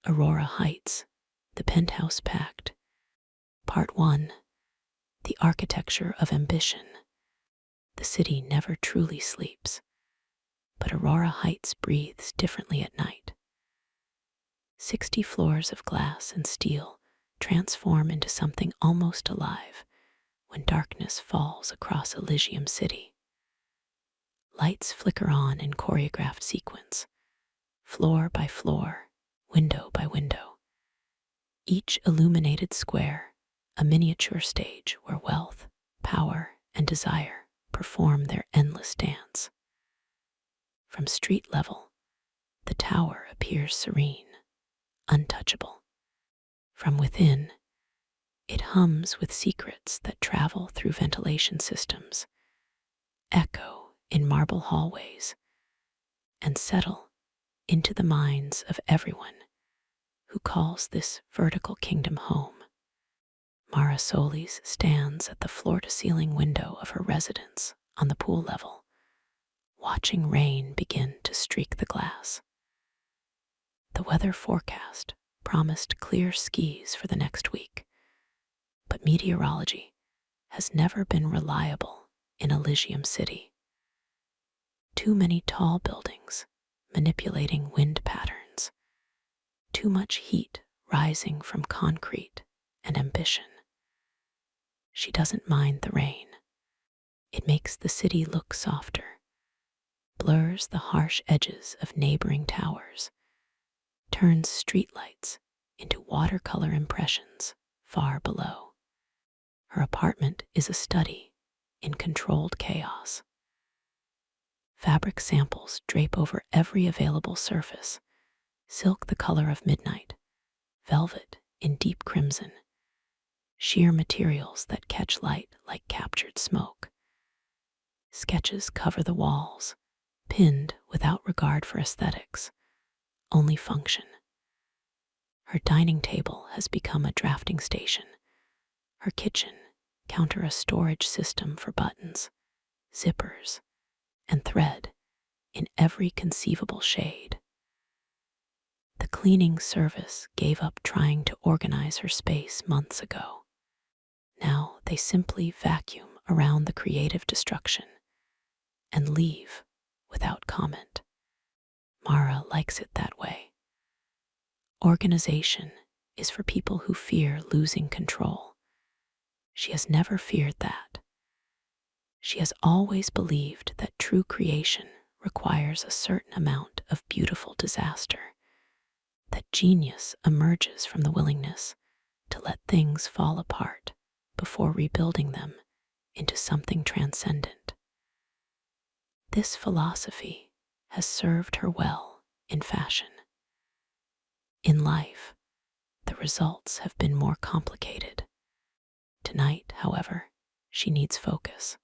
Aurora Heights, the Penthouse Pact. Part 1. The Architecture of Ambition. The city never truly sleeps, but Aurora Heights breathes differently at night. 60 floors of glass and steel transform into something almost alive when darkness falls across Elysium City. Lights flicker on in choreographed sequence, floor by floor, window by window. Each illuminated square, a miniature stage where wealth, power, and desire perform their endless dance. From street level, the tower appears serene, untouchable. From within, it hums with secrets that travel through ventilation systems, echo in marble hallways, and settle into the minds of everyone who calls this vertical kingdom home. Mara Solis stands at the floor-to-ceiling window of her residence on the pool level, watching rain begin to streak the glass. The weather forecast promised clear skies for the next week, but meteorology has never been reliable in Elysium City. Too many tall buildings manipulating wind patterns, too much heat rising from concrete and ambition. She doesn't mind the rain. It makes the city look softer, blurs the harsh edges of neighboring towers, turns streetlights into watercolor impressions far below. Her apartment is a study in controlled chaos. Fabric samples drape over every available surface, silk the color of midnight, velvet in deep crimson, sheer materials that catch light like captured smoke. Sketches cover the walls, pinned without regard for aesthetics, only function. Her dining table has become a drafting station, her kitchen counter a storage system for buttons, zippers, and thread in every conceivable shade. The cleaning service gave up trying to organize her space months ago. Now they simply vacuum around the creative destruction and leave without comment. Mara likes it that way. Organization is for people who fear losing control. She has never feared that. She has always believed that true creation requires a certain amount of beautiful disaster, that genius emerges from the willingness to let things fall apart before rebuilding them into something transcendent. This philosophy has served her well in fashion. In life, the results have been more complicated. Tonight, however, she needs focus.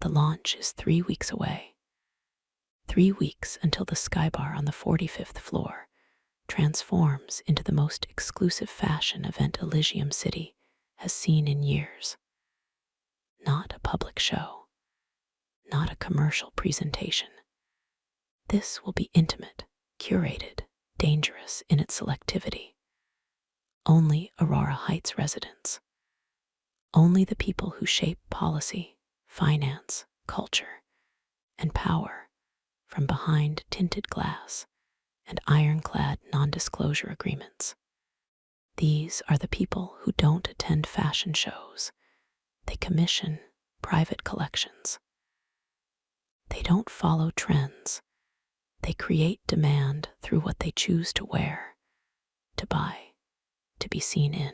The launch is 3 weeks away. 3 weeks until the skybar on the 45th floor transforms into the most exclusive fashion event Elysium City has seen in years. Not a public show, not a commercial presentation. This will be intimate, curated, dangerous in its selectivity. Only Aurora Heights residents. Only the people who shape policy, finance, culture, and power from behind tinted glass and ironclad non-disclosure agreements. These are the people who don't attend fashion shows. They commission private collections. They don't follow trends. They create demand through what they choose to wear, to buy, to be seen in.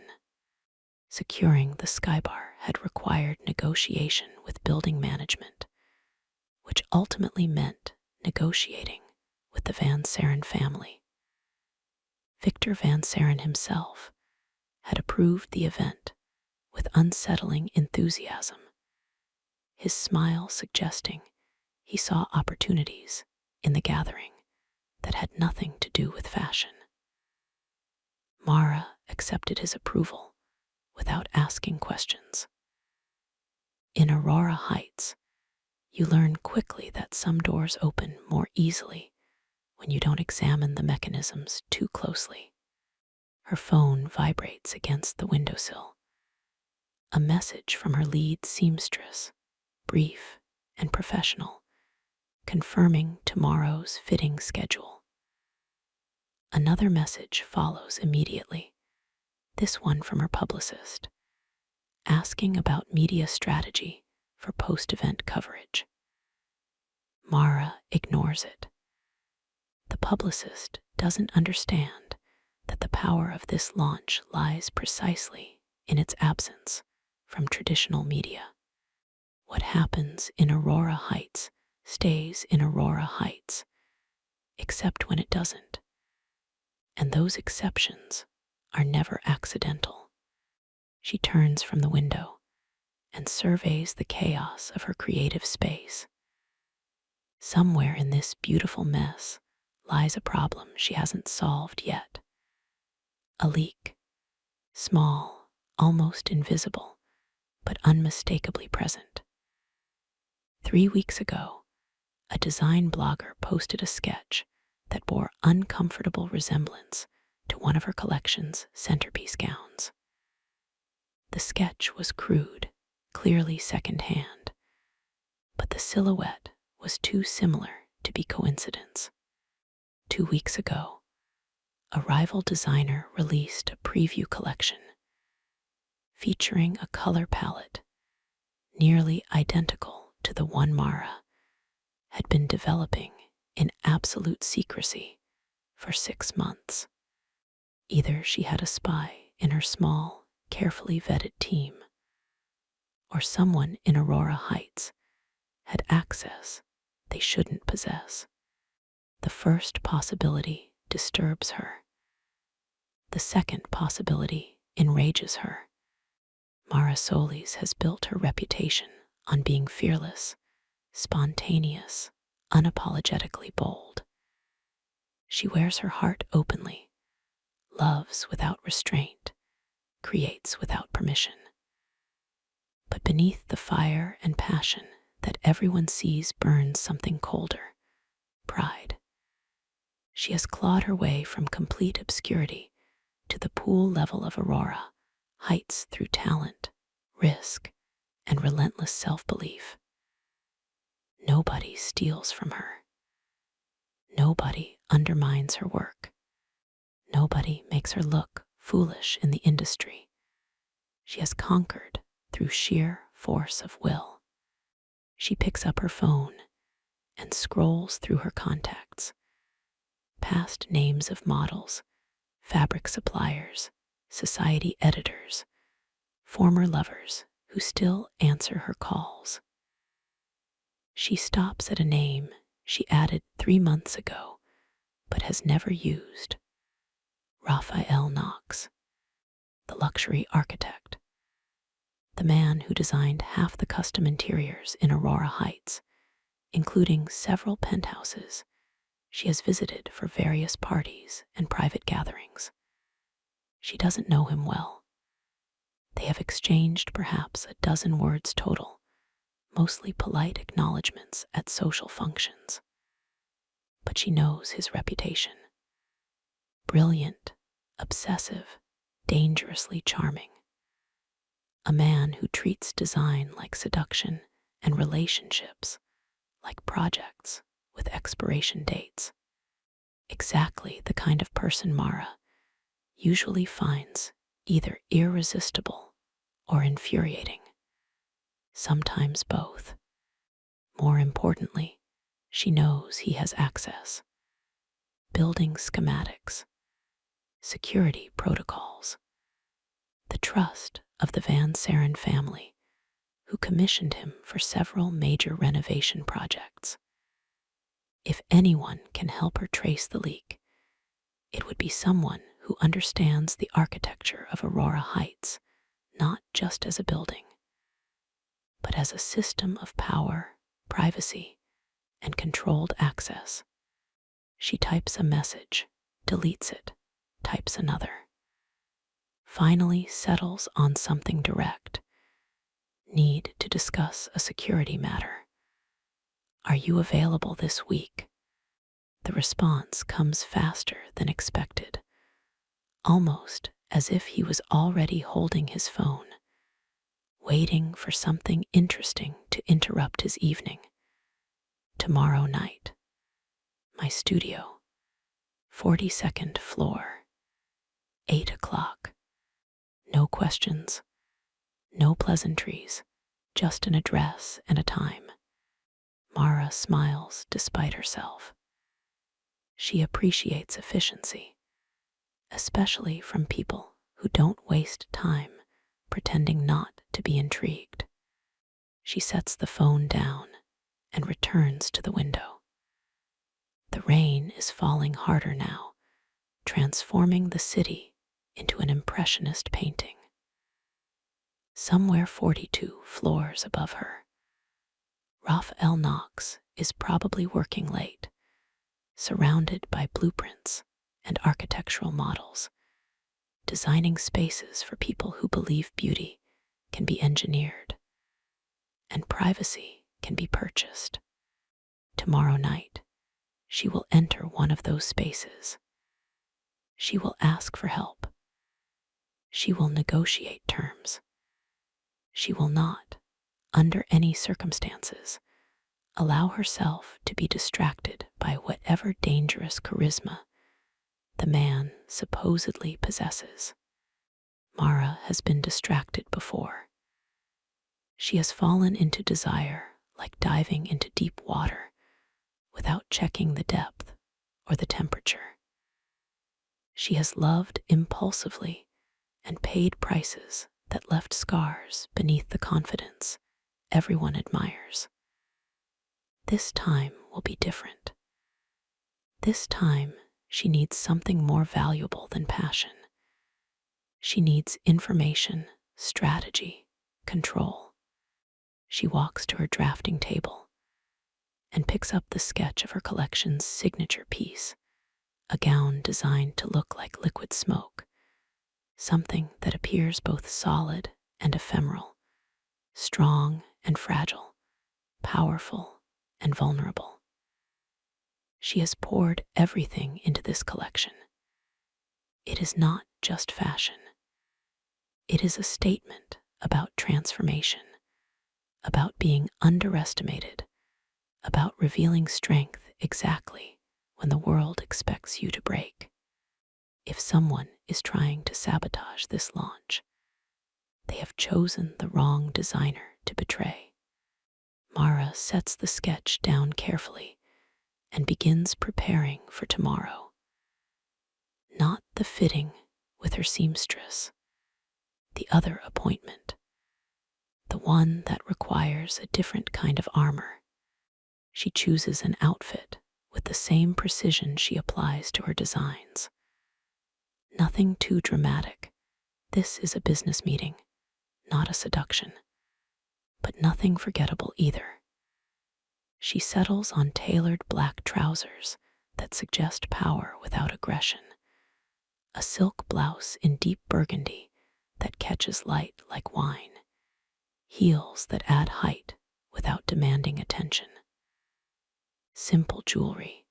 Securing the skybar had required negotiation with building management, which ultimately meant negotiating with the Van Saren family. Victor Van Saren himself had approved the event with unsettling enthusiasm, his smile suggesting he saw opportunities in the gathering that had nothing to do with fashion. Mara accepted his approval without asking questions. In Aurora Heights, you learn quickly that some doors open more easily when you don't examine the mechanisms too closely. Her phone vibrates against the windowsill. A message from her lead seamstress, brief and professional, confirming tomorrow's fitting schedule. Another message follows immediately, this one from her publicist, asking about media strategy for post-event coverage. Mara ignores it. The publicist doesn't understand that the power of this launch lies precisely in its absence from traditional media. What happens in Aurora Heights stays in Aurora Heights, except when it doesn't. And those exceptions are never accidental. She turns from the window and surveys the chaos of her creative space. Somewhere in this beautiful mess lies a problem she hasn't solved yet. A leak, small, almost invisible, but unmistakably present. 3 weeks ago, a design blogger posted a sketch that bore uncomfortable resemblance to one of her collection's centerpiece gowns. The sketch was crude, clearly secondhand, but the silhouette was too similar to be coincidence. 2 weeks ago, a rival designer released a preview collection featuring a color palette nearly identical to the one Mara had been developing in absolute secrecy for 6 months. Either she had a spy in her small, carefully vetted team, or someone in Aurora Heights had access they shouldn't possess. The first possibility disturbs her. The second possibility enrages her. Mara Solis has built her reputation on being fearless, spontaneous, unapologetically bold. She wears her heart openly, loves without restraint, creates without permission. But beneath the fire and passion that everyone sees burns something colder, pride. She has clawed her way from complete obscurity to the pool level of Aurora Heights through talent, risk, and relentless self-belief. Nobody steals from her. Nobody undermines her work. Nobody makes her look foolish in the industry. She has conquered through sheer force of will. She picks up her phone and scrolls through her contacts, past names of models, fabric suppliers, society editors, former lovers who still answer her calls. She stops at a name she added 3 months ago, but has never used. Rafael Knox, the luxury architect, the man who designed half the custom interiors in Aurora Heights, including several penthouses she has visited for various parties and private gatherings. She doesn't know him well. They have exchanged perhaps a dozen words total, mostly polite acknowledgments at social functions. But she knows his reputation. Brilliant, obsessive, dangerously charming. A man who treats design like seduction and relationships like projects with expiration dates. Exactly the kind of person Mara usually finds either irresistible or infuriating. Sometimes both. More importantly, she knows he has access. Building schematics, security protocols, the trust of the Van Saren family, who commissioned him for several major renovation projects. If anyone can help her trace the leak, it would be someone who understands the architecture of Aurora Heights, not just as a building, but as a system of power, privacy, and controlled access. She types a message, deletes it, types another. Finally settles on something direct. Need to discuss a security matter. Are you available this week? The response comes faster than expected, almost as if he was already holding his phone, waiting for something interesting to interrupt his evening. Tomorrow night. My studio. 42nd floor. 8 o'clock. No questions. No pleasantries. Just an address and a time. Mara smiles despite herself. She appreciates efficiency, especially from people who don't waste time pretending not to be intrigued. She sets the phone down and returns to the window. The rain is falling harder now, transforming the city into an impressionist painting. Somewhere 42 floors above her, Rafael Knox is probably working late, surrounded by blueprints and architectural models, designing spaces for people who believe beauty can be engineered and privacy can be purchased. Tomorrow night, she will enter one of those spaces. She will ask for help. She will negotiate terms. She will not, under any circumstances, allow herself to be distracted by whatever dangerous charisma the man supposedly possesses. Mara has been distracted before. She has fallen into desire like diving into deep water without checking the depth or the temperature. She has loved impulsively and paid prices that left scars beneath the confidence everyone admires. This time will be different. This time, she needs something more valuable than passion. She needs information, strategy, control. She walks to her drafting table and picks up the sketch of her collection's signature piece, a gown designed to look like liquid smoke, something that appears both solid and ephemeral, strong and fragile, powerful and vulnerable. She has poured everything into this collection. It is not just fashion. It is a statement about transformation, about being underestimated, about revealing strength exactly when the world expects you to break. If someone is trying to sabotage this launch, they have chosen the wrong designer to betray. Mara sets the sketch down carefully and begins preparing for tomorrow. Not the fitting with her seamstress, the other appointment, the one that requires a different kind of armor. She chooses an outfit with the same precision she applies to her designs. Nothing too dramatic. This is a business meeting, not a seduction, but nothing forgettable either. She settles on tailored black trousers that suggest power without aggression, a silk blouse in deep burgundy that catches light like wine, heels that add height without demanding attention. Simple jewelry,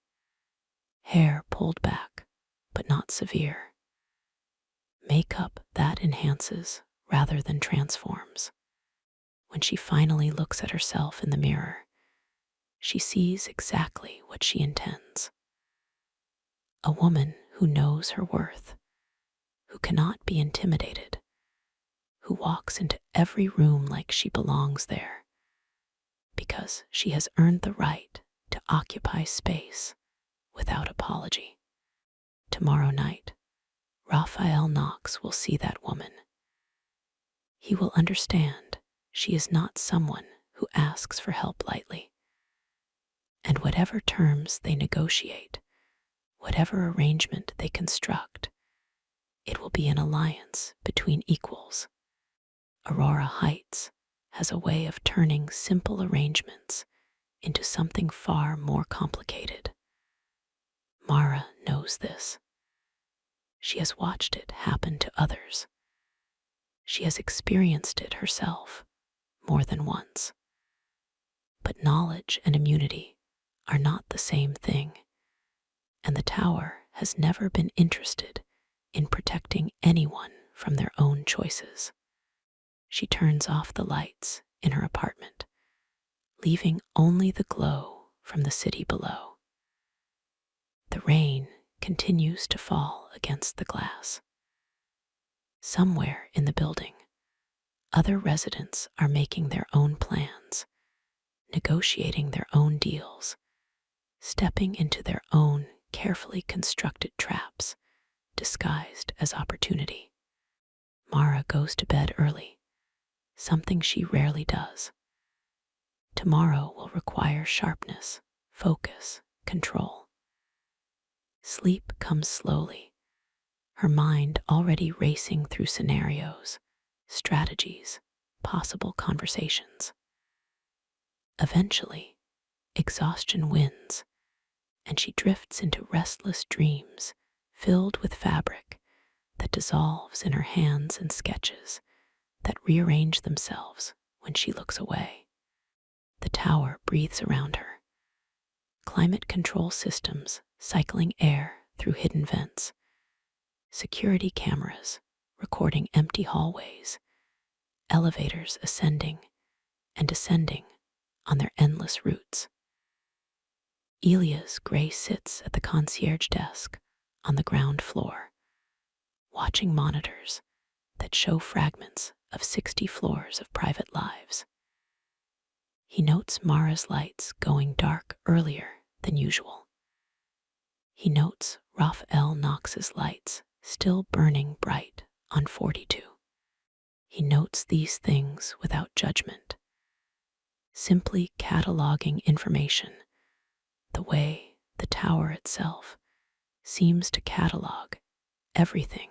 hair pulled back but not severe, makeup that enhances rather than transforms. When she finally looks at herself in the mirror, she sees exactly what she intends. A woman who knows her worth, who cannot be intimidated, who walks into every room like she belongs there, because she has earned the right to occupy space without apology. Tomorrow night, Rafael Knox will see that woman. He will understand she is not someone who asks for help lightly. And whatever terms they negotiate, whatever arrangement they construct, it will be an alliance between equals. Aurora Heights has a way of turning simple arrangements into something far more complicated. Mara knows this. She has watched it happen to others. She has experienced it herself more than once. But knowledge and immunity are not the same thing. and the tower has never been interested in protecting anyone from their own choices. She turns off the lights in her apartment, leaving only the glow from the city below. The rain continues to fall against the glass. Somewhere in the building, other residents are making their own plans, negotiating their own deals, stepping into their own carefully constructed traps, disguised as opportunity. Mara goes to bed early, something she rarely does. Tomorrow will require sharpness, focus, control. Sleep comes slowly, her mind already racing through scenarios, strategies, possible conversations. Eventually, exhaustion wins, and she drifts into restless dreams filled with fabric that dissolves in her hands and sketches that rearrange themselves when she looks away. The tower breathes around her. Climate control systems cycling air through hidden vents, security cameras recording empty hallways, elevators ascending and descending on their endless routes. Elia's Gray sits at the concierge desk on the ground floor, watching monitors that show fragments of 60 floors of private lives. He notes Mara's lights going dark earlier than usual. He notes Rafael Knox's lights still burning bright on 42. He notes these things without judgment, simply cataloging information the way the tower itself seems to catalog everything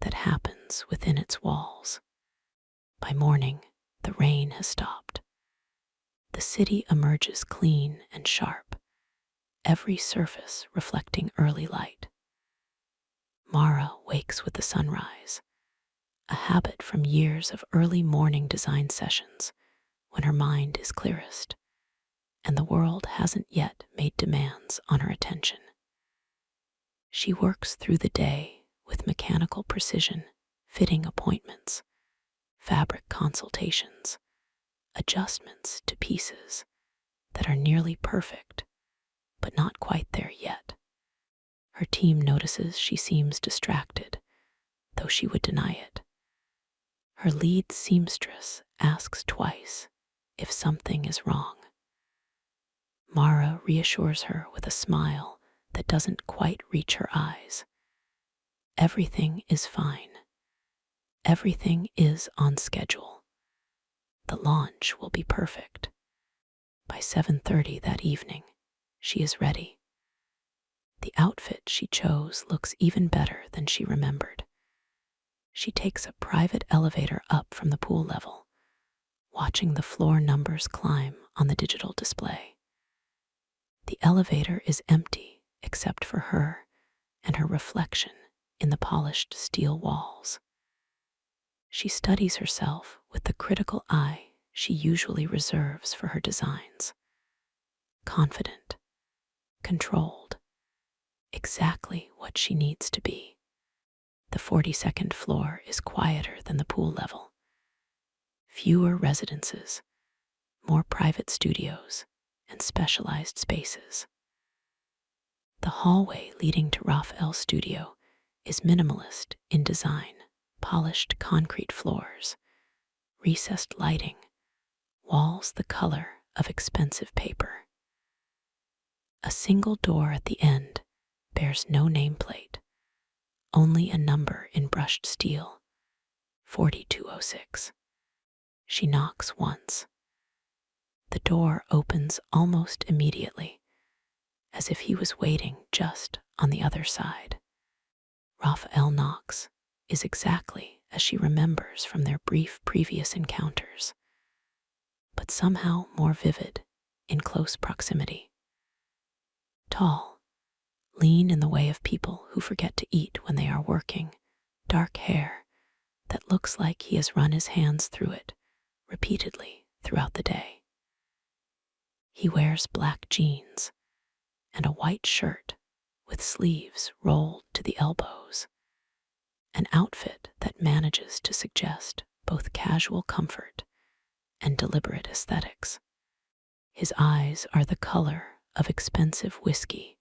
that happens within its walls. By morning, the rain has stopped. The city emerges clean and sharp, every surface reflecting early light. Mara wakes with the sunrise, a habit from years of early morning design sessions when her mind is clearest and the world hasn't yet made demands on her attention. She works through the day with mechanical precision, fitting appointments, fabric consultations, adjustments to pieces that are nearly perfect, but not quite there yet. Her team notices she seems distracted, though she would deny it. Her lead seamstress asks twice if something is wrong. Mara reassures her with a smile that doesn't quite reach her eyes. Everything is fine. Everything is on schedule. The launch will be perfect. By 7:30 that evening, she is ready. The outfit she chose looks even better than she remembered. She takes a private elevator up from the pool level, watching the floor numbers climb on the digital display. The elevator is empty except for her and her reflection in the polished steel walls. She studies herself with the critical eye she usually reserves for her designs. Confident, controlled, exactly what she needs to be. The 42nd floor is quieter than the pool level. Fewer residences, more private studios, and specialized spaces. The hallway leading to Raphael's studio is minimalist in design, polished concrete floors, recessed lighting, walls the color of expensive paper. A single door at the end bears no nameplate, only a number in brushed steel, 4206. She knocks once. The door opens almost immediately, as if he was waiting just on the other side. Rafael Knox is exactly as she remembers from their brief previous encounters, but somehow more vivid in close proximity. Tall, lean in the way of people who forget to eat when they are working, dark hair that looks like he has run his hands through it repeatedly throughout the day. He wears black jeans and a white shirt with sleeves rolled to the elbows, an outfit that manages to suggest both casual comfort and deliberate aesthetics. His eyes are the color of expensive whiskey,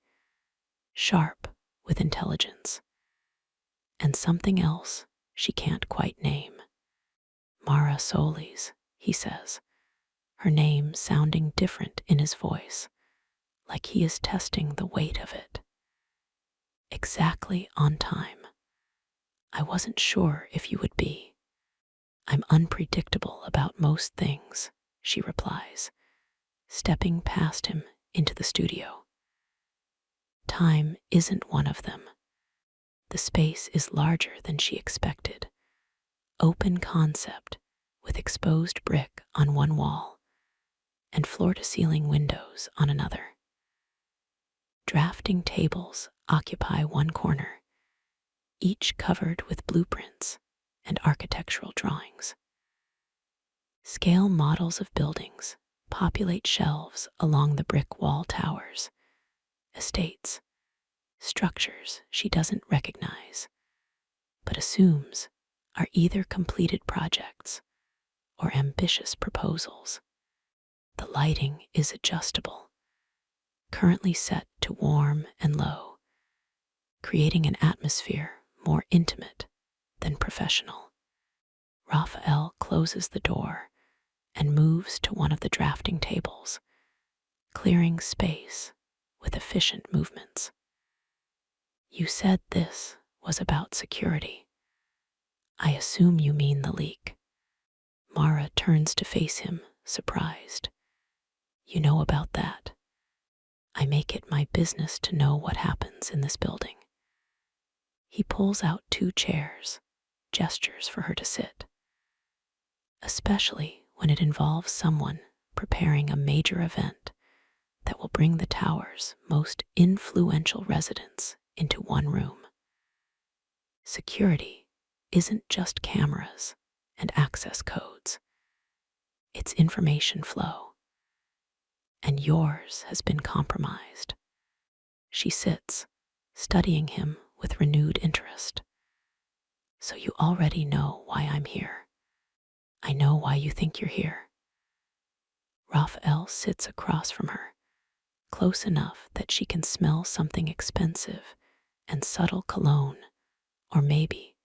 sharp with intelligence, and something else she can't quite name. Mara Solis, he says, her name sounding different in his voice, like he is testing the weight of it. Exactly on time. I wasn't sure if you would be. I'm unpredictable about most things, she replies, stepping past him into the studio. Time isn't one of them. The space is larger than she expected. Open concept with exposed brick on one wall and floor-to-ceiling windows on another. Drafting tables occupy one corner, each covered with blueprints and architectural drawings. Scale models of buildings populate shelves along the brick wall towers, estates, structures she doesn't recognize, but assumes are either completed projects or ambitious proposals. The lighting is adjustable, currently set to warm and low, creating an atmosphere more intimate than professional. Rafael closes the door and moves to one of the drafting tables, clearing space with efficient movements. You said this was about security. I assume you mean the leak. Mara turns to face him, surprised. You know about that. I make it my business to know what happens in this building. He pulls out 2 chairs, gestures for her to sit. Especially when it involves someone preparing a major event that will bring the tower's most influential residents into one room. Security isn't just cameras and access codes. It's information flow. And yours has been compromised. She sits, studying him with renewed interest. So you already know why I'm here. I know why you think you're here. Rafael sits across from her, close enough that she can smell something expensive and subtle cologne, or maybe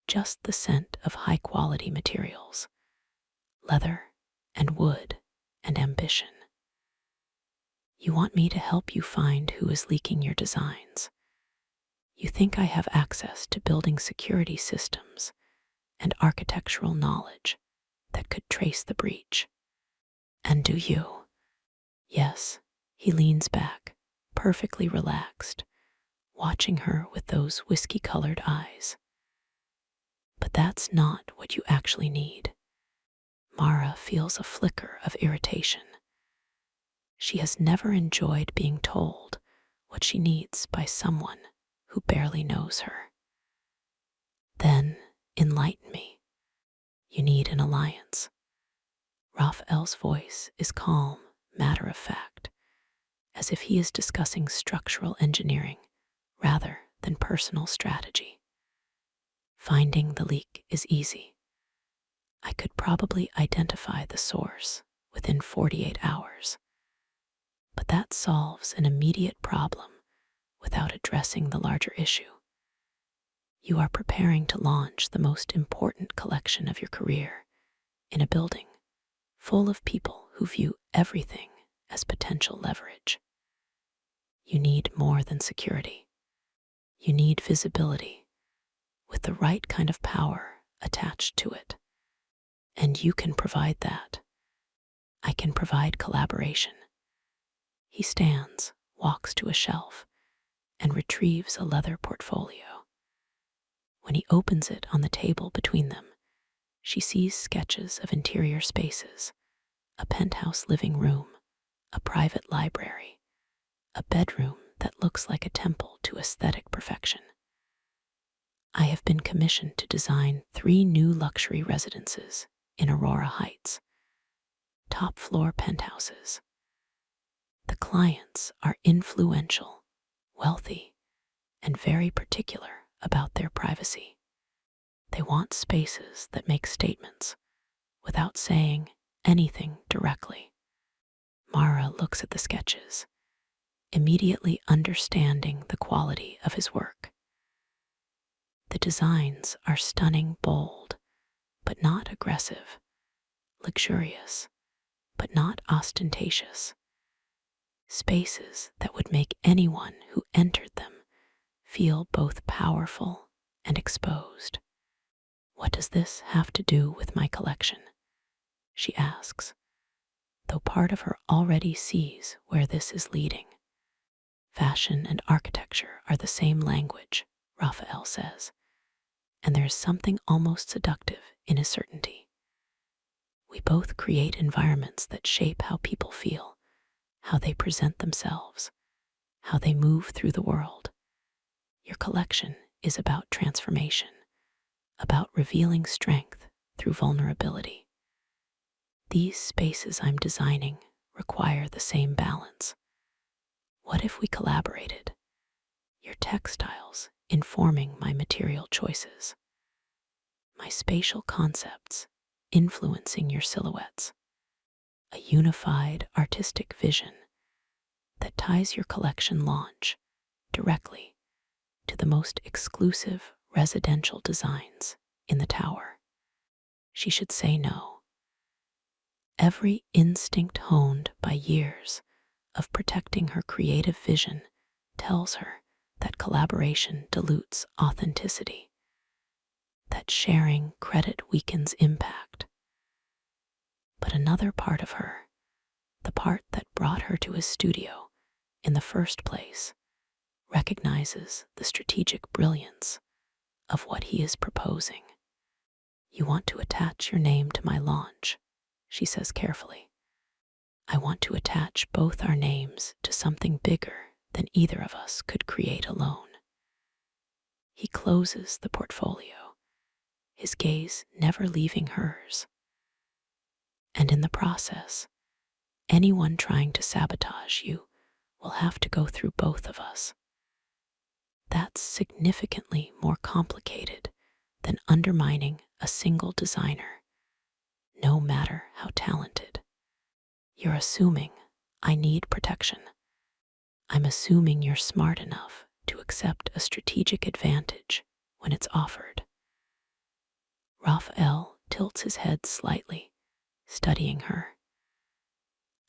just the scent of high-quality materials, leather and wood and ambition. You want me to help you find who is leaking your designs. You think I have access to building security systems and architectural knowledge that could trace the breach. And do you? Yes, he leans back, perfectly relaxed, watching her with those whiskey-colored eyes. But that's not what you actually need. Mara feels a flicker of irritation. She has never enjoyed being told what she needs by someone who barely knows her. Then enlighten me. You need an alliance. Raphael's voice is calm, matter-of-fact, as if he is discussing structural engineering rather than personal strategy. Finding the leak is easy. I could probably identify the source within 48 hours. But that solves an immediate problem without addressing the larger issue. You are preparing to launch the most important collection of your career in a building full of people who view everything as potential leverage. You need more than security. You need visibility with the right kind of power attached to it. And you can provide that. I can provide collaboration. He stands, walks to a shelf, and retrieves a leather portfolio. When he opens it on the table between them, she sees sketches of interior spaces, a penthouse living room, a private library, a bedroom that looks like a temple to aesthetic perfection. I have been commissioned to design 3 new luxury residences in Aurora Heights, top-floor penthouses. The clients are influential, wealthy, and very particular about their privacy. They want spaces that make statements without saying anything directly. Mara looks at the sketches, immediately understanding the quality of his work. The designs are stunning, bold, but not aggressive, luxurious, but not ostentatious. Spaces that would make anyone who entered them feel both powerful and exposed. "What does this have to do with my collection?" she asks, though part of her already sees where this is leading. "Fashion and architecture are the same language," Rafael says, and there is something almost seductive in his certainty. "We both create environments that shape how people feel, how they present themselves, how they move through the world. Your collection is about transformation, about revealing strength through vulnerability. These spaces I'm designing require the same balance. What if we collaborated? Your textiles informing my material choices, my spatial concepts influencing your silhouettes, a unified artistic vision that ties your collection launch directly to the most exclusive residential designs in the tower." She should say no. Every instinct honed by years of protecting her creative vision tells her that collaboration dilutes authenticity, that sharing credit weakens impact. But another part of her, the part that brought her to his studio in the first place, recognizes the strategic brilliance of what he is proposing. "You want to attach your name to my launch," she says carefully. "I want to attach both our names to something bigger than either of us could create alone." He closes the portfolio, his gaze never leaving hers. "And in the process, anyone trying to sabotage you will have to go through both of us. That's significantly more complicated than undermining a single designer, no matter how talented. You're assuming I need protection. I'm assuming you're smart enough to accept a strategic advantage when it's offered." Raphael tilts his head slightly, studying her.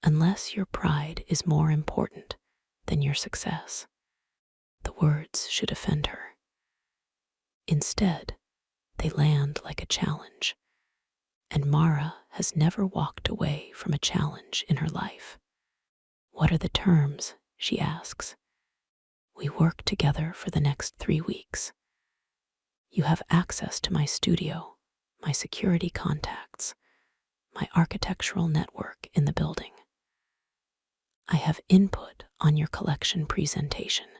"Unless your pride is more important than your success." The words should offend her. Instead, they land like a challenge, and Mara has never walked away from a challenge in her life. "What are the terms?" she asks. "We work together for the next 3 weeks. You have access to my studio, my security contacts, my architectural network in the building. I have input on your collection presentation,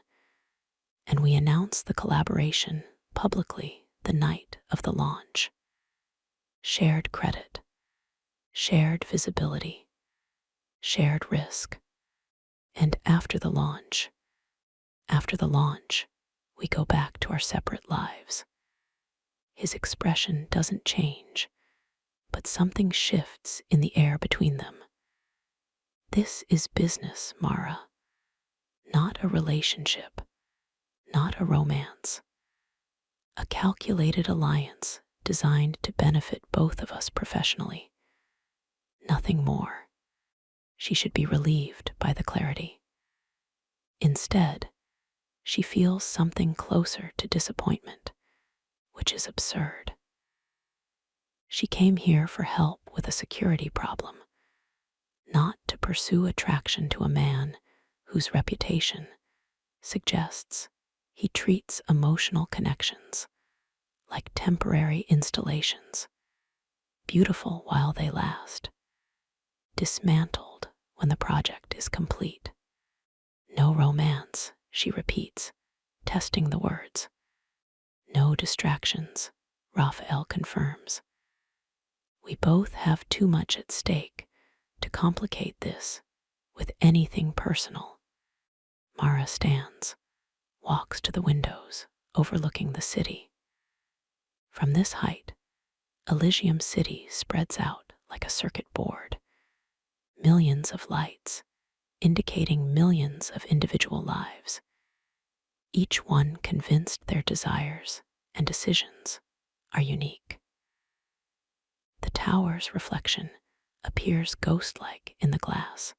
and we announce the collaboration publicly the night of the launch. Shared credit, shared visibility, shared risk. And after the launch, we go back to our separate lives." His expression doesn't change, but something shifts in the air between them. "This is business, Mara, not a relationship, not a romance. A calculated alliance designed to benefit both of us professionally. Nothing more." She should be relieved by the clarity. Instead, she feels something closer to disappointment, which is absurd. She came here for help with a security problem, not to pursue attraction to a man whose reputation suggests he treats emotional connections like temporary installations, beautiful while they last, dismantled when the project is complete. "No romance," she repeats, testing the words. "No distractions," Raphael confirms. "We both have too much at stake to complicate this with anything personal." Mara stands, walks to the windows overlooking the city. From this height, Elysium City spreads out like a circuit board, millions of lights indicating millions of individual lives, each one convinced their desires and decisions are unique. The tower's reflection appears ghost-like in the glass,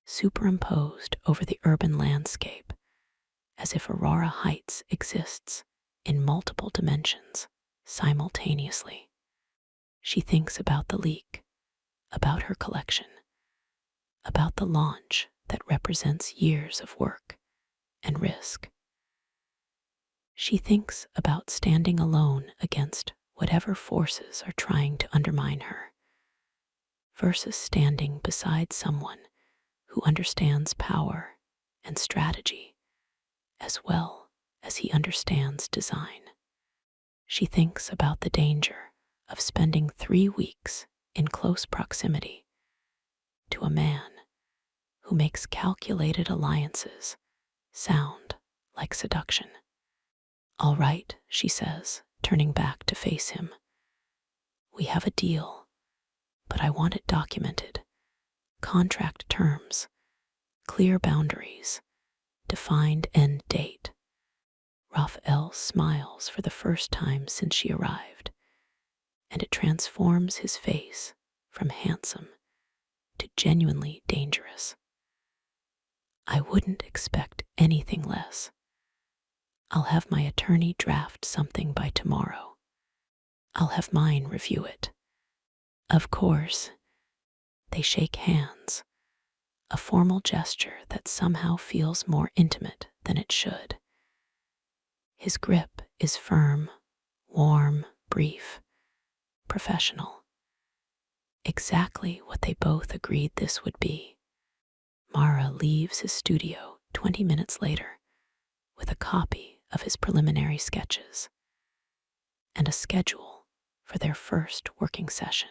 superimposed over the urban landscape, as if Aurora Heights exists in multiple dimensions simultaneously. She thinks about the leak, about her collection, about the launch that represents years of work and risk. She thinks about standing alone against whatever forces are trying to undermine her, versus standing beside someone who understands power and strategy as well as he understands design. She thinks about the danger of spending 3 weeks in close proximity to a man who makes calculated alliances sound like seduction. "All right," she says, turning back to face him. "We have a deal, but I want it documented. Contract terms, clear boundaries, defined end date." Rafael smiles for the first time since she arrived, and it transforms his face from handsome to genuinely dangerous. "I wouldn't expect anything less. I'll have my attorney draft something by tomorrow. I'll have mine review it." Of course. They shake hands, a formal gesture that somehow feels more intimate than it should. His grip is firm, warm, brief, professional. Exactly what they both agreed this would be. Mara leaves his studio 20 minutes later with a copy of his preliminary sketches and a schedule for their first working session.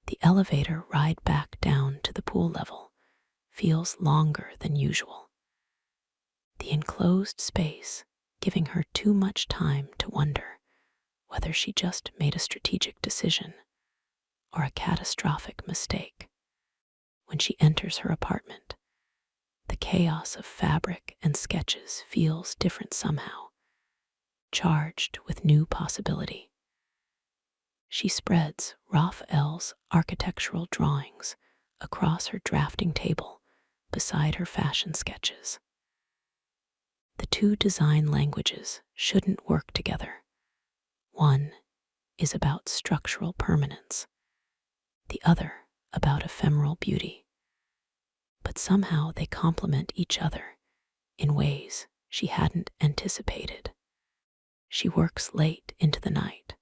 The elevator ride back down to the pool level feels longer than usual, the enclosed space giving her too much time to wonder whether she just made a strategic decision or a catastrophic mistake. When she enters her apartment, the chaos of fabric and sketches feels different somehow, charged with new possibility. She spreads Raphael's architectural drawings across her drafting table beside her fashion sketches. The two design languages shouldn't work together. One is about structural permanence, the other about ephemeral beauty. But somehow they complement each other in ways she hadn't anticipated. She works late into the night,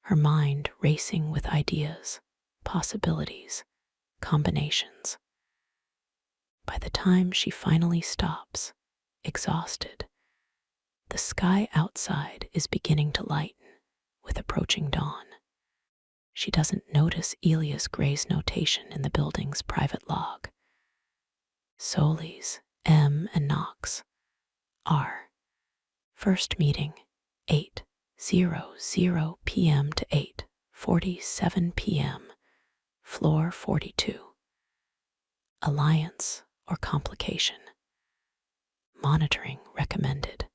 her mind racing with ideas, possibilities, combinations. By the time she finally stops, exhausted, the sky outside is beginning to lighten with approaching dawn. She doesn't notice Elias Gray's notation in the building's private log. Solis, M. and Knox, R. First meeting, 8:00 p.m. to 8:47 p.m., floor 42. Alliance or complication. Monitoring recommended.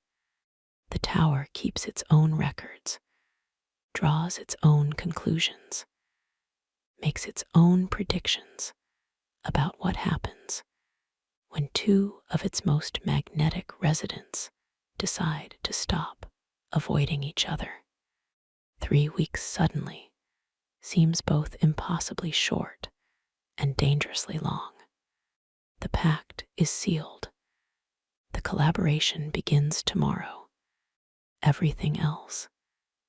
The tower keeps its own records, draws its own conclusions, makes its own predictions about what happens when two of its most magnetic residents decide to stop avoiding each other. 3 weeks suddenly seems both impossibly short and dangerously long. The pact is sealed. The collaboration begins tomorrow. Everything else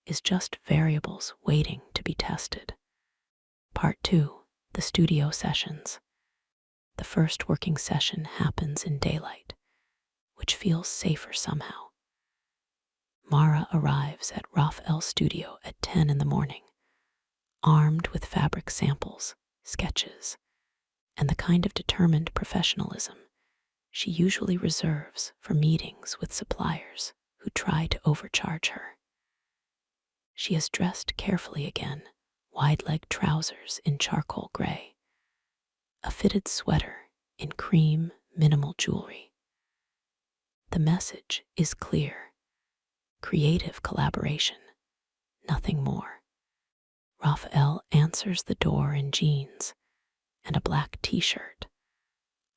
is just variables waiting to be tested. Part 2, the studio sessions. The first working session happens in daylight, which feels safer somehow. Mara arrives at Raphael's studio at 10 in the morning, armed with fabric samples, sketches, and the kind of determined professionalism she usually reserves for meetings with suppliers who try to overcharge her. She is dressed carefully again, wide-leg trousers in charcoal gray, a fitted sweater in cream minimal jewelry. The message is clear: creative collaboration, nothing more. Rafael answers the door in jeans and a black t-shirt,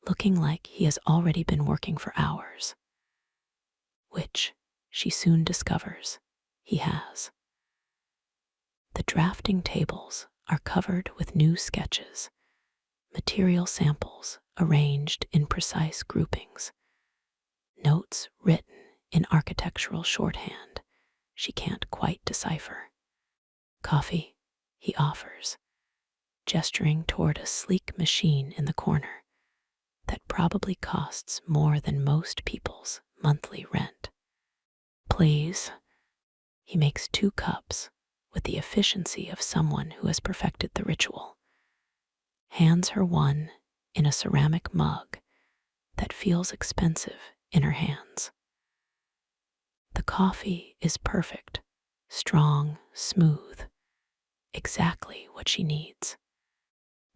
looking like he has already been working for hours, which she soon discovers he has. The drafting tables are covered with new sketches, material samples arranged in precise groupings, notes written in architectural shorthand she can't quite decipher. Coffee, he offers, gesturing toward a sleek machine in the corner that probably costs more than most people's monthly rent. Please. He makes 2 cups with the efficiency of someone who has perfected the ritual, hands her one in a ceramic mug that feels expensive in her hands. The coffee is perfect, strong, smooth, exactly what she needs.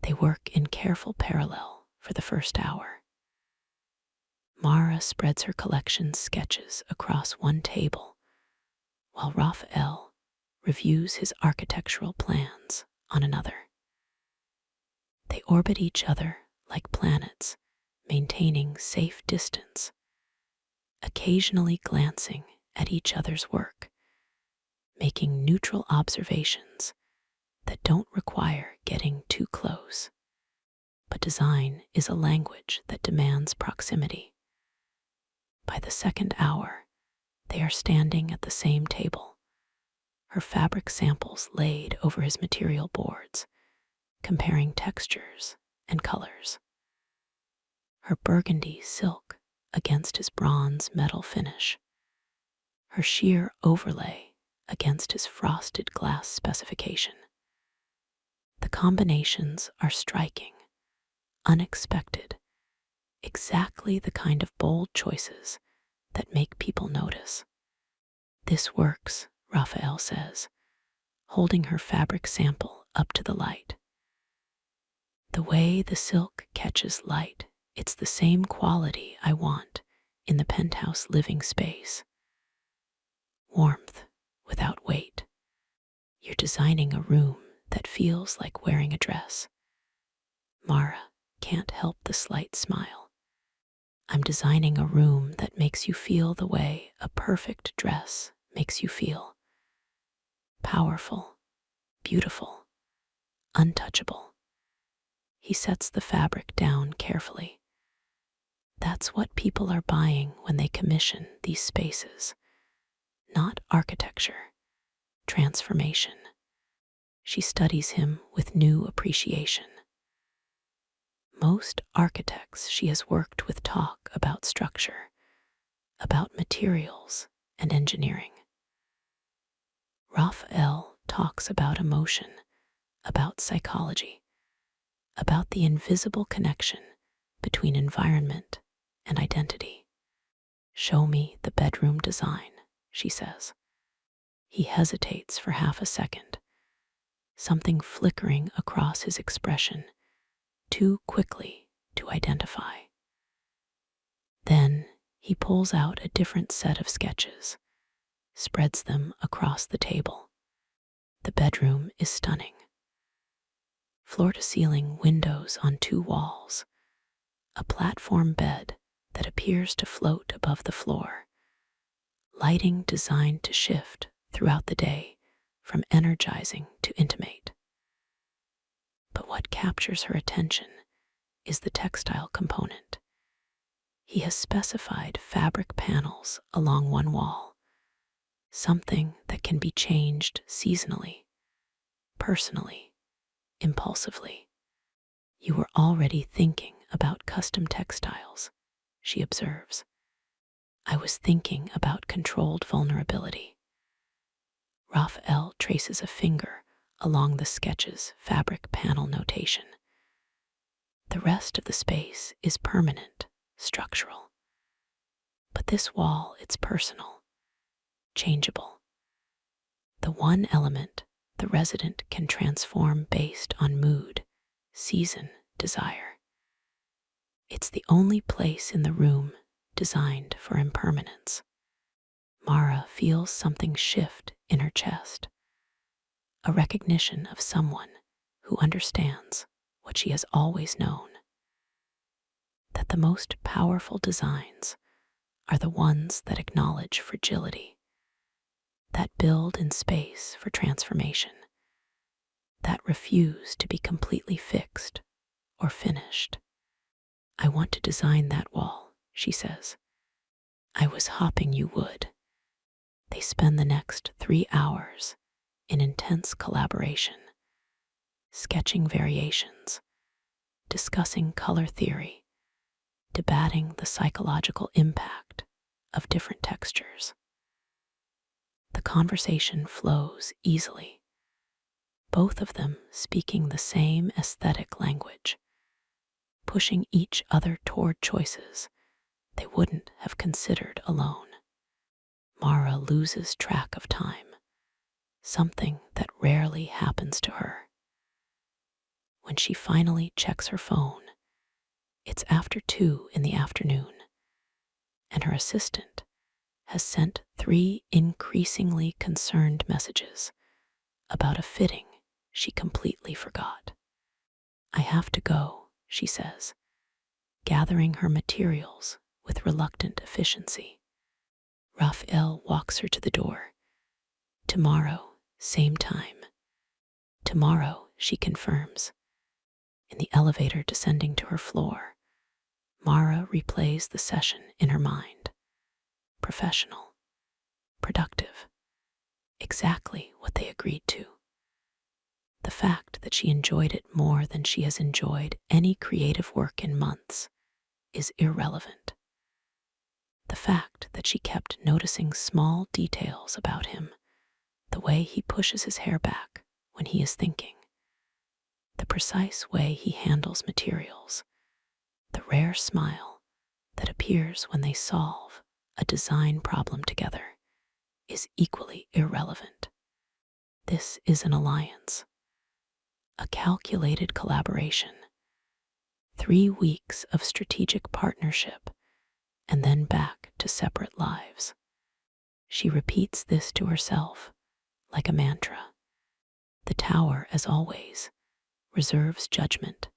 They work in careful parallel for the first hour. Mara spreads her collection's sketches across one table, while Rafael reviews his architectural plans on another. They orbit each other like planets, maintaining safe distance, occasionally glancing at each other's work, making neutral observations that don't require getting too close. But design is a language that demands proximity. By the second hour, they are standing at the same table, her fabric samples laid over his material boards, comparing textures and colors. Her burgundy silk against his bronze metal finish, her sheer overlay against his frosted glass specification. The combinations are striking, unexpected, exactly the kind of bold choices that make people notice. This works, Rafael says, holding her fabric sample up to the light. The way the silk catches light, it's the same quality I want in the penthouse living space. Warmth without weight. You're designing a room that feels like wearing a dress. Mara can't help the slight smile. I'm designing a room that makes you feel the way a perfect dress makes you feel. Powerful, beautiful, untouchable. He sets the fabric down carefully. That's what people are buying when they commission these spaces. Not architecture, transformation. She studies him with new appreciation. Most architects she has worked with talk about structure, about materials and engineering. Rafael talks about emotion, about psychology, about the invisible connection between environment and identity. Show me the bedroom design, she says. He hesitates for half a second, something flickering across his expression, too quickly to identify. Then he pulls out a different set of sketches, spreads them across the table. The bedroom is stunning. Floor-to-ceiling windows on 2 walls, a platform bed that appears to float above the floor, lighting designed to shift throughout the day from energizing to intimate. But what captures her attention is the textile component. He has specified fabric panels along one wall, something that can be changed seasonally, personally, impulsively. You were already thinking about custom textiles, she observes. I was thinking about controlled vulnerability. Rafael traces a finger along the sketch's fabric panel notation. The rest of the space is permanent, structural. But this wall, it's personal, changeable. The one element the resident can transform based on mood, season, desire. It's the only place in the room designed for impermanence. Mara feels something shift in her chest, a recognition of someone who understands what she has always known, that the most powerful designs are the ones that acknowledge fragility, that build in space for transformation, that refuse to be completely fixed or finished. I want to design that wall, she says. I was hoping you would. They spend the next 3 hours in intense collaboration, sketching variations, discussing color theory, debating the psychological impact of different textures. The conversation flows easily, both of them speaking the same aesthetic language, pushing each other toward choices they wouldn't have considered alone. Mara loses track of time, something that rarely happens to her. When she finally checks her phone, it's after 2 in the afternoon, and her assistant has sent 3 increasingly concerned messages about a fitting she completely forgot. I have to go, she says, gathering her materials with reluctant efficiency. Rafael walks her to the door. Tomorrow, same time. Tomorrow, she confirms. In the elevator descending to her floor, Mara replays the session in her mind. Professional, productive, exactly what they agreed to. The fact that she enjoyed it more than she has enjoyed any creative work in months is irrelevant. The fact that she kept noticing small details about him, the way he pushes his hair back when he is thinking, the precise way he handles materials, the rare smile that appears when they solve a design problem together, is equally irrelevant. This is an alliance, a calculated collaboration, 3 weeks of strategic partnership, and then back to separate lives. She repeats this to herself like a mantra. The tower, as always, reserves judgment.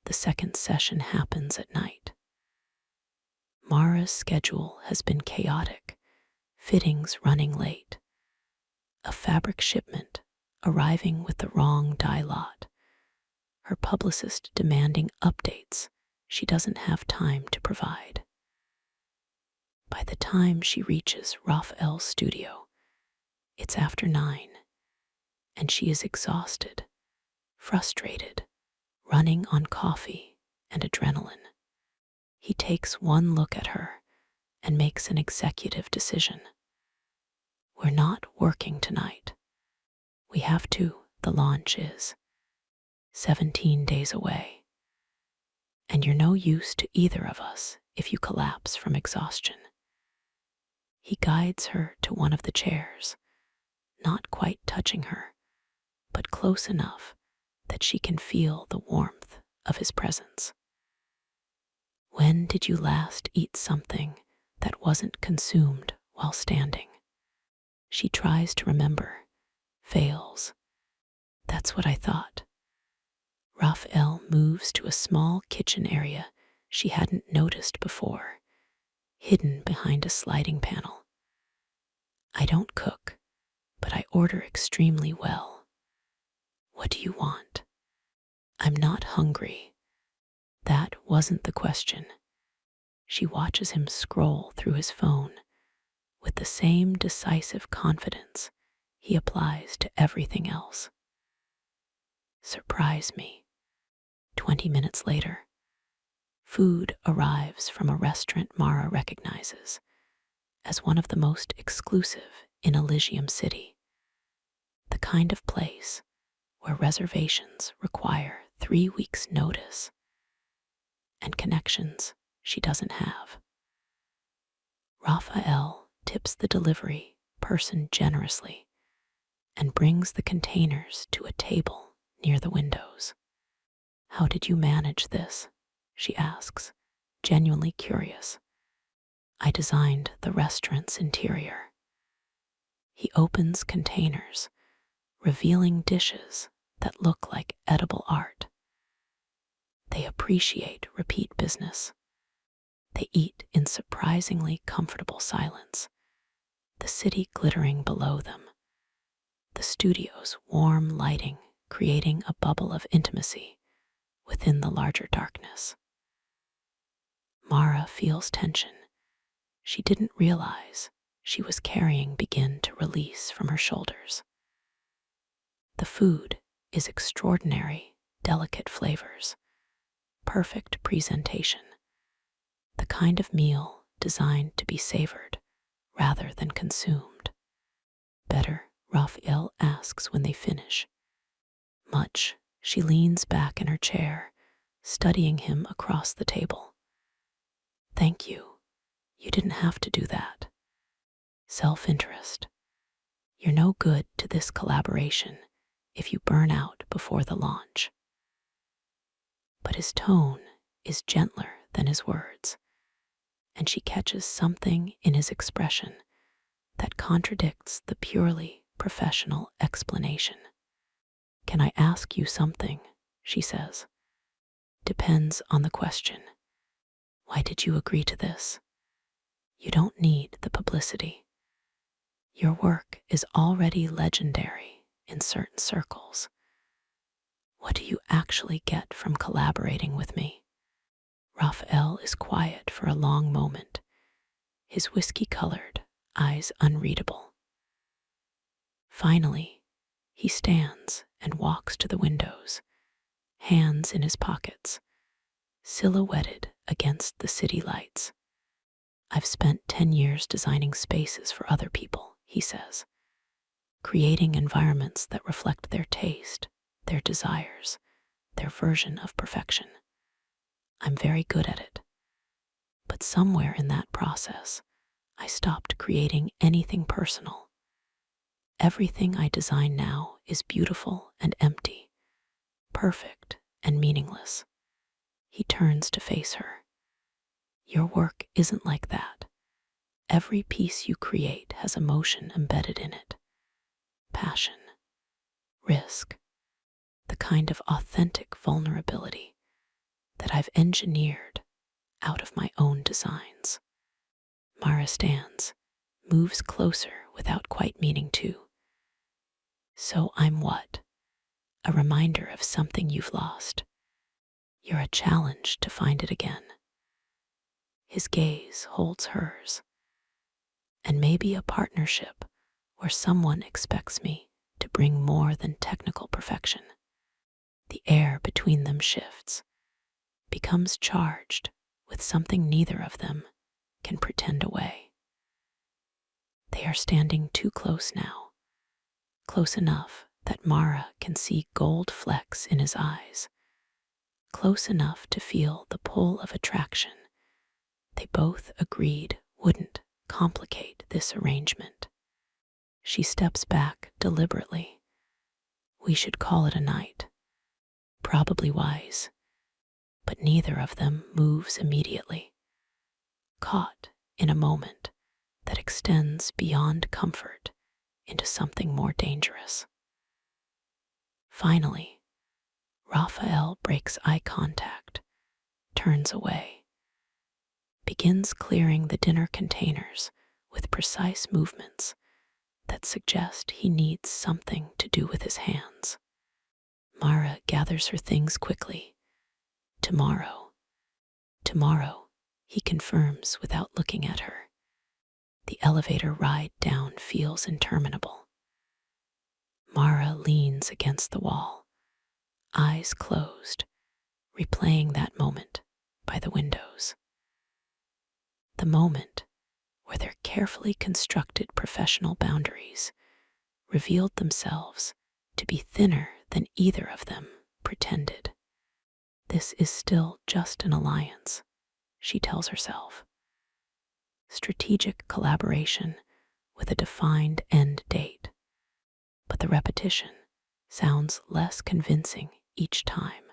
The second session happens at night. Mara's schedule has been chaotic, fittings running late, a fabric shipment arriving with the wrong dye lot, her publicist demanding updates she doesn't have time to provide. By the time she reaches Rafael's studio, it's after 9, and she is exhausted, frustrated, running on coffee and adrenaline. He takes one look at her and makes an executive decision. We're not working tonight. We have to. The launch is 17 days away. And you're no use to either of us if you collapse from exhaustion. He guides her to one of the chairs, not quite touching her, but close enough that she can feel the warmth of his presence. When did you last eat something that wasn't consumed while standing? She tries to remember, fails. That's what I thought. Rafael moves to a small kitchen area she hadn't noticed before, hidden behind a sliding panel. I don't cook, but I order extremely well. What do you want? I'm not hungry. That wasn't the question. She watches him scroll through his phone with the same decisive confidence he applies to everything else. Surprise me. 20 minutes later, food arrives from a restaurant Mara recognizes as one of the most exclusive in Elysium City, the kind of place where reservations require 3 weeks' notice and connections she doesn't have. Rafael tips the delivery person generously and brings the containers to a table near the windows. "How did you manage this?" she asks, genuinely curious. "I designed the restaurant's interior." He opens containers, revealing dishes that look like edible art. They appreciate repeat business. They eat in surprisingly comfortable silence, the city glittering below them, the studio's warm lighting creating a bubble of intimacy within the larger darkness. Mara feels tension she didn't realize she was carrying begin to release from her shoulders. The food is extraordinary, delicate flavors, perfect presentation, the kind of meal designed to be savored rather than consumed. "Better?" Raphael asks when they finish. "Much." She leans back in her chair, studying him across the table. "Thank you. You didn't have to do that." Self-interest. "You're no good to this collaboration if you burn out before the launch." But his tone is gentler than his words, and she catches something in his expression that contradicts the purely professional explanation. "Can I ask you something?" she says. "Depends on the question. Why did you agree to this? You don't need the publicity. Your work is already legendary in certain circles. What do you actually get from collaborating with me?" Raphael is quiet for a long moment, his whiskey-colored eyes unreadable. Finally, he stands and walks to the windows, hands in his pockets, silhouetted against the city lights. "I've spent 10 years designing spaces for other people," he says, "creating environments that reflect their taste, their desires, their version of perfection. I'm very good at it. But somewhere in that process, I stopped creating anything personal. Everything I design now is beautiful and empty, perfect and meaningless." He turns to face her. "Your work isn't like that. Every piece you create has emotion embedded in it. Passion, risk, the kind of authentic vulnerability that I've engineered out of my own designs." Mara stands, moves closer without quite meaning to. "So I'm what? A reminder of something you've lost. You're a challenge to find it again." His gaze holds hers. "And maybe a partnership where someone expects me to bring more than technical perfection." The air between them shifts, becomes charged with something neither of them can pretend away. They are standing too close now, close enough that Mara can see gold flecks in his eyes, close enough to feel the pull of attraction they both agreed wouldn't complicate this arrangement. She steps back deliberately. "We should call it a night." Probably wise, but neither of them moves immediately, caught in a moment that extends beyond comfort into something more dangerous. Finally, Raphael breaks eye contact, turns away, begins clearing the dinner containers with precise movements that suggest he needs something to do with his hands. Mara gathers her things quickly. Tomorrow, he confirms without looking at her. The elevator ride down feels interminable. Mara leans against the wall, eyes closed, replaying that moment by the windows. The moment where their carefully constructed professional boundaries revealed themselves to be thinner than either of them pretended. This is still just an alliance, she tells herself. Strategic collaboration with a defined end date. But the repetition sounds less convincing each time.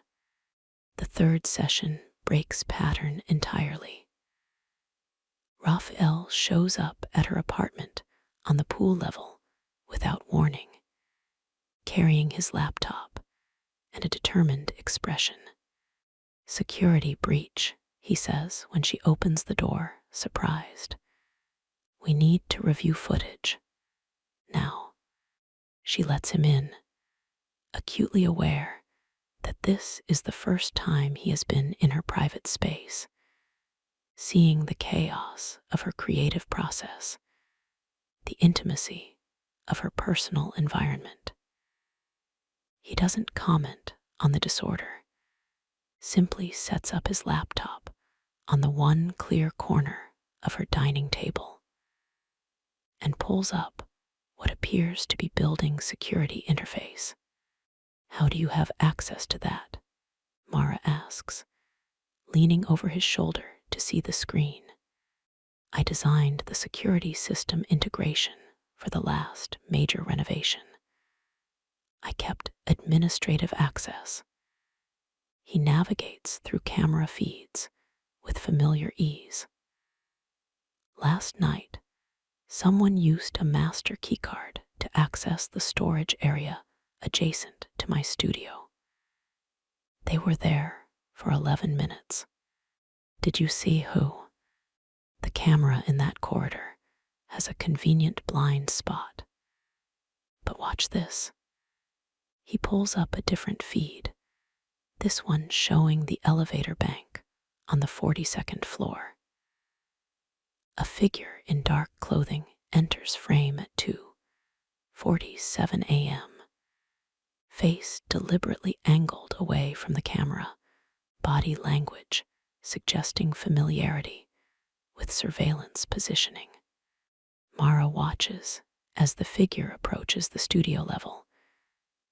The third session breaks pattern entirely. Rafael shows up at her apartment on the pool level without warning, carrying his laptop and a determined expression. "Security breach," he says when she opens the door, surprised. "We need to review footage." Now, she lets him in, acutely aware that this is the first time he has been in her private space, seeing the chaos of her creative process, the intimacy of her personal environment. He doesn't comment on the disorder, simply sets up his laptop on the one clear corner of her dining table and pulls up what appears to be building security interface. "How do you have access to that?" Mara asks, leaning over his shoulder to see the screen. "I designed the security system integration for the last major renovation. I kept administrative access." He navigates through camera feeds with familiar ease. "Last night, someone used a master keycard to access the storage area adjacent to my studio. They were there for 11 minutes. Did you see who? The camera in that corridor has a convenient blind spot. But watch this." He pulls up a different feed, this one showing the elevator bank on the 42nd floor. A figure in dark clothing enters frame at 2:47 a.m., face deliberately angled away from the camera, body language suggesting familiarity with surveillance positioning. Mara watches as the figure approaches the studio level.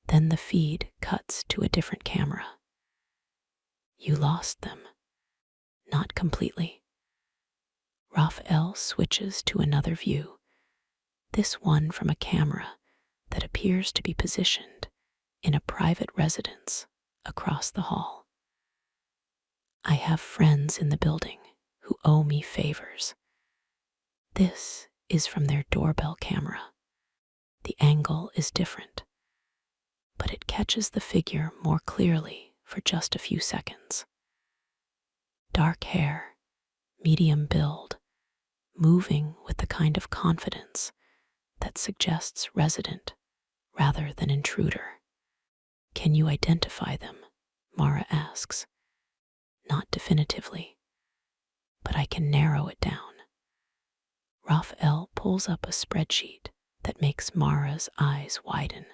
Then the feed cuts to a different camera. "You lost them." "Not completely." Rafael switches to another view, this one from a camera that appears to be positioned in a private residence across the hall. "I have friends in the building who owe me favors." This is from their doorbell camera. The angle is different, but it catches the figure more clearly for just a few seconds. Dark hair, medium build, moving with the kind of confidence that suggests resident rather than intruder. "Can you identify them?" Mara asks. "Not definitively, but I can narrow it down." Rafael pulls up a spreadsheet that makes Mara's eyes widen.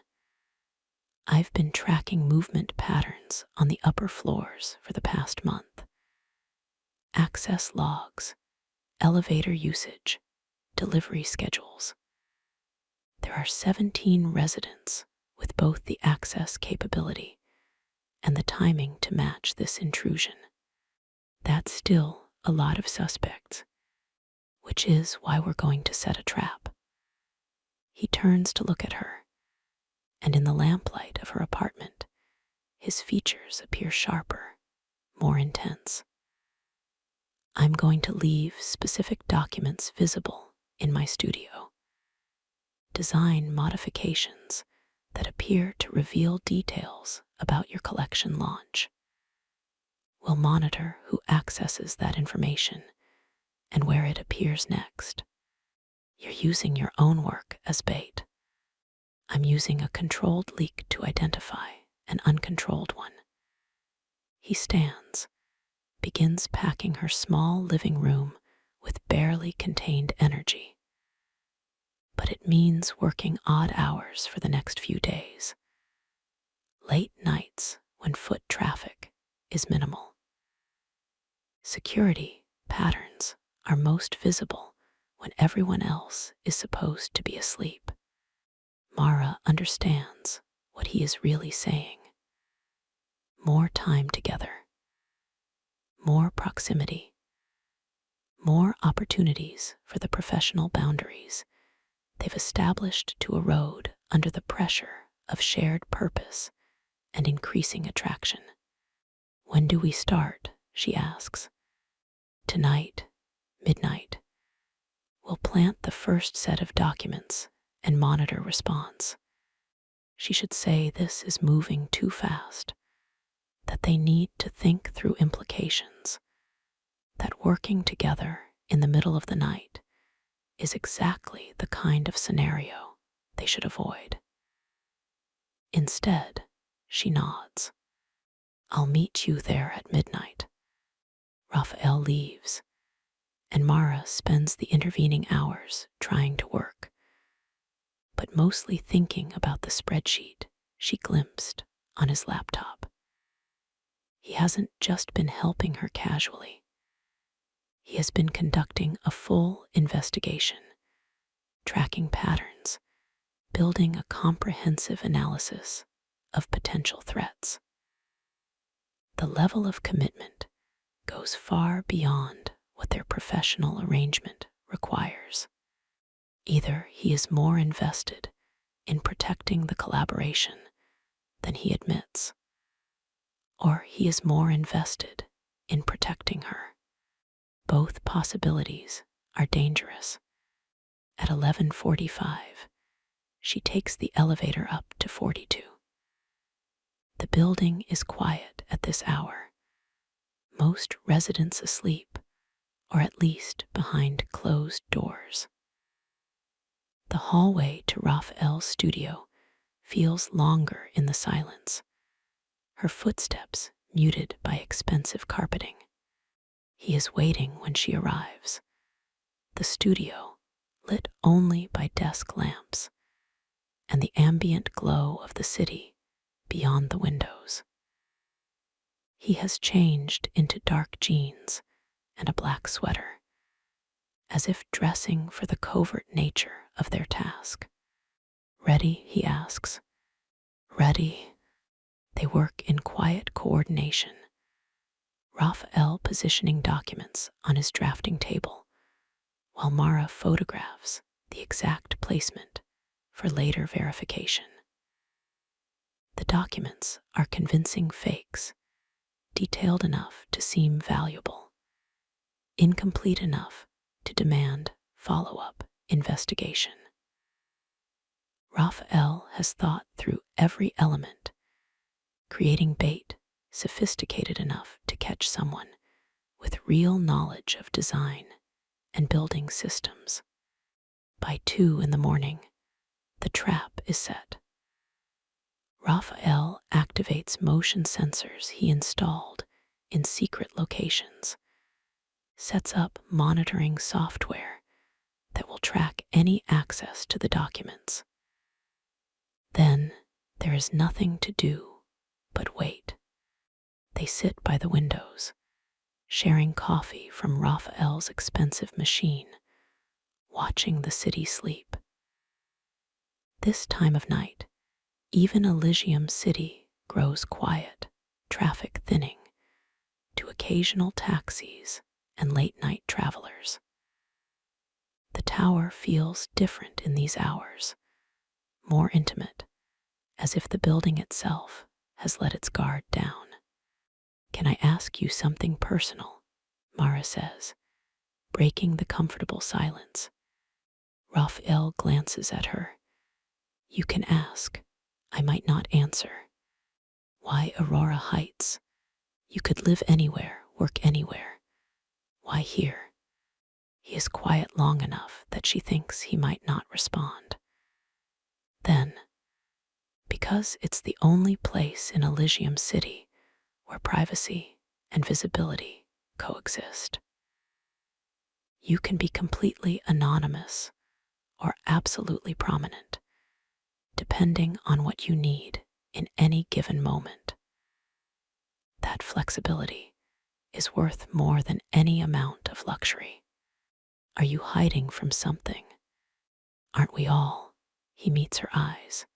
"I've been tracking movement patterns on the upper floors for the past month. Access logs, elevator usage, delivery schedules. There are 17 residents with both the access capability and the timing to match this intrusion. That's still a lot of suspects, which is why we're going to set a trap." He turns to look at her, and in the lamplight of her apartment, his features appear sharper, more intense. "I'm going to leave specific documents visible in my studio. Design modifications that appear to reveal details about your collection launch. We'll monitor who accesses that information and where it appears next. You're using your own work as bait. I'm using a controlled leak to identify an uncontrolled one." He stands, begins packing her small living room with barely contained energy. But it means working odd hours for the next few days. Late nights when foot traffic is minimal. Security patterns are most visible when everyone else is supposed to be asleep. Mara understands what he is really saying. More time together, more proximity, more opportunities for the professional boundaries they've established to erode under the pressure of shared purpose and increasing attraction. "When do we start?" she asks. "Tonight, midnight. We'll plant the first set of documents and monitor response." She should say this is moving too fast, that they need to think through implications, that working together in the middle of the night is exactly the kind of scenario they should avoid. Instead, she nods. "I'll meet you there at midnight." Rafael leaves, and Mara spends the intervening hours trying to work, but mostly thinking about the spreadsheet she glimpsed on his laptop. He hasn't just been helping her casually. He has been conducting a full investigation, tracking patterns, building a comprehensive analysis of potential threats. The level of commitment goes far beyond what their professional arrangement requires. Either he is more invested in protecting the collaboration than he admits, or he is more invested in protecting her. Both possibilities are dangerous. At 11:45, she takes the elevator up to 42. The building is quiet at this hour, most residents asleep, or at least behind closed doors. The hallway to Raphael's studio feels longer in the silence, her footsteps muted by expensive carpeting. He is waiting when she arrives, the studio lit only by desk lamps and the ambient glow of the city beyond the windows. He has changed into dark jeans and a black sweater, as if dressing for the covert nature of their task. "Ready?" he asks. "Ready." They work in quiet coordination, Raphael positioning documents on his drafting table, while Mara photographs the exact placement for later verification. The documents are convincing fakes, detailed enough to seem valuable, incomplete enough to demand follow-up investigation. Raphael has thought through every element, creating bait sophisticated enough to catch someone with real knowledge of design and building systems. By 2 a.m, the trap is set. Raphael activates motion sensors he installed in secret locations, sets up monitoring software that will track any access to the documents. Then there is nothing to do but wait. They sit by the windows, sharing coffee from Raphael's expensive machine, watching the city sleep. This time of night, even Elysium City grows quiet, traffic thinning, to occasional taxis and late-night travelers. The tower feels different in these hours, more intimate, as if the building itself has let its guard down. "Can I ask you something personal?" Mara says, breaking the comfortable silence. Raphael glances at her. "You can ask. I might not answer." "Why Aurora Heights? You could live anywhere, work anywhere. Why here?" He is quiet long enough that she thinks he might not respond. Then, "Because it's the only place in Elysium City where privacy and visibility coexist. You can be completely anonymous or absolutely prominent, depending on what you need in any given moment. That flexibility is worth more than any amount of luxury. Are you hiding from something? Aren't we all?" He meets her eyes.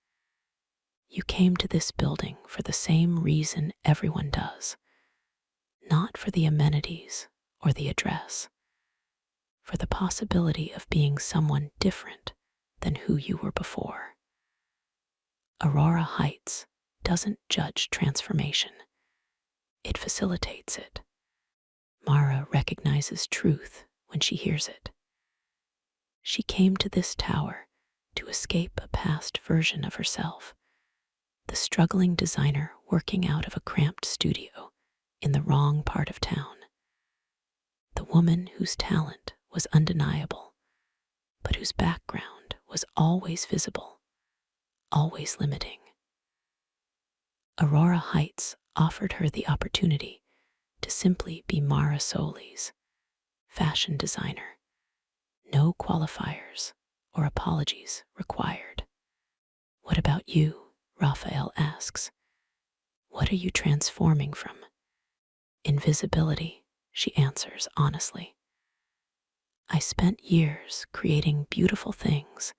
"You came to this building for the same reason everyone does, not for the amenities or the address. for the possibility of being someone different than who you were before. Aurora Heights doesn't judge transformation, it facilitates it. Mara recognizes truth when she hears it. She came to this tower to escape a past version of herself, the struggling designer working out of a cramped studio in the wrong part of town. The woman whose talent was undeniable, but whose background was always visible, always limiting. Aurora Heights offered her the opportunity to simply be Mara Solis, fashion designer. No qualifiers or apologies required. What about you? Rafael asks. What are you transforming from? Invisibility, she answers honestly. I spent years creating beautiful things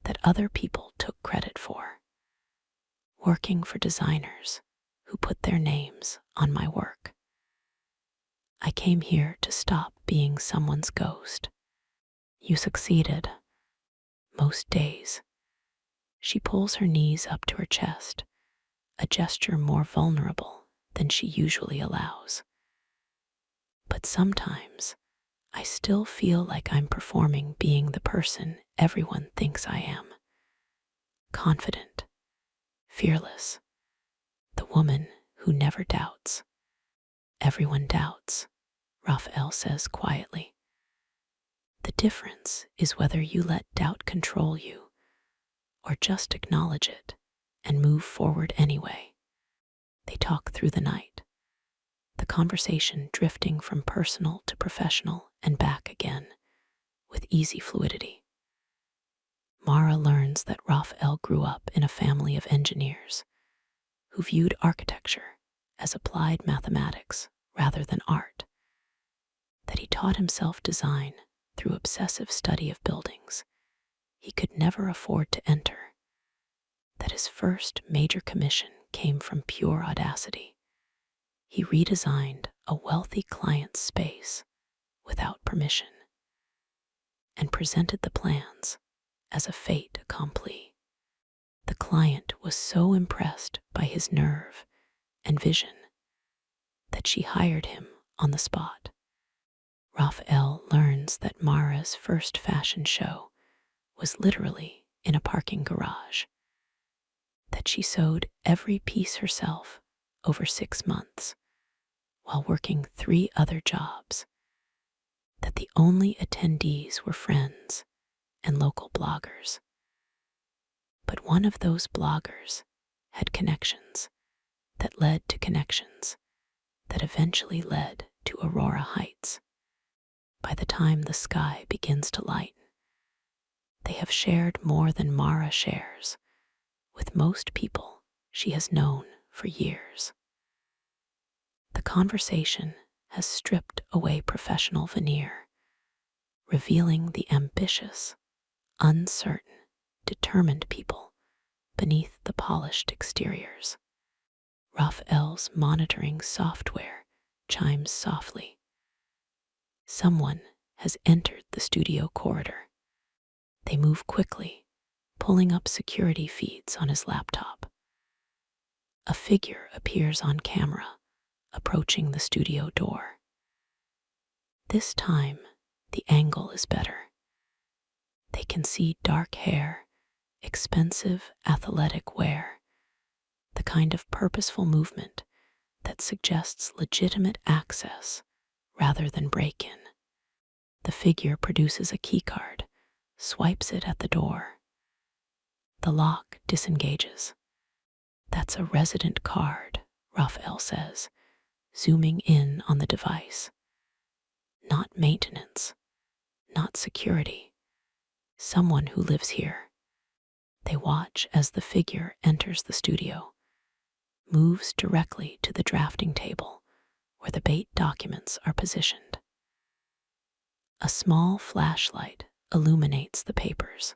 that other people took credit for, working for designers who put their names on my work. I came here to stop being someone's ghost. You succeeded. Most days. She pulls her knees up to her chest, a gesture more vulnerable than she usually allows. But sometimes, I still feel like I'm performing being the person everyone thinks I am. Confident, fearless, the woman who never doubts. Everyone doubts, Rafael says quietly. The difference is whether you let doubt control you or just acknowledge it and move forward anyway. They talk through the night, the conversation drifting from personal to professional and back again with easy fluidity. Mara learns that Rafael grew up in a family of engineers who viewed architecture as applied mathematics rather than art, that he taught himself design through obsessive study of buildings he could never afford to enter, that his first major commission came from pure audacity. He redesigned a wealthy client's space without permission and presented the plans as a fait accompli. The client was so impressed by his nerve and vision that she hired him on the spot. Rafael learns that Mara's first fashion show was literally in a parking garage, that she sewed every piece herself over 6 months while working 3 other jobs, that the only attendees were friends and local bloggers. But one of those bloggers had connections that led to connections that eventually led to Aurora Heights. By the time the sky begins to lighten, they have shared more than Mara shares with most people she has known for years. The conversation has stripped away professional veneer, revealing the ambitious, uncertain, determined people beneath the polished exteriors. Rafael's monitoring software chimes softly. Someone has entered the studio corridor. They move quickly, pulling up security feeds on his laptop. A figure appears on camera, approaching the studio door. This time, the angle is better. They can see dark hair, expensive athletic wear, the kind of purposeful movement that suggests legitimate access rather than break-in. The figure produces a keycard, swipes it at the door. The lock disengages. That's a resident card, Rafael says, zooming in on the device. Not maintenance, not security. Someone who lives here. They watch as the figure enters the studio, moves directly to the drafting table where the bait documents are positioned. A small flashlight illuminates the papers.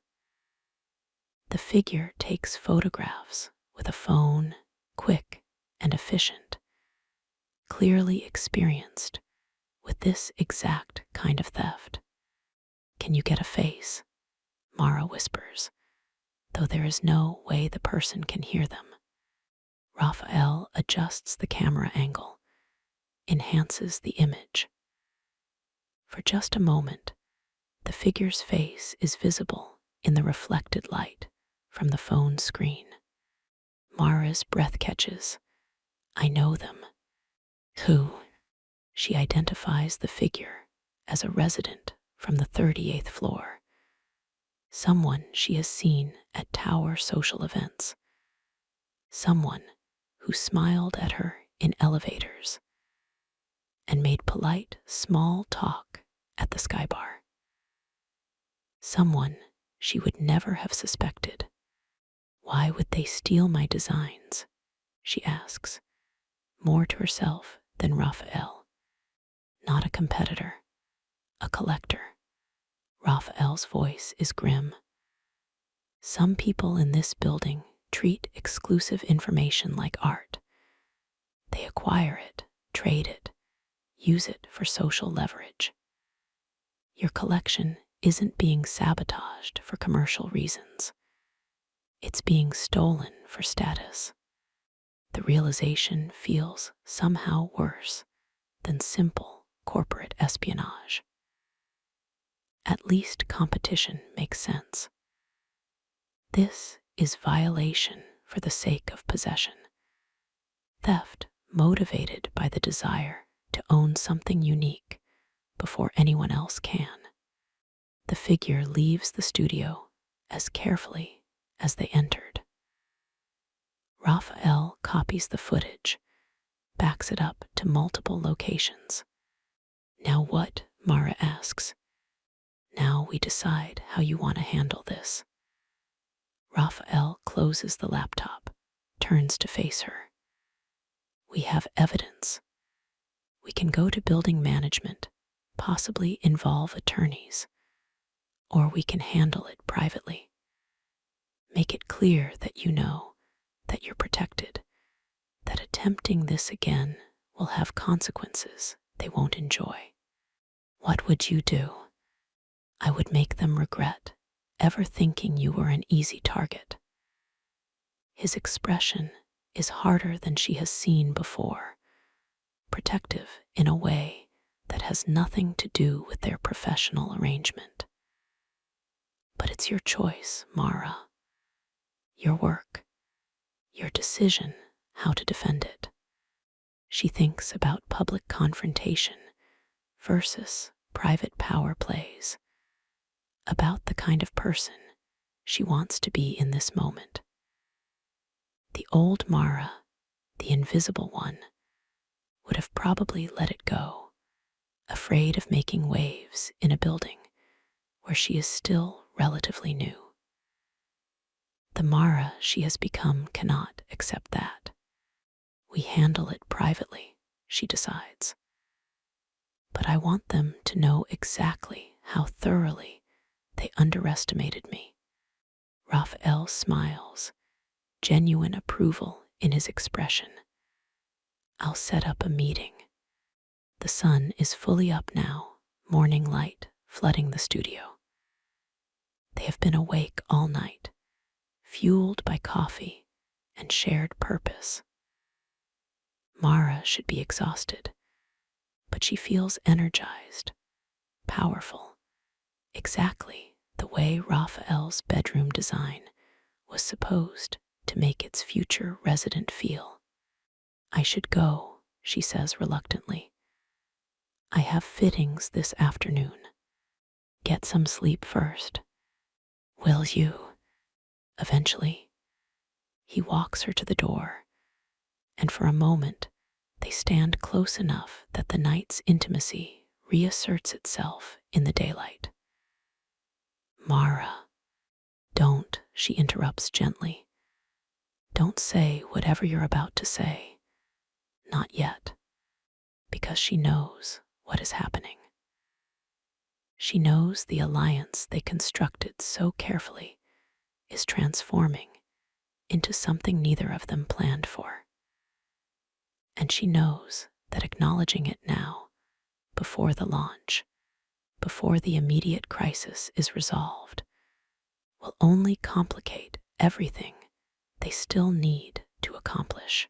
The figure takes photographs with a phone, quick and efficient, clearly experienced with this exact kind of theft. "Can you get a face?" Mara whispers, though there is no way the person can hear them. Rafael adjusts the camera angle, enhances the image. For just a moment, the figure's face is visible in the reflected light from the phone screen. Mara's breath catches. "I know them." "Who?" She identifies the figure as a resident from the 38th floor, someone she has seen at tower social events, someone who smiled at her in elevators and made polite small talk at the Sky Bar. Someone she would never have suspected. "Why would they steal my designs?" she asks, more to herself than Raphael. "Not a competitor, a collector." Raphael's voice is grim. "Some people in this building treat exclusive information like art. They acquire it, trade it, use it for social leverage. Your collection isn't being sabotaged for commercial reasons. It's being stolen for status." The realization feels somehow worse than simple corporate espionage. At least competition makes sense. This is violation for the sake of possession. Theft motivated by the desire to own something unique before anyone else can. The figure leaves the studio as carefully as they entered. Raphael copies the footage, backs it up to multiple locations. "Now what?" Mara asks. "Now we decide how you want to handle this." Raphael closes the laptop, turns to face her. "We have evidence. We can go to building management, possibly involve attorneys, or we can handle it privately. Make it clear that you know that you're protected, that attempting this again will have consequences they won't enjoy." "What would you do?" "I would make them regret ever thinking you were an easy target." His expression is harder than she has seen before, protective in a way that has nothing to do with their professional arrangement. "But it's your choice, Mara. Your work, your decision how to defend it." She thinks about public confrontation versus private power plays, about the kind of person she wants to be in this moment. The old Mara, the invisible one, would have probably let it go, afraid of making waves in a building where she is still relatively new. The Mara she has become cannot accept that. "We handle it privately," she decides. "But I want them to know exactly how thoroughly they underestimated me." Raphael smiles, genuine approval in his expression. "I'll set up a meeting." The sun is fully up now, morning light flooding the studio. They have been awake all night, fueled by coffee and shared purpose. Mara should be exhausted, but she feels energized, powerful, exactly the way Raphael's bedroom design was supposed to make its future resident feel. "I should go," she says reluctantly. "I have fittings this afternoon. Get some sleep first." "Will you?" Eventually, he walks her to the door, and for a moment they stand close enough that the night's intimacy reasserts itself in the daylight. "Mara, don't," she interrupts gently. "Don't say whatever you're about to say. Not yet." Because she knows what is happening. She knows the alliance they constructed so carefully is transforming into something neither of them planned for. And she knows that acknowledging it now, before the launch, before the immediate crisis is resolved will only complicate everything they still need to accomplish.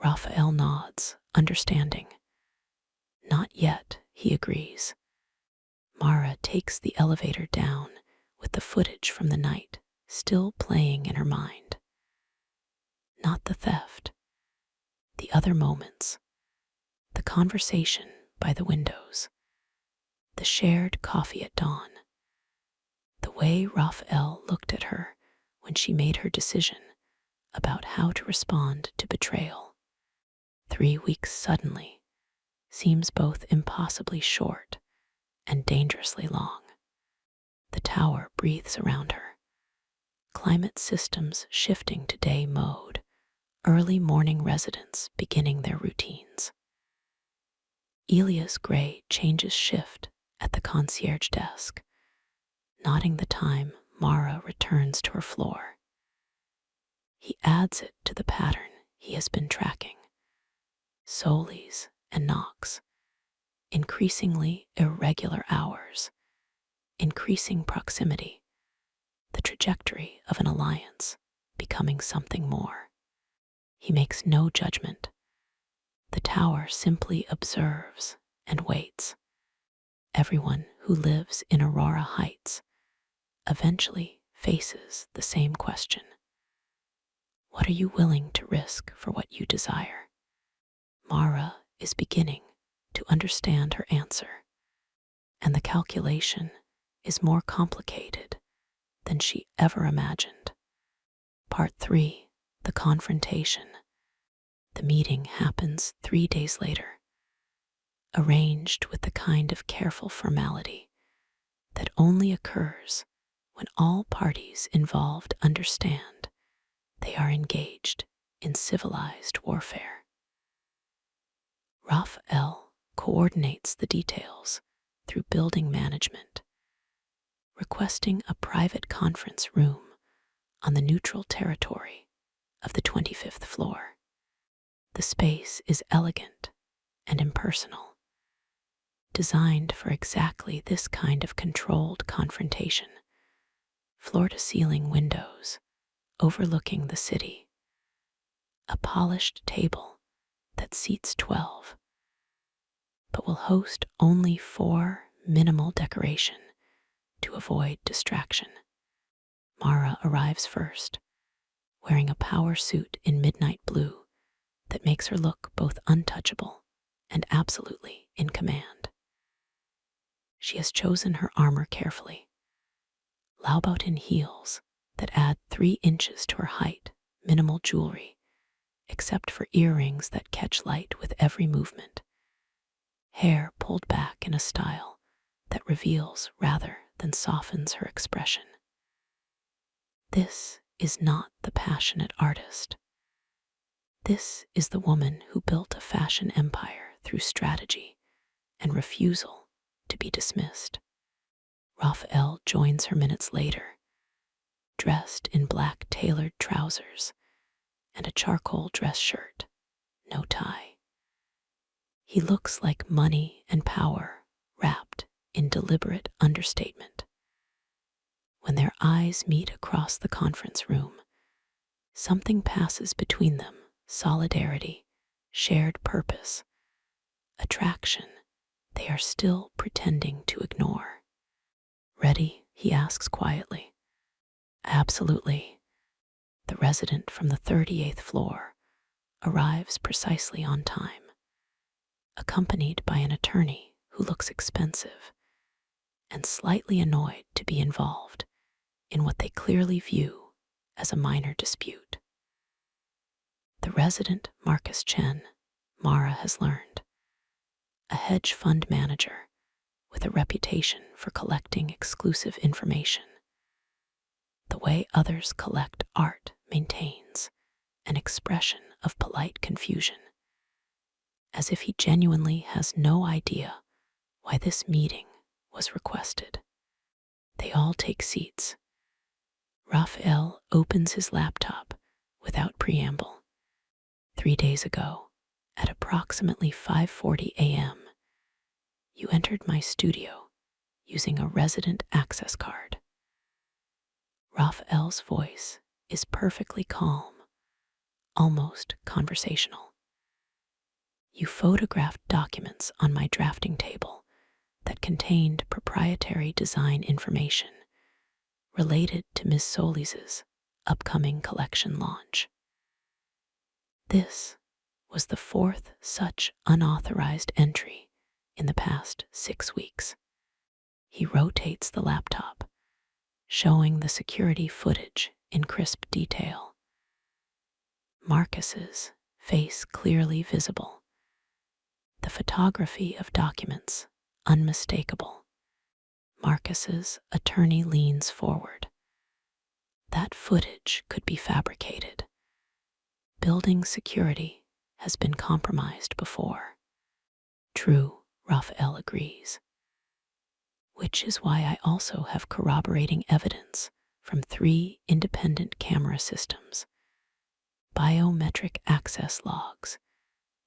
Rafael nods, understanding. Not yet, he agrees. Mara takes the elevator down with the footage from the night still playing in her mind. Not the theft, the other moments, the conversation by the windows, the shared coffee at dawn, the way Rafael looked at her when she made her decision about how to respond to betrayal. 3 weeks suddenly seems both impossibly short and dangerously long. The tower breathes around her, climate systems shifting to day mode, early morning residents beginning their routines. Elia's gray changes shift at the concierge desk, nodding the time Mara returns to her floor. He adds it to the pattern he has been tracking. Solis and Knox, increasingly irregular hours, increasing proximity, the trajectory of an alliance becoming something more. He makes no judgment. The tower simply observes and waits. Everyone who lives in Aurora Heights eventually faces the same question. What are you willing to risk for what you desire? Mara is beginning to understand her answer, and the calculation is more complicated than she ever imagined. Part 3, the confrontation. The meeting happens 3 days later, arranged with the kind of careful formality that only occurs when all parties involved understand they are engaged in civilized warfare. Rafael coordinates the details through building management, requesting a private conference room on the neutral territory of the 25th floor. The space is elegant and impersonal, designed for exactly this kind of controlled confrontation. Floor-to-ceiling windows overlooking the city, a polished table that seats 12, but will host only 4 minimal decoration to avoid distraction. Mara arrives first, wearing a power suit in midnight blue that makes her look both untouchable and absolutely in command. She has chosen her armor carefully. Laubautin heels that add 3 inches to her height, minimal jewelry, except for earrings that catch light with every movement. Hair pulled back in a style that reveals rather than softens her expression. This is not the passionate artist. This is the woman who built a fashion empire through strategy and refusal to be dismissed. Rafael joins her minutes later, dressed in black tailored trousers and a charcoal dress shirt, no tie. He looks like money and power wrapped in deliberate understatement. When their eyes meet across the conference room, something passes between them: solidarity, shared purpose, attraction they are still pretending to ignore. Ready? He asks quietly. Absolutely. The resident from the 38th floor arrives precisely on time, accompanied by an attorney who looks expensive and slightly annoyed to be involved in what they clearly view as a minor dispute. The resident, Marcus Chen, Mara has learned, a hedge fund manager with a reputation for collecting exclusive information. The way others collect art maintains an expression of polite confusion, as if he genuinely has no idea why this meeting was requested. They all take seats. Rafael opens his laptop without preamble. 3 days ago, at approximately 5:40 a.m., you entered my studio using a resident access card. Rafael's voice is perfectly calm, almost conversational. You photographed documents on my drafting table that contained proprietary design information related to Ms. Solis's upcoming collection launch. This was the fourth such unauthorized entry in the past 6 weeks. He rotates the laptop, showing the security footage in crisp detail. Marcus's face clearly visible. The photography of documents unmistakable. Marcus's attorney leans forward. That footage could be fabricated. Building security has been compromised before. True, Rafael agrees. Which is why I also have corroborating evidence from 3 independent camera systems, biometric access logs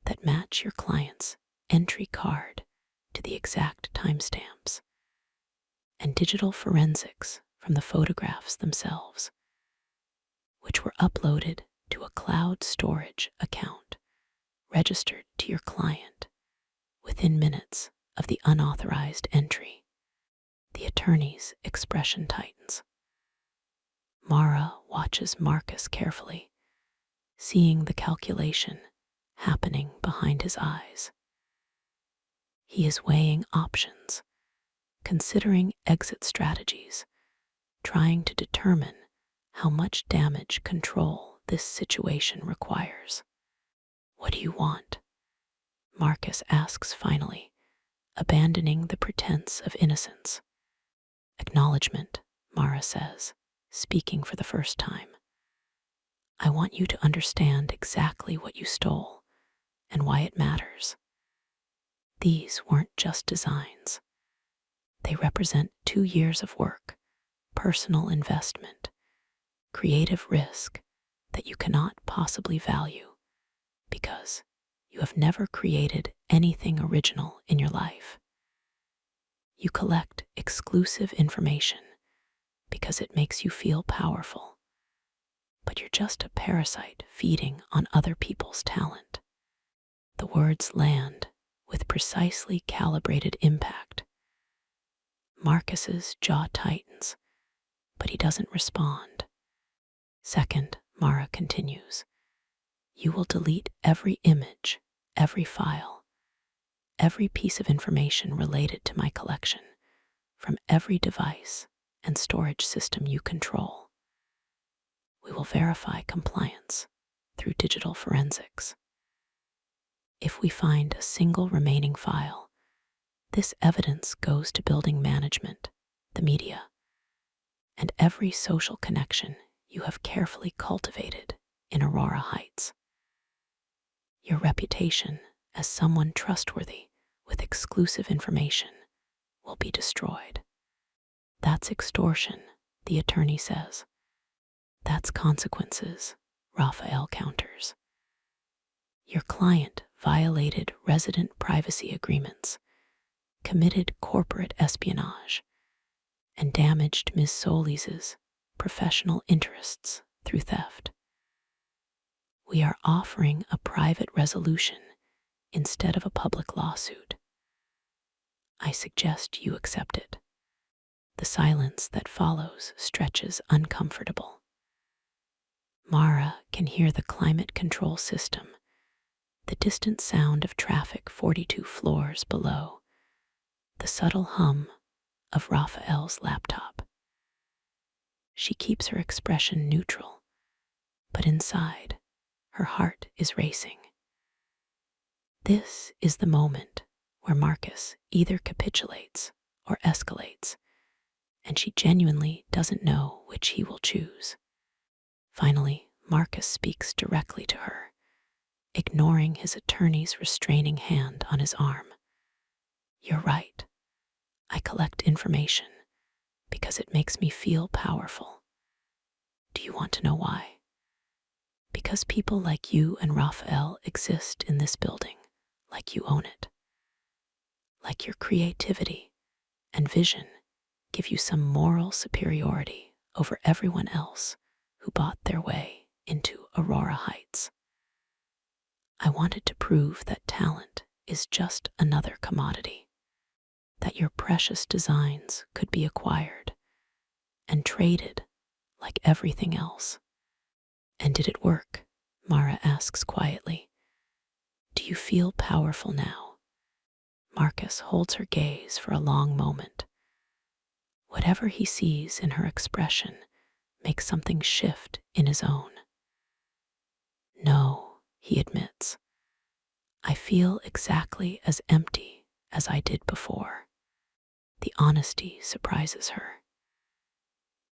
that match your client's entry card to the exact timestamps, and digital forensics from the photographs themselves, which were uploaded to a cloud storage account registered to your client within minutes of the unauthorized entry. The attorney's expression tightens. Mara watches Marcus carefully, seeing the calculation happening behind his eyes. He is weighing options, considering exit strategies, trying to determine how much damage control this situation requires. What do you want? Marcus asks finally, abandoning the pretense of innocence. Acknowledgement, Mara says, speaking for the first time. I want you to understand exactly what you stole and why it matters. These weren't just designs. They represent 2 years of work, personal investment, creative risk that you cannot possibly value because you have never created anything original in your life. You collect exclusive information because it makes you feel powerful, but you're just a parasite feeding on other people's talent. The words land with precisely calibrated impact. Marcus's jaw tightens, but he doesn't respond. Second, Mara continues, you will delete every image, every file, every piece of information related to my collection from every device and storage system you control. We will verify compliance through digital forensics. If we find a single remaining file, this evidence goes to building management, the media, and every social connection you have carefully cultivated in Aurora Heights. Your reputation as someone trustworthy with exclusive information will be destroyed. That's extortion, the attorney says. That's consequences, Rafael counters. Your client violated resident privacy agreements, committed corporate espionage, and damaged Ms. Solis's professional interests through theft. We are offering a private resolution instead of a public lawsuit. I suggest you accept it. The silence that follows stretches uncomfortable. Mara can hear the climate control system, the distant sound of traffic 42 floors below, the subtle hum of Rafael's laptop. She keeps her expression neutral, but inside, her heart is racing. This is the moment where Marcus either capitulates or escalates, and she genuinely doesn't know which he will choose. Finally, Marcus speaks directly to her, ignoring his attorney's restraining hand on his arm. You're right. I collect information because it makes me feel powerful. Do you want to know why? Because people like you and Rafael exist in this building, like you own it. Like your creativity, and vision give you some moral superiority over everyone else who bought their way into Aurora Heights. I wanted to prove that talent is just another commodity, that your precious designs could be acquired and traded like everything else. And did it work? Mara asks quietly. Do you feel powerful now? Marcus holds her gaze for a long moment. Whatever he sees in her expression makes something shift in his own. No, he admits. I feel exactly as empty as I did before. The honesty surprises her.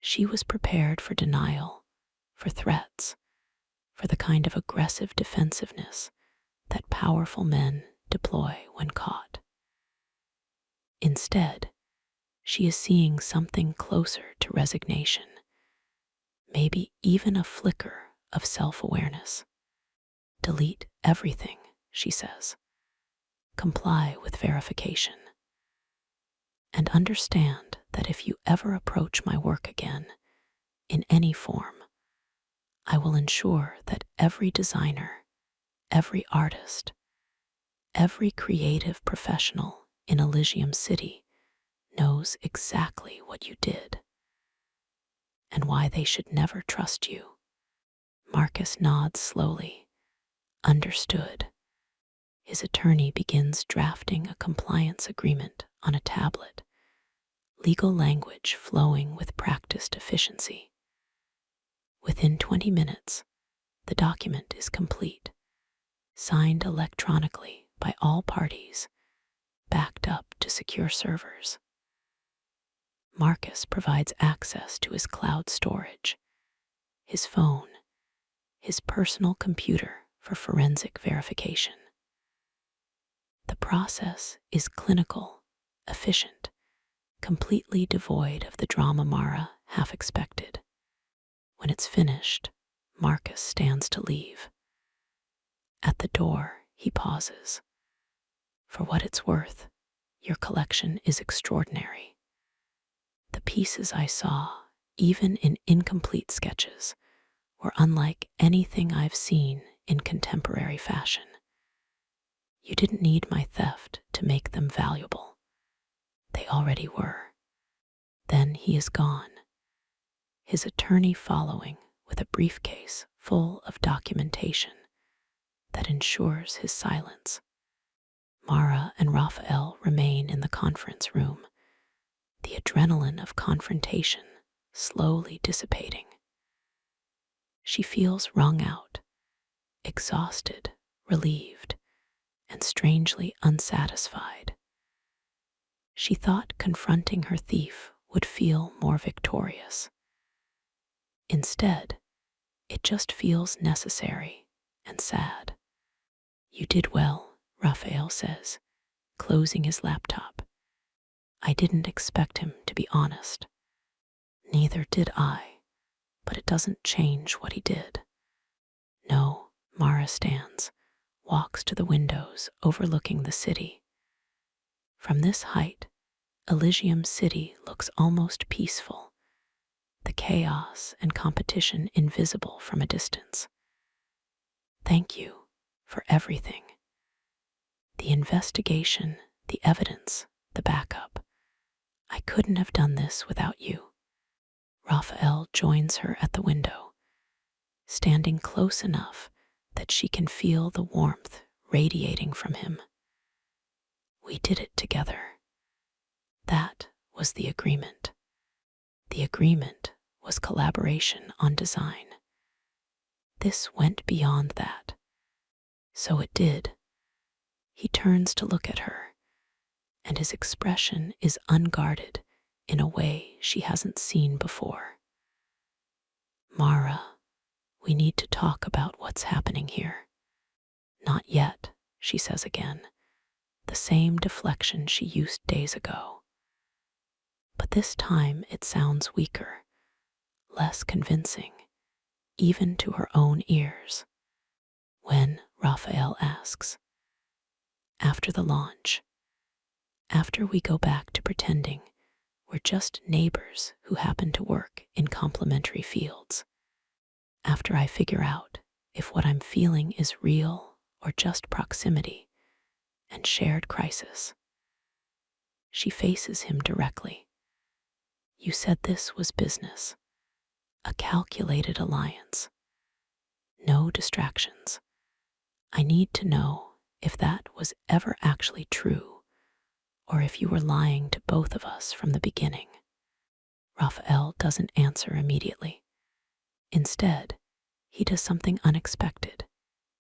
She was prepared for denial, for threats, for the kind of aggressive defensiveness that powerful men deploy when caught. Instead, she is seeing something closer to resignation, maybe even a flicker of self-awareness. Delete everything, she says. Comply with verification. And understand that if you ever approach my work again, in any form, I will ensure that every designer, every artist, every creative professional in Elysium City knows exactly what you did and why they should never trust you. Marcus nods slowly. Understood. His attorney begins drafting a compliance agreement on a tablet, legal language flowing with practiced efficiency. Within 20 minutes, the document is complete, signed electronically by all parties, backed up to secure servers. Marcus provides access to his cloud storage, his phone, his personal computer for forensic verification. The process is clinical, efficient, completely devoid of the drama Mara half expected. When it's finished, Marcus stands to leave. At the door, he pauses. For what it's worth, your collection is extraordinary. The pieces I saw, even in incomplete sketches, were unlike anything I've seen in contemporary fashion. You didn't need my theft to make them valuable. They already were. Then he is gone, his attorney following with a briefcase full of documentation that ensures his silence. Mara and Rafael remain in the conference room, the adrenaline of confrontation slowly dissipating. She feels wrung out, exhausted, relieved, and strangely unsatisfied. She thought confronting her thief would feel more victorious. Instead, it just feels necessary and sad. You did well, Rafael says, closing his laptop. I didn't expect him to be honest. Neither did I, but it doesn't change what he did. No, Mara stands, walks to the windows overlooking the city. From this height, Elysium City looks almost peaceful, the chaos and competition invisible from a distance. Thank you for everything. The investigation, the evidence, the backup. I couldn't have done this without you. Rafael joins her at the window, standing close enough that she can feel the warmth radiating from him. We did it together. That was the agreement. The agreement was collaboration on design. This went beyond that. So it did. He turns to look at her, and his expression is unguarded in a way she hasn't seen before. Mara, we need to talk about what's happening here. Not yet, she says again, the same deflection she used days ago. But this time it sounds weaker, less convincing, even to her own ears. When, Rafael asks. After the launch. After we go back to pretending we're just neighbors who happen to work in complementary fields. After I figure out if what I'm feeling is real or just proximity and shared crisis. She faces him directly. You said this was business, a calculated alliance. No distractions. I need to know if that was ever actually true, or if you were lying to both of us from the beginning. Rafael doesn't answer immediately. Instead, he does something unexpected.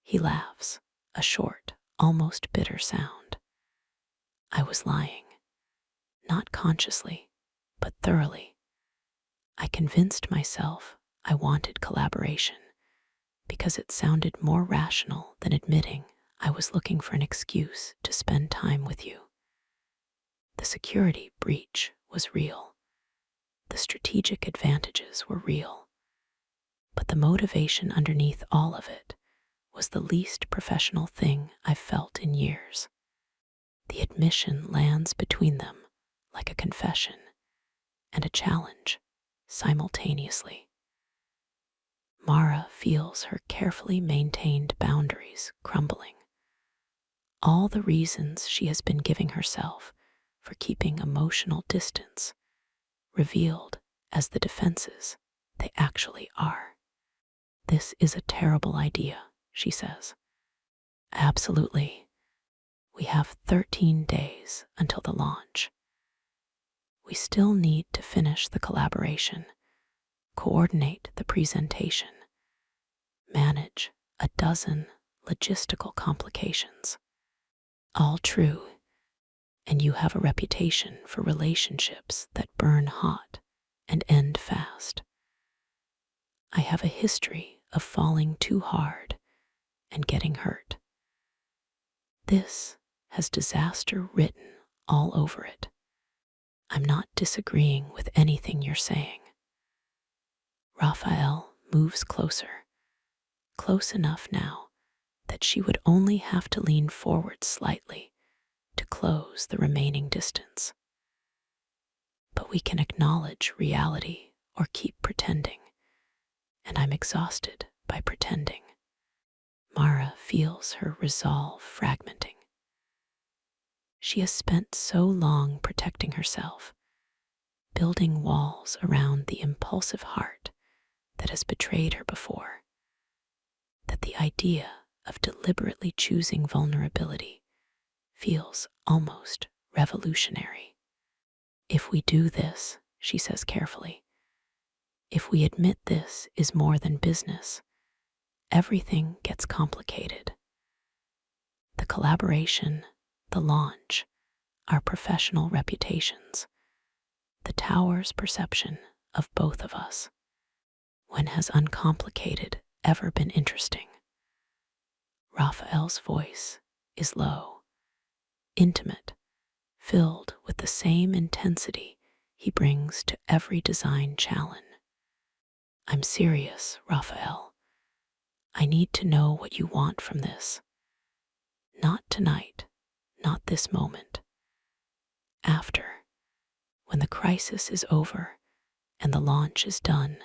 He laughs, a short, almost bitter sound. I was lying. Not consciously, but thoroughly. I convinced myself I wanted collaboration because it sounded more rational than admitting I was looking for an excuse to spend time with you. The security breach was real. The strategic advantages were real. But the motivation underneath all of it was the least professional thing I've felt in years. The admission lands between them like a confession and a challenge simultaneously. Mara feels her carefully maintained boundaries crumbling. All the reasons she has been giving herself for keeping emotional distance revealed as the defenses they actually are. This is a terrible idea, she says. Absolutely. We have 13 days until the launch. We still need to finish the collaboration, coordinate the presentation, manage a dozen logistical complications. All true, and you have a reputation for relationships that burn hot and end fast. I have a history of falling too hard and getting hurt. This has disaster written all over it. I'm not disagreeing with anything you're saying. Rafael moves closer, close enough now that she would only have to lean forward slightly to close the remaining distance. But we can acknowledge reality or keep pretending, and I'm exhausted by pretending. Mara feels her resolve fragmenting. She has spent so long protecting herself, building walls around the impulsive heart that has betrayed her before, that the idea of deliberately choosing vulnerability feels almost revolutionary. If we do this, she says carefully, if we admit this is more than business, everything gets complicated. The collaboration, the launch, our professional reputations, the tower's perception of both of us. When has uncomplicated ever been interesting? Raphael's voice is low, intimate, filled with the same intensity he brings to every design challenge. I'm serious, Raphael. I need to know what you want from this. Not tonight, not this moment. After, when the crisis is over and the launch is done,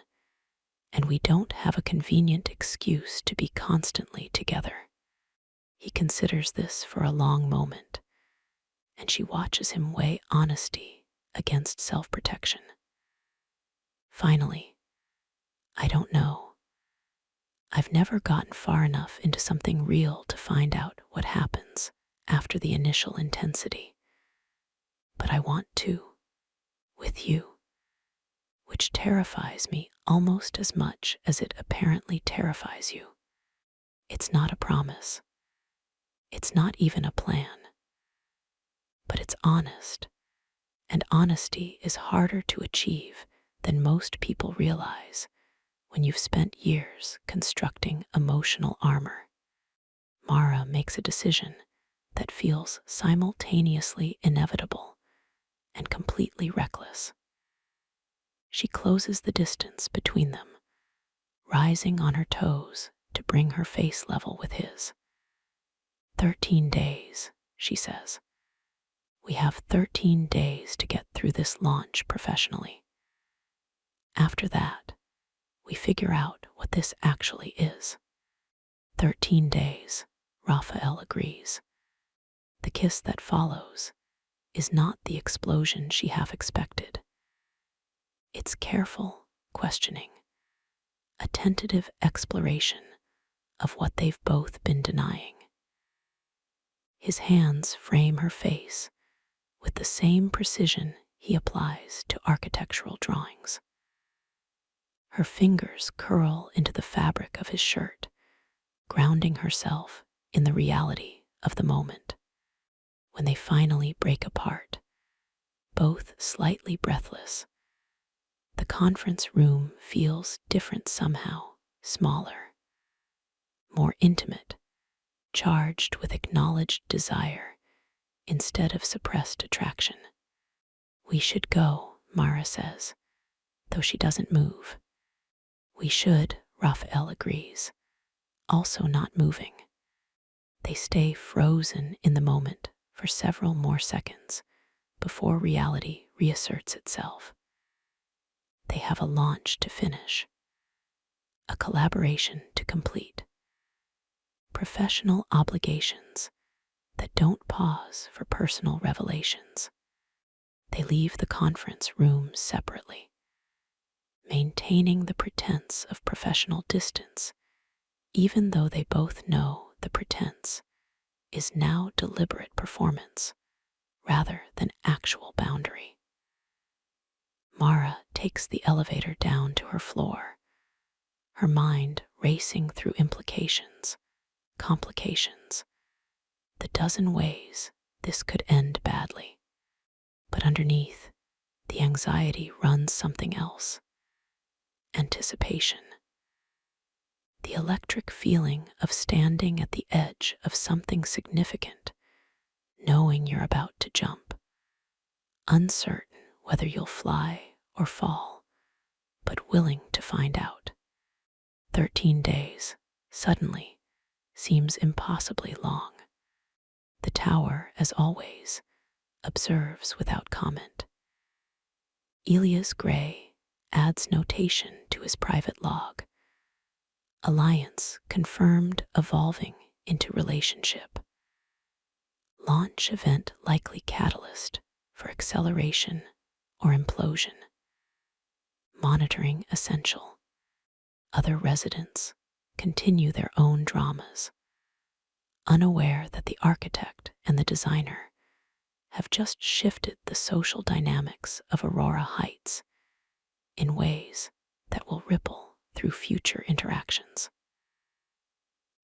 and we don't have a convenient excuse to be constantly together. He considers this for a long moment, and she watches him weigh honesty against self-protection. Finally, I don't know. I've never gotten far enough into something real to find out what happens after the initial intensity. But I want to, with you, which terrifies me almost as much as it apparently terrifies you. It's not a promise. It's not even a plan. But it's honest, and honesty is harder to achieve than most people realize when you've spent years constructing emotional armor. Mara makes a decision that feels simultaneously inevitable and completely reckless. She closes the distance between them, rising on her toes to bring her face level with his. 13 days, she says. We have 13 days to get through this launch professionally. After that, we figure out what this actually is. 13 days, Rafael agrees. The kiss that follows is not the explosion she half expected. It's careful questioning, a tentative exploration of what they've both been denying. His hands frame her face with the same precision he applies to architectural drawings. Her fingers curl into the fabric of his shirt, grounding herself in the reality of the moment. When they finally break apart, both slightly breathless, the conference room feels different somehow, smaller, more intimate, charged with acknowledged desire instead of suppressed attraction. We should go, Mara says, though she doesn't move. We should, Rafael agrees, also not moving. They stay frozen in the moment for several more seconds before reality reasserts itself. They have a launch to finish, a collaboration to complete, professional obligations that don't pause for personal revelations. They leave the conference room separately, maintaining the pretense of professional distance, even though they both know the pretense is now deliberate performance rather than actual boundary. Mara takes the elevator down to her floor, her mind racing through implications, complications, the dozen ways this could end badly. But underneath, the anxiety runs something else: anticipation. The electric feeling of standing at the edge of something significant, knowing you're about to jump, uncertain whether you'll fly or fall, but willing to find out. 13 days, suddenly, seems impossibly long. The tower, as always, observes without comment. Elias Gray adds notation to his private log. Alliance confirmed evolving into relationship. Launch event likely catalyst for acceleration or implosion. Monitoring essential. Other residents continue their own dramas, unaware that the architect and the designer have just shifted the social dynamics of Aurora Heights in ways that will ripple through future interactions.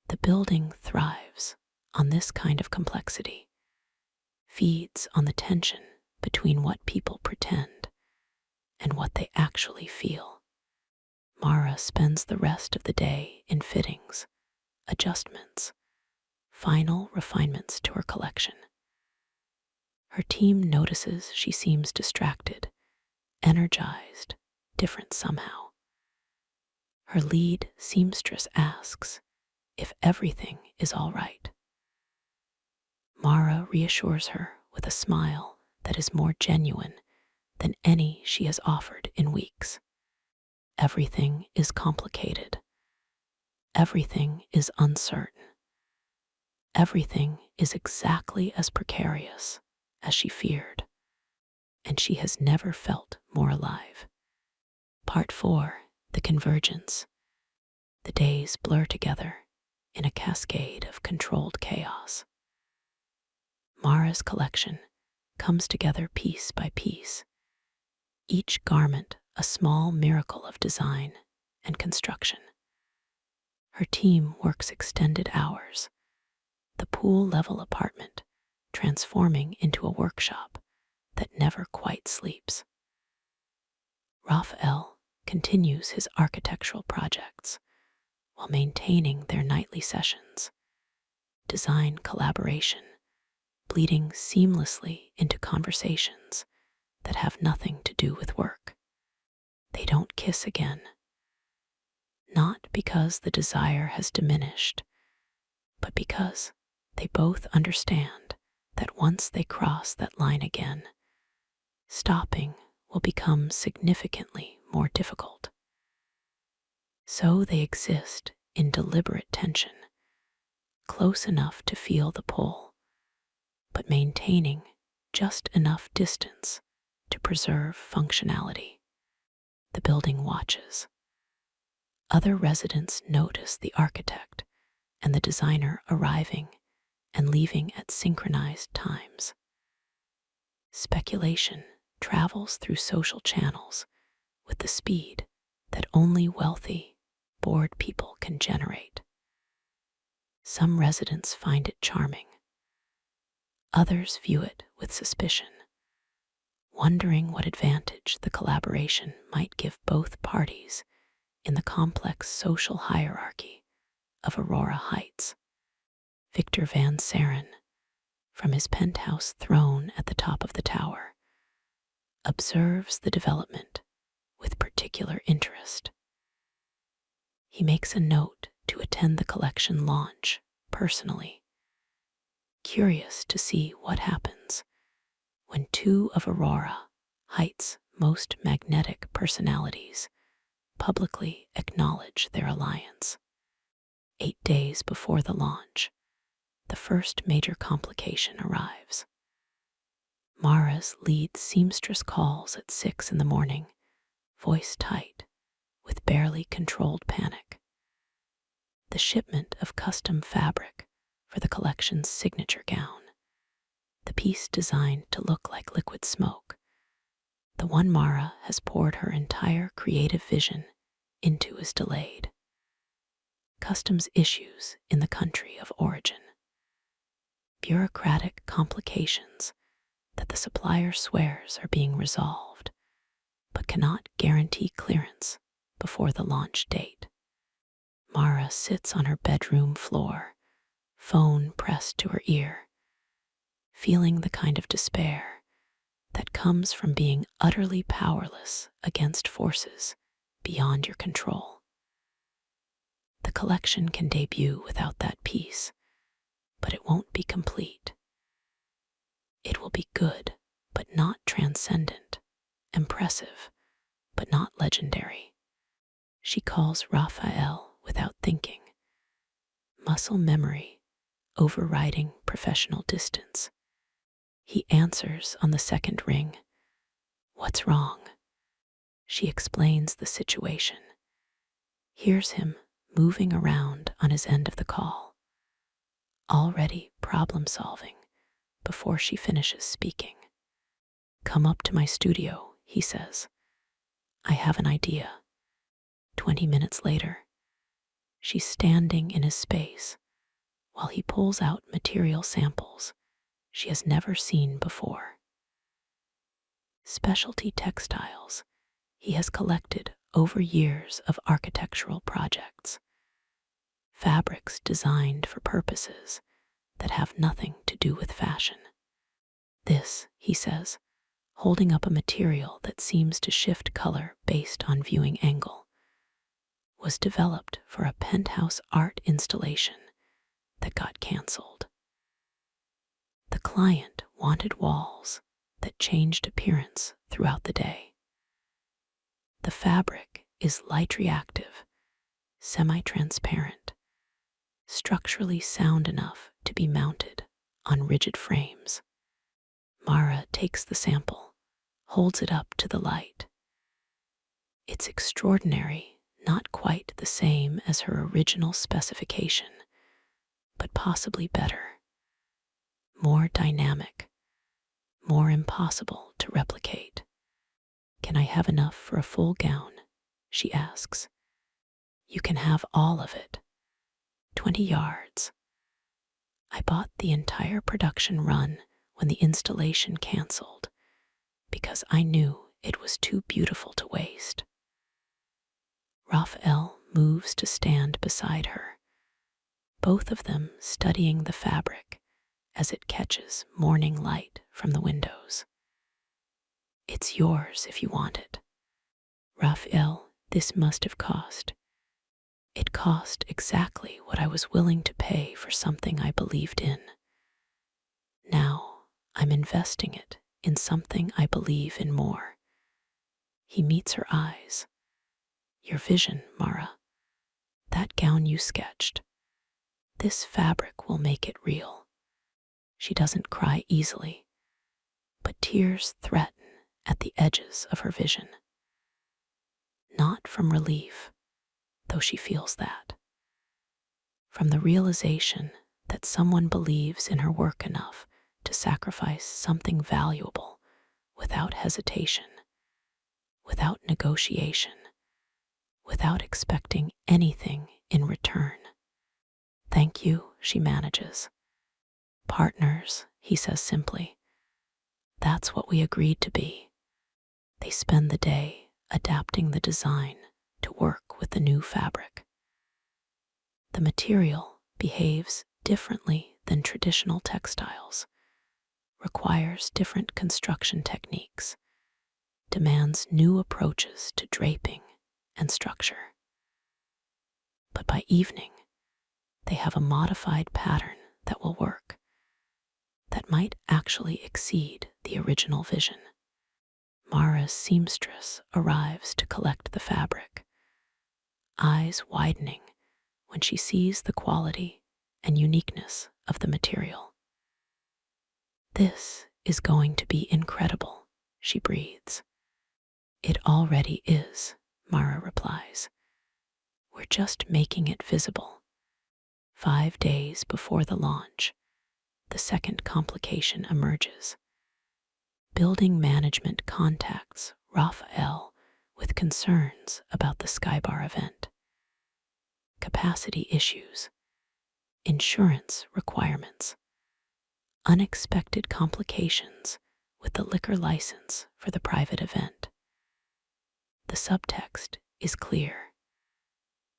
The building thrives on this kind of complexity, feeds on the tension between what people pretend and what they actually feel. Mara spends the rest of the day in fittings, adjustments, final refinements to her collection. Her team notices she seems distracted, energized, different somehow. Her lead seamstress asks if everything is all right. Mara reassures her with a smile that is more genuine than any she has offered in weeks. Everything is complicated. Everything is uncertain. Everything is exactly as precarious as she feared, and she has never felt more alive. Part 4, the convergence. The days blur together in a cascade of controlled chaos. Mara's collection comes together piece by piece, each garment a small miracle of design and construction. Her team works extended hours, the pool-level apartment transforming into a workshop that never quite sleeps. Rafael continues his architectural projects while maintaining their nightly sessions, design collaboration, bleeding seamlessly into conversations that have nothing to do with work. They don't kiss again, not because the desire has diminished, but because they both understand that once they cross that line again, stopping will become significantly more difficult. So they exist in deliberate tension, close enough to feel the pull, but maintaining just enough distance to preserve functionality. The building watches. Other residents notice the architect and the designer arriving and leaving at synchronized times. Speculation travels through social channels with the speed that only wealthy, bored people can generate. Some residents find it charming. Others view it with suspicion, wondering what advantage the collaboration might give both parties in the complex social hierarchy of Aurora Heights. Victor Van Saren, from his penthouse throne at the top of the tower, observes the development with particular interest. He makes a note to attend the collection launch personally, curious to see what happens when two of Aurora Heights' most magnetic personalities publicly acknowledge their alliance. 8 days before the launch, the first major complication arrives. Mara's lead seamstress calls at 6 a.m, voice tight, with barely controlled panic. The shipment of custom fabric for the collection's signature gown, the piece designed to look like liquid smoke, the one Mara has poured her entire creative vision into, is delayed. Customs issues in the country of origin. Bureaucratic complications that the supplier swears are being resolved, but cannot guarantee clearance before the launch date. Mara sits on her bedroom floor, phone pressed to her ear, feeling the kind of despair that comes from being utterly powerless against forces beyond your control. The collection can debut without that piece, but it won't be complete. It will be good, but not transcendent, impressive, but not legendary. She calls Rafael without thinking, muscle memory overriding professional distance. He answers on the second ring. What's wrong? She explains the situation, hears him moving around on his end of the call, already problem solving before she finishes speaking. Come up to my studio, he says. I have an idea. 20 minutes later, she's standing in his space while he pulls out material samples she has never seen before. Specialty textiles he has collected over years of architectural projects, fabrics designed for purposes that have nothing to do with fashion. This, he says, holding up a material that seems to shift color based on viewing angle, was developed for a penthouse art installation that got canceled. The client wanted walls that changed appearance throughout the day. The fabric is light reactive, semi-transparent, structurally sound enough to be mounted on rigid frames. Mara takes the sample, holds it up to the light. It's extraordinary, not quite the same as her original specification, but possibly better. More dynamic, more impossible to replicate. Can I have enough for a full gown? She asks. You can have all of it. 20 yards. I bought the entire production run when the installation canceled because I knew it was too beautiful to waste. Rafael moves to stand beside her, both of them studying the fabric as it catches morning light from the windows. It's yours if you want it. Rafael, this must have cost. It cost exactly what I was willing to pay for something I believed in. Now, I'm investing it in something I believe in more. He meets her eyes. Your vision, Mara. That gown you sketched. This fabric will make it real. She doesn't cry easily, but tears threaten at the edges of her vision. Not from relief, though she feels that. From the realization that someone believes in her work enough to sacrifice something valuable without hesitation, without negotiation, without expecting anything in return. Thank you, she manages. Partners, he says simply. That's what we agreed to be. They spend the day adapting the design to work with the new fabric. The material behaves differently than traditional textiles, requires different construction techniques, demands new approaches to draping and structure. But by evening, they have a modified pattern that will work, that might actually exceed the original vision. Mara's seamstress arrives to collect the fabric, eyes widening when she sees the quality and uniqueness of the material. This is going to be incredible, she breathes. It already is, Mara replies. We're just making it visible. 5 days before the launch, the second complication emerges. Building management contacts Rafael with concerns about the Skybar event. Capacity issues, insurance requirements, unexpected complications with the liquor license for the private event. The subtext is clear.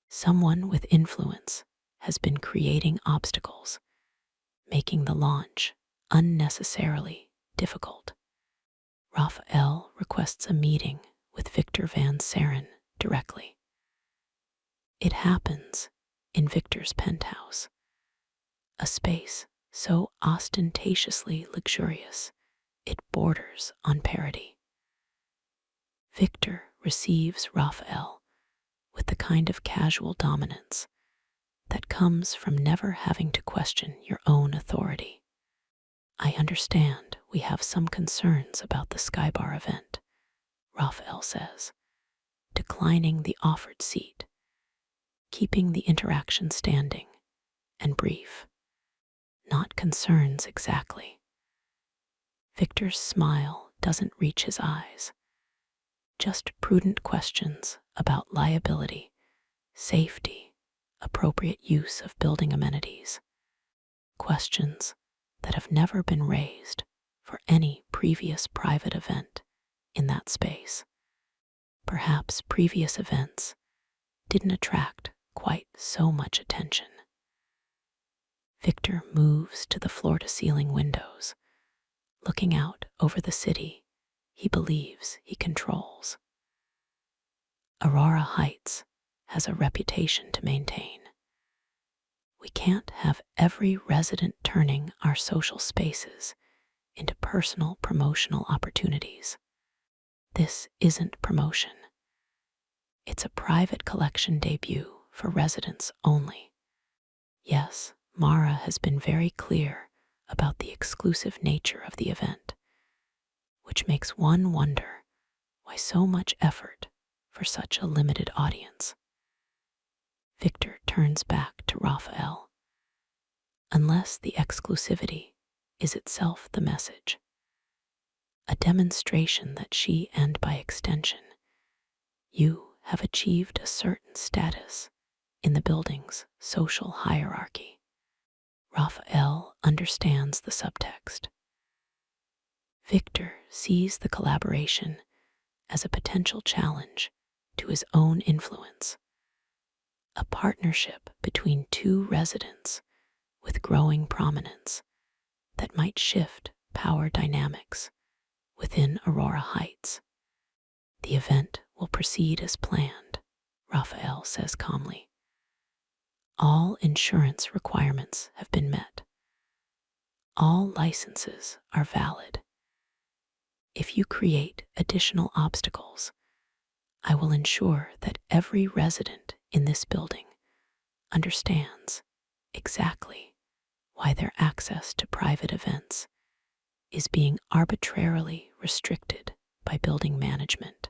Someone with influence has been creating obstacles, making the launch unnecessarily difficult. Rafael requests a meeting with Victor Van Saren directly. It happens in Victor's penthouse, a space so ostentatiously luxurious it borders on parody. Victor receives Rafael with the kind of casual dominance that comes from never having to question your own authority. I understand we have some concerns about the Skybar event, Rafael says, declining the offered seat, keeping the interaction standing and brief. Not concerns exactly. Victor's smile doesn't reach his eyes, just prudent questions about liability, safety, appropriate use of building amenities. Questions that have never been raised for any previous private event in that space. Perhaps previous events didn't attract quite so much attention. Victor moves to the floor-to-ceiling windows, looking out over the city he believes he controls. Aurora Heights has a reputation to maintain. We can't have every resident turning our social spaces into personal promotional opportunities. This isn't promotion. It's a private collection debut for residents only. Yes, Mara has been very clear about the exclusive nature of the event, which makes one wonder why so much effort for such a limited audience. Victor turns back to Rafael. Unless the exclusivity is itself the message, a demonstration that she and by extension, you have achieved a certain status in the building's social hierarchy. Rafael understands the subtext. Victor sees the collaboration as a potential challenge to his own influence, a partnership between two residents with growing prominence that might shift power dynamics within Aurora Heights. The event will proceed as planned, Rafael says calmly. All insurance requirements have been met. All licenses are valid. If you create additional obstacles, I will ensure that every resident in this building understands exactly why their access to private events is being arbitrarily restricted by building management.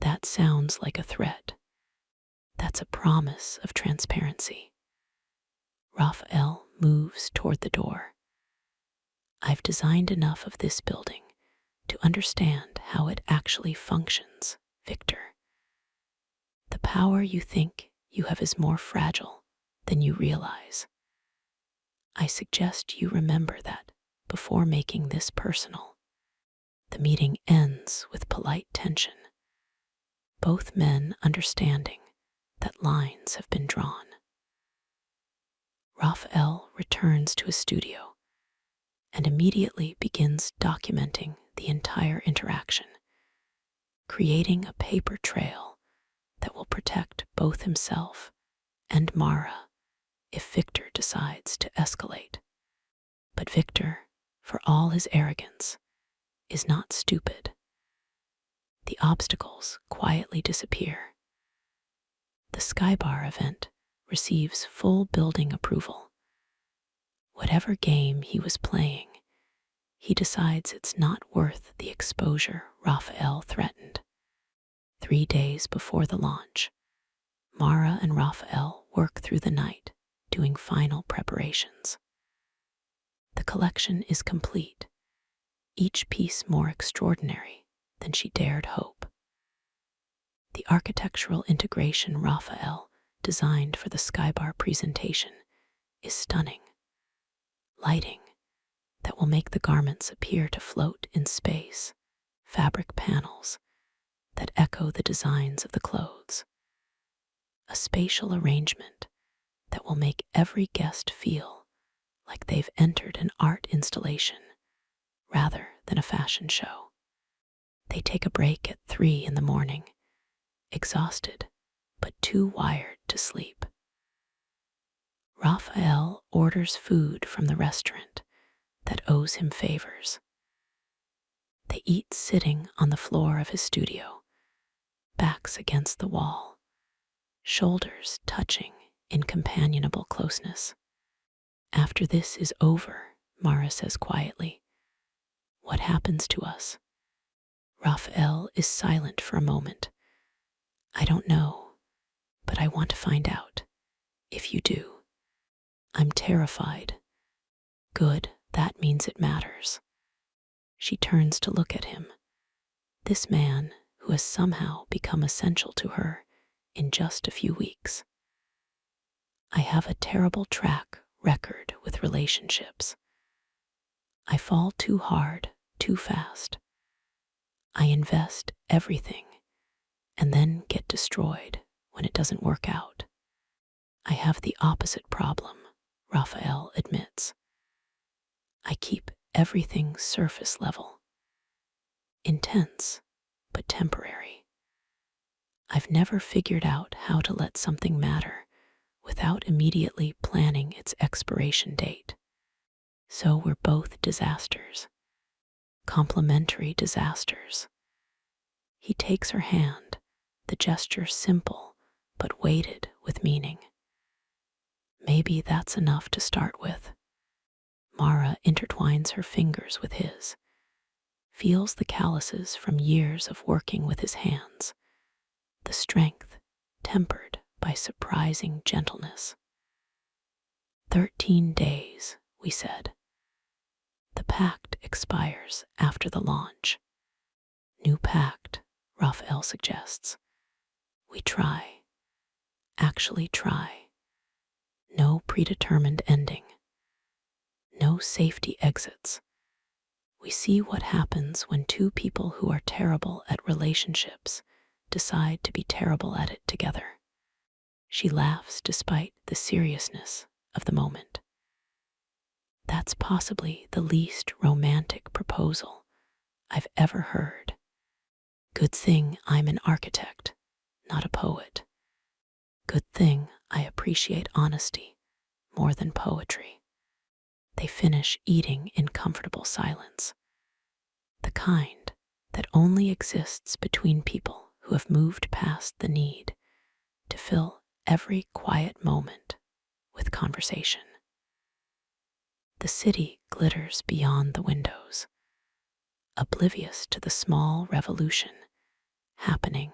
That sounds like a threat. That's a promise of transparency. Rafael moves toward the door. I've designed enough of this building to understand how it actually functions, Victor. The power you think you have is more fragile than you realize. I suggest you remember that before making this personal. The meeting ends with polite tension, both men understanding that lines have been drawn. Rafael returns to his studio and immediately begins documenting the entire interaction, creating a paper trail that will protect both himself and Mara if Victor decides to escalate. But Victor, for all his arrogance, is not stupid. The obstacles quietly disappear. The Skybar event receives full building approval. Whatever game he was playing, he decides it's not worth the exposure Rafael threatened. 3 days before the launch, Mara and Rafael work through the night, doing final preparations. The collection is complete, each piece more extraordinary than she dared hope. The architectural integration Rafael designed for the Skybar presentation is stunning. Lighting that will make the garments appear to float in space, fabric panels that echo the designs of the clothes, a spatial arrangement that will make every guest feel like they've entered an art installation rather than a fashion show. They take a break at 3 in the morning, exhausted but too wired to sleep. Rafael orders food from the restaurant that owes him favors. They eat sitting on the floor of his studio, backs against the wall, shoulders touching in companionable closeness. After this is over, Mara says quietly, "What happens to us?" Rafael is silent for a moment. "I don't know, but I want to find out. If you do." "I'm terrified." "Good, that means it matters." She turns to look at him, this man who has somehow become essential to her in just a few weeks. "I have a terrible track record with relationships. I fall too hard, too fast. I invest everything and then get destroyed when it doesn't work out." "I have the opposite problem," Rafael admits. "I keep everything surface level. Intense, but temporary. I've never figured out how to let something matter without immediately planning its expiration date. So we're both disasters. Complementary disasters." He takes her hand, the gesture simple but weighted with meaning. "Maybe that's enough to start with." Mara intertwines her fingers with his, feels the calluses from years of working with his hands, the strength tempered by surprising gentleness. 13 days, we said. The pact expires after the launch. New pact, Rafael suggests. We try. Actually try. No predetermined ending. No safety exits. We see what happens when two people who are terrible at relationships decide to be terrible at it together. She laughs despite the seriousness of the moment. That's possibly the least romantic proposal I've ever heard. Good thing I'm an architect, not a poet. Good thing I appreciate honesty more than poetry. They finish eating in comfortable silence, the kind that only exists between people who have moved past the need to fill every quiet moment with conversation. The city glitters beyond the windows, oblivious to the small revolution happening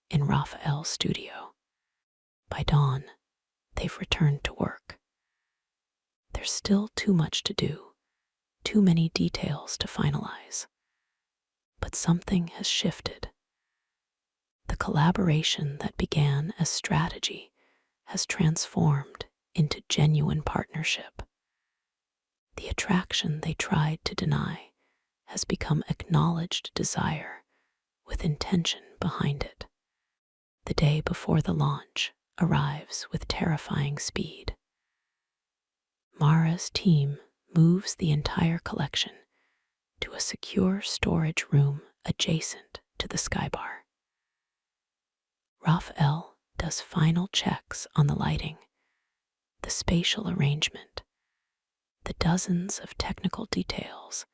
in Rafael's studio. By dawn, they've returned to work. There's still too much to do, too many details to finalize. But something has shifted. The collaboration that began as strategy has transformed into genuine partnership. The attraction they tried to deny has become acknowledged desire with intention behind it. The day before the launch arrives with terrifying speed. Mara's team moves the entire collection to a secure storage room adjacent to the skybar. Rafael does final checks on the lighting, the spatial arrangement, the dozens of technical details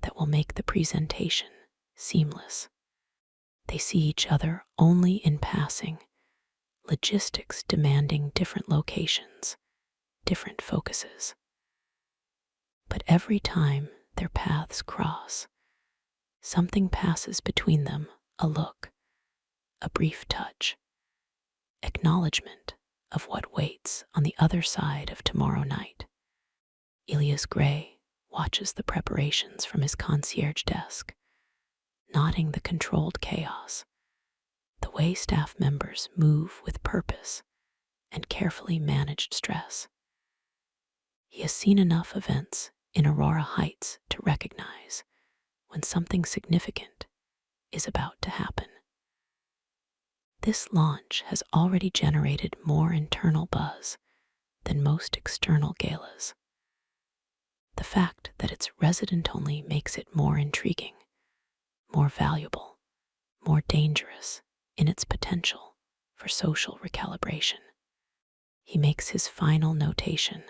that will make the presentation seamless. They see each other only in passing, logistics demanding different locations, different focuses. But every time their paths cross, something passes between them, a look, a brief touch, acknowledgement of what waits on the other side of tomorrow night. Elias Gray watches the preparations from his concierge desk, noting the controlled chaos, the way staff members move with purpose and carefully managed stress. He has seen enough events in Aurora Heights to recognize when something significant is about to happen. This launch has already generated more internal buzz than most external galas. The fact that it's resident only makes it more intriguing, more valuable, more dangerous in its potential for social recalibration. He makes his final notation: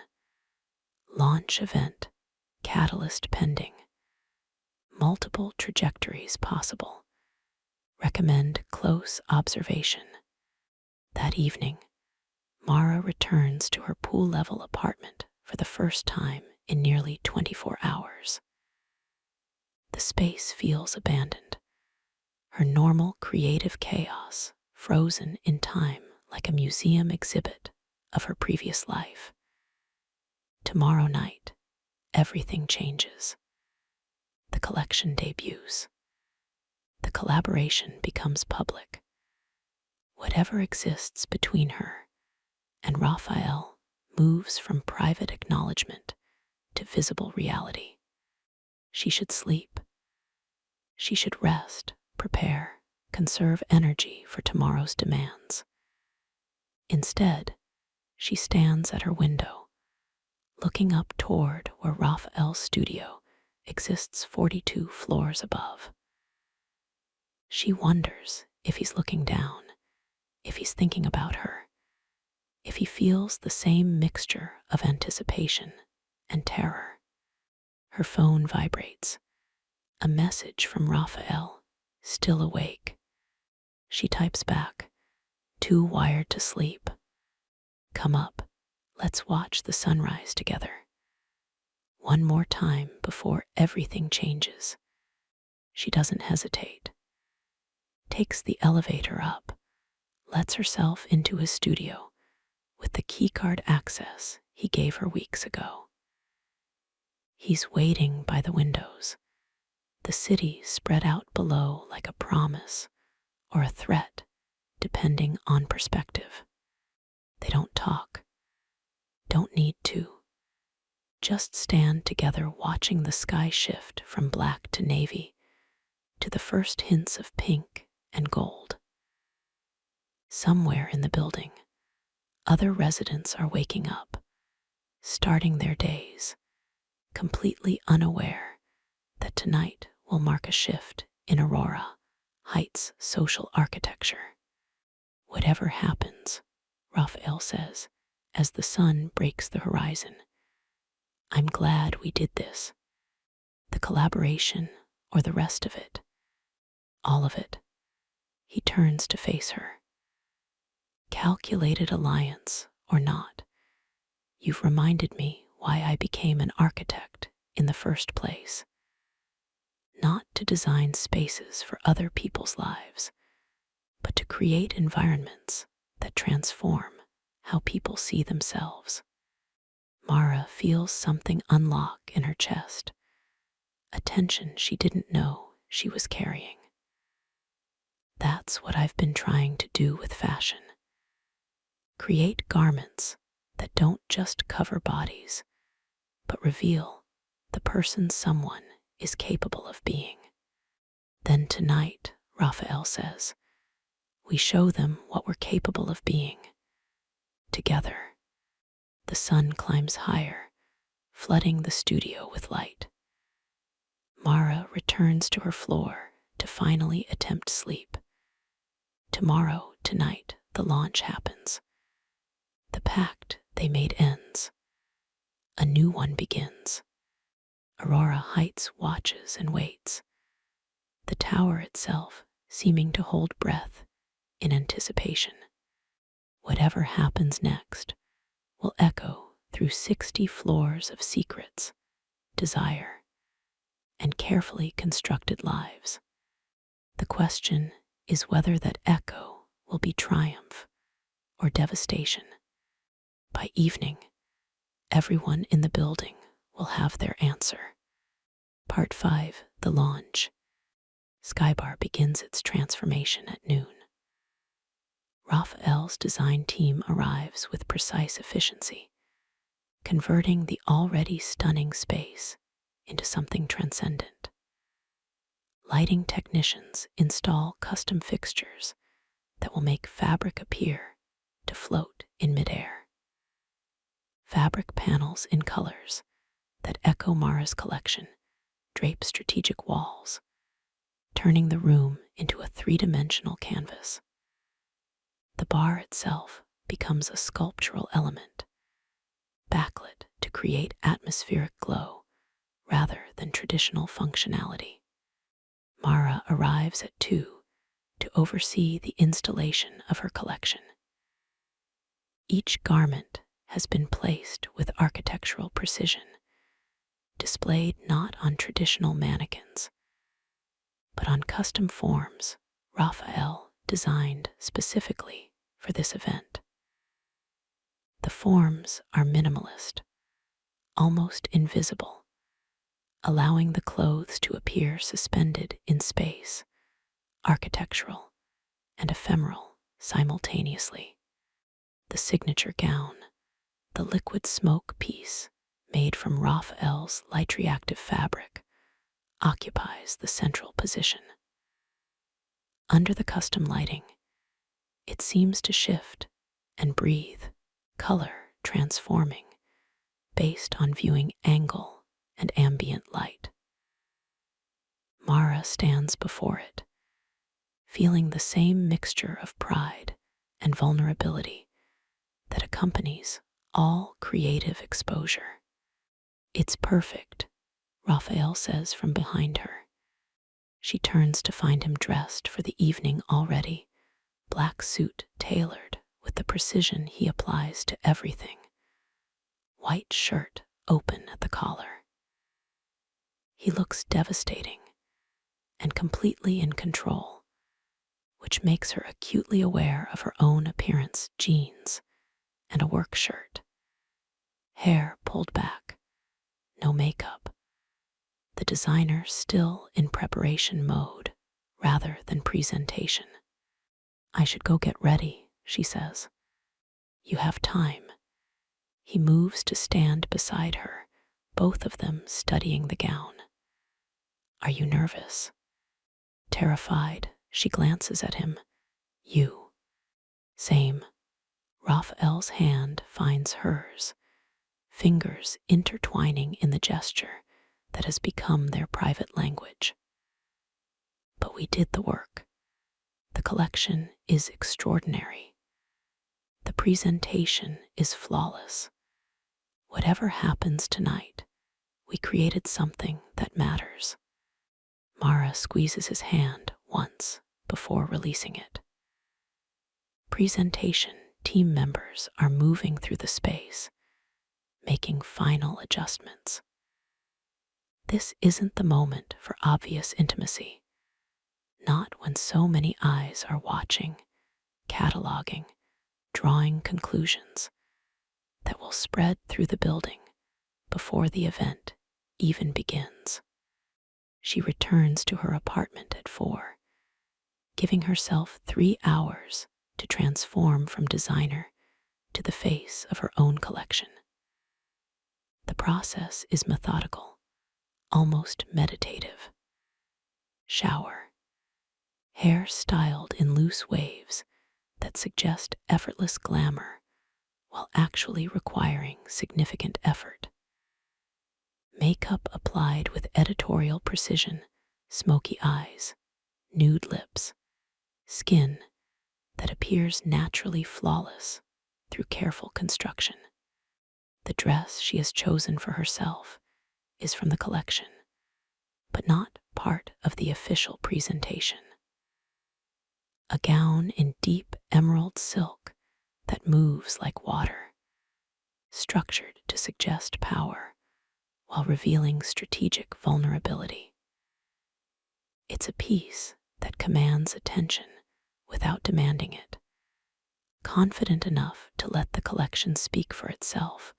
launch event, catalyst pending, multiple trajectories possible. Recommend close observation. That evening, Mara returns to her pool-level apartment for the first time in nearly 24 hours. The space feels abandoned, her normal creative chaos frozen in time like a museum exhibit of her previous life. Tomorrow night, everything changes. The collection debuts. The collaboration becomes public. Whatever exists between her and Rafael moves from private acknowledgement to visible reality. She should sleep. She should rest, prepare, conserve energy for tomorrow's demands. Instead, she stands at her window, looking up toward where Rafael's studio exists 42 floors above. She wonders if he's looking down, if he's thinking about her, if he feels the same mixture of anticipation and terror. Her phone vibrates. A message from Rafael, still awake. She types back, too wired to sleep. Come up, let's watch the sunrise together. One more time before everything changes. She doesn't hesitate. Takes the elevator up, lets herself into his studio with the keycard access he gave her weeks ago. He's waiting by the windows, the city spread out below like a promise or a threat, depending on perspective. They don't talk, don't need to. Just stand together watching the sky shift from black to navy to the first hints of pink and gold. Somewhere in the building, other residents are waking up, starting their days, completely unaware that tonight will mark a shift in Aurora Heights social architecture. Whatever happens, Rafael says, as the sun breaks the horizon, I'm glad we did this. The collaboration, or the rest of it. All of it. He turns to face her. Calculated alliance or not, you've reminded me why I became an architect in the first place. Not to design spaces for other people's lives, but to create environments that transform how people see themselves. Mara feels something unlock in her chest, a tension she didn't know she was carrying. That's what I've been trying to do with fashion. Create garments that don't just cover bodies, but reveal the person someone is capable of being. Then tonight, Rafael says, we show them what we're capable of being. Together. The sun climbs higher, flooding the studio with light. Mara returns to her floor to finally attempt sleep. Tomorrow, tonight, the launch happens. The pact they made ends. A new one begins. Aurora Heights watches and waits, the tower itself seeming to hold breath in anticipation. Whatever happens next will echo through 60 floors of secrets, desire, and carefully constructed lives. The question is whether that echo will be triumph or devastation. By evening, everyone in the building will have their answer. Part 5, The Launch. Skybar begins its transformation at noon. Rafael's design team arrives with precise efficiency, converting the already stunning space into something transcendent. Lighting technicians install custom fixtures that will make fabric appear to float in midair. Fabric panels in colors that echo Mara's collection drape strategic walls, turning the room into a three-dimensional canvas. The bar itself becomes a sculptural element, backlit to create atmospheric glow rather than traditional functionality. Mara arrives at 2 to oversee the installation of her collection. Each garment has been placed with architectural precision, displayed not on traditional mannequins, but on custom forms Rafael designed specifically for this event. The forms are minimalist, almost invisible, allowing the clothes to appear suspended in space, architectural and ephemeral simultaneously. The signature gown, the liquid smoke piece made from Rafael's light reactive fabric, occupies the central position. Under the custom lighting, it seems to shift and breathe, color transforming based on viewing angle and ambient light. Mara stands before it, feeling the same mixture of pride and vulnerability that accompanies all creative exposure. It's perfect, Rafael says from behind her. She turns to find him dressed for the evening already, black suit tailored with the precision he applies to everything, white shirt open at the collar. He looks devastating and completely in control, which makes her acutely aware of her own appearance: jeans and a work shirt, hair pulled back, no makeup. The designer still in preparation mode rather than presentation. I should go get ready, she says. You have time. He moves to stand beside her, both of them studying the gown. Are you nervous? Terrified, she glances at him. You. Same. Raphael's hand finds hers, fingers intertwining in the gesture that has become their private language. But we did the work. The collection is extraordinary. The presentation is flawless. Whatever happens tonight, we created something that matters. Mara squeezes his hand once before releasing it. Presentation team members are moving through the space, making final adjustments. This isn't the moment for obvious intimacy, not when so many eyes are watching, cataloging, drawing conclusions that will spread through the building before the event even begins. She returns to her apartment at 4, giving herself 3 hours to transform from designer to the face of her own collection. The process is methodical, almost meditative. Shower. Hair styled in loose waves that suggest effortless glamour while actually requiring significant effort. Makeup applied with editorial precision, smoky eyes, nude lips, skin that appears naturally flawless through careful construction. The dress she has chosen for herself is from the collection, but not part of the official presentation. A gown in deep emerald silk that moves like water, structured to suggest power while revealing strategic vulnerability. It's a piece that commands attention without demanding it, confident enough to let the collection speak for itself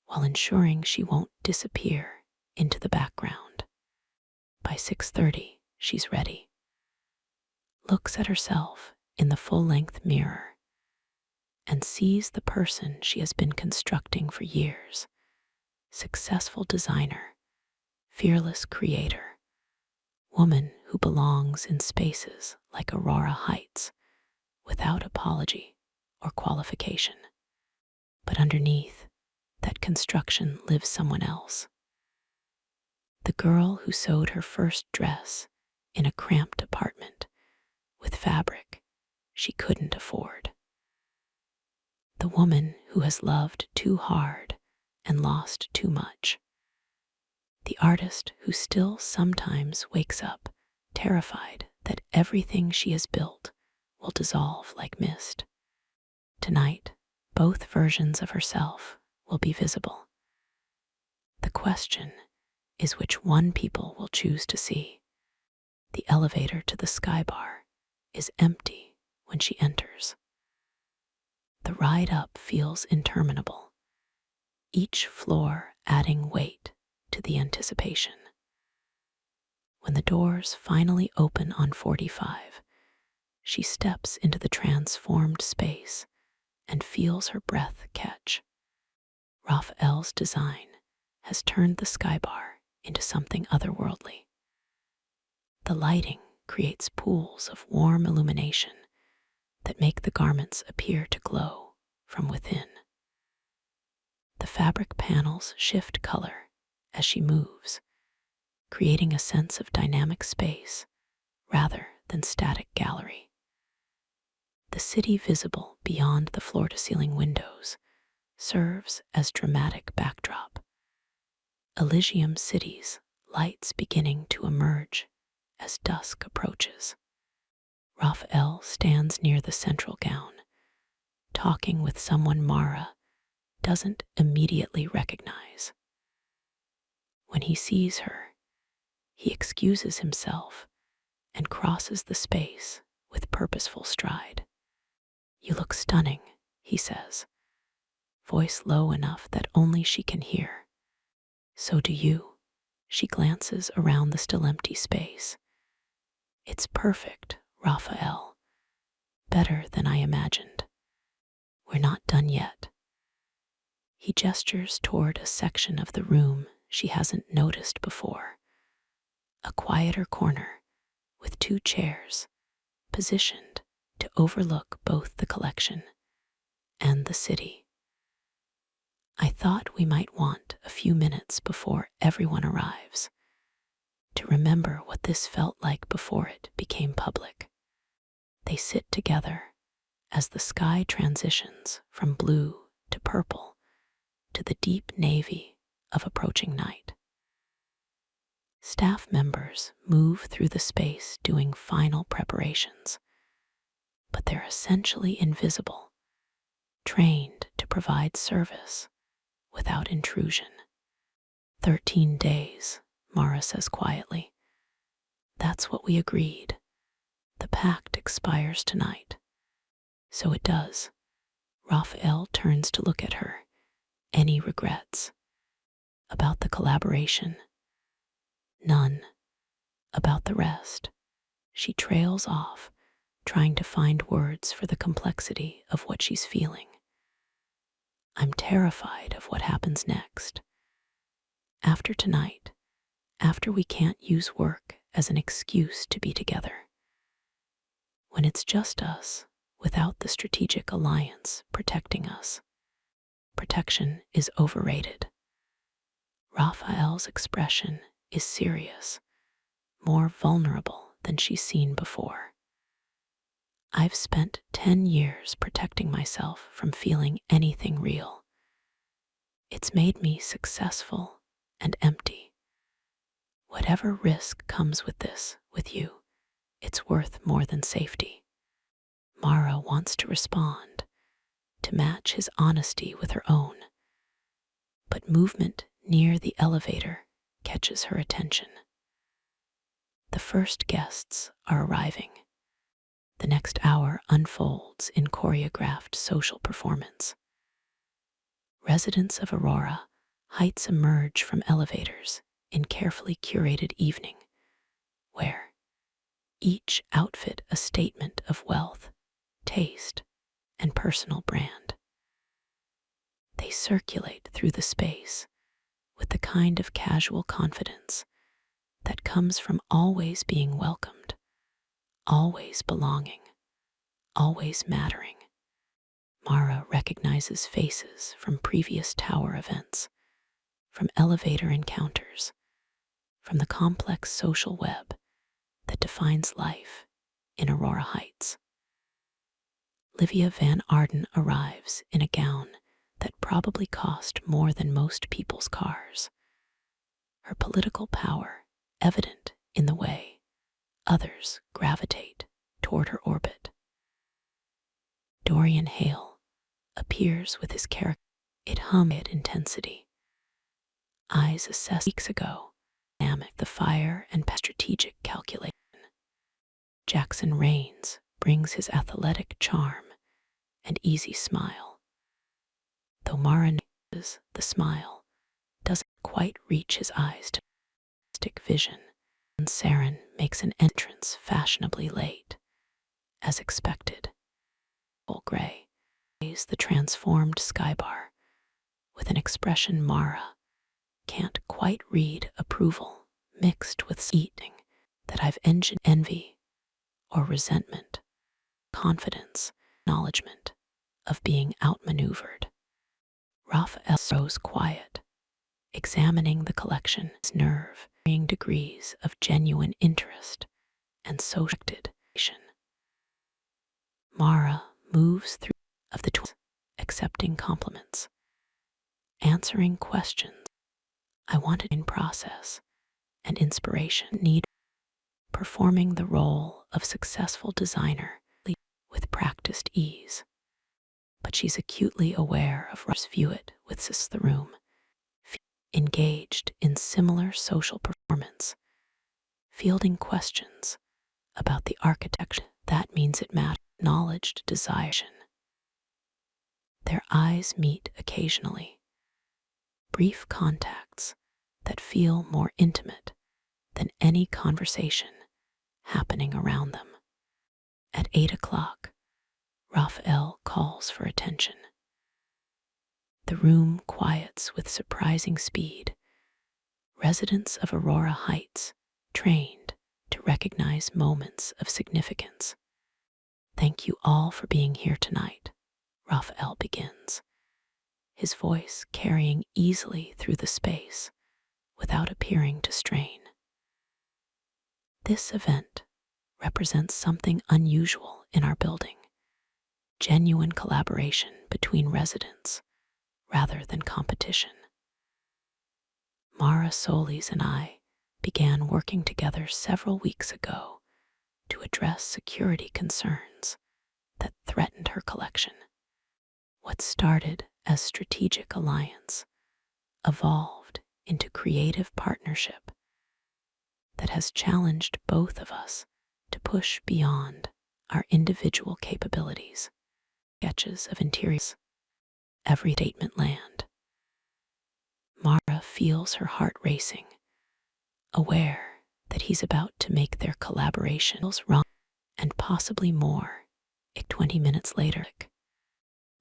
while ensuring she won't disappear into the background. By 6:30, she's ready. Looks at herself in the full-length mirror and sees the person she has been constructing for years. Successful designer, fearless creator, woman who belongs in spaces like Aurora Heights without apology or qualification. But underneath that construction lives someone else. The girl who sewed her first dress in a cramped apartment with fabric she couldn't afford. The woman who has loved too hard and lost too much. The artist who still sometimes wakes up terrified that everything she has built will dissolve like mist. Tonight, both versions of herself will be visible. The question is which one people will choose to see. The elevator to the sky bar is empty when she enters. The ride up feels interminable, each floor adding weight to the anticipation. When the doors finally open on 45, she steps into the transformed space and feels her breath catch. Rafael's design has turned the sky bar into something otherworldly. The lighting creates pools of warm illumination that make the garments appear to glow from within. The fabric panels shift color as she moves, creating a sense of dynamic space rather than static gallery. The city visible beyond the floor-to-ceiling windows serves as dramatic backdrop. Elysium City's lights beginning to emerge as dusk approaches. Raphael stands near the central gown, talking with someone Mara doesn't immediately recognize. When he sees her, he excuses himself and crosses the space with purposeful stride. "You look stunning," he says, voice low enough that only she can hear. "So do you." She glances around the still empty space. "It's perfect, Raphael. Better than I imagined. We're not done yet." He gestures toward a section of the room she hasn't noticed before. A quieter corner with 2 chairs positioned to overlook both the collection and the city. "I thought we might want a few minutes before everyone arrives to remember what this felt like before it became public." They sit together as the sky transitions from blue to purple to the deep navy of approaching night. Staff members move through the space doing final preparations, but they're essentially invisible, trained to provide service without intrusion. 13 days, Mara says quietly. That's what we agreed. The pact expires tonight. So it does. Rafael turns to look at her. Any regrets? About the collaboration? None. About the rest? She trails off, trying to find words for the complexity of what she's feeling. I'm terrified of what happens next. After tonight, after we can't use work as an excuse to be together. When it's just us, without the strategic alliance protecting us. Protection is overrated. Rafael's expression is serious, more vulnerable than she's seen before. I've spent 10 years protecting myself from feeling anything real. It's made me successful and empty. Whatever risk comes with this, with you, it's worth more than safety. Mara wants to respond, to match his honesty with her own. But movement near the elevator catches her attention. The first guests are arriving. The next hour unfolds in choreographed social performance. Residents of Aurora Heights emerge from elevators in carefully curated evening wear, each outfit a statement of wealth, taste, and personal brand. They circulate through the space with the kind of casual confidence that comes from always being welcomed, always belonging, always mattering. Mara recognizes faces from previous tower events, from elevator encounters, from the complex social web that defines life in Aurora Heights. Livia Van Arden arrives in a gown that probably cost more than most people's cars. Her political power evident in the way others gravitate toward her orbit. Dorian Hale appears with his character. It hummed at intensity. Eyes assessed weeks ago, dynamic the fire and strategic calculation. Jackson Rains brings his athletic charm and easy smile. Though Mara notices the smile doesn't quite reach his eyes to stick vision, and Saren makes an entrance fashionably late, as expected. Full gray plays the transformed skybar with an expression Mara can't quite read, approval mixed with eating that I've engined envy or resentment, confidence, acknowledgement of being outmaneuvered. Rafael grows quiet, examining the collection, his nerve, varying degrees of genuine interest and social expectation. Mara moves through of the twins, accepting compliments, answering questions. I wanted in process and inspiration need, performing the role of successful designer with practiced ease. But she's acutely aware of Russ's view it with the room, engaged in similar social performance, fielding questions about the architecture. That means it matters. Acknowledged desire. Their eyes meet occasionally, brief contacts that feel more intimate than any conversation happening around them. At 8 o'clock, Rafael calls for attention. The room quiets with surprising speed. Residents of Aurora Heights, trained to recognize moments of significance. Thank you all for being here tonight, Rafael begins, his voice carrying easily through the space without appearing to strain. This event represents something unusual in our building, genuine collaboration between residents, rather than competition. Mara, Solis, and I began working together several weeks ago to address security concerns that threatened her collection. What started as strategic alliance evolved into creative partnership that has challenged both of us to push beyond our individual capabilities. Sketches of interiors, every statement land. Mara feels her heart racing, aware that he's about to make their collaboration wrong and possibly more. 20 minutes later,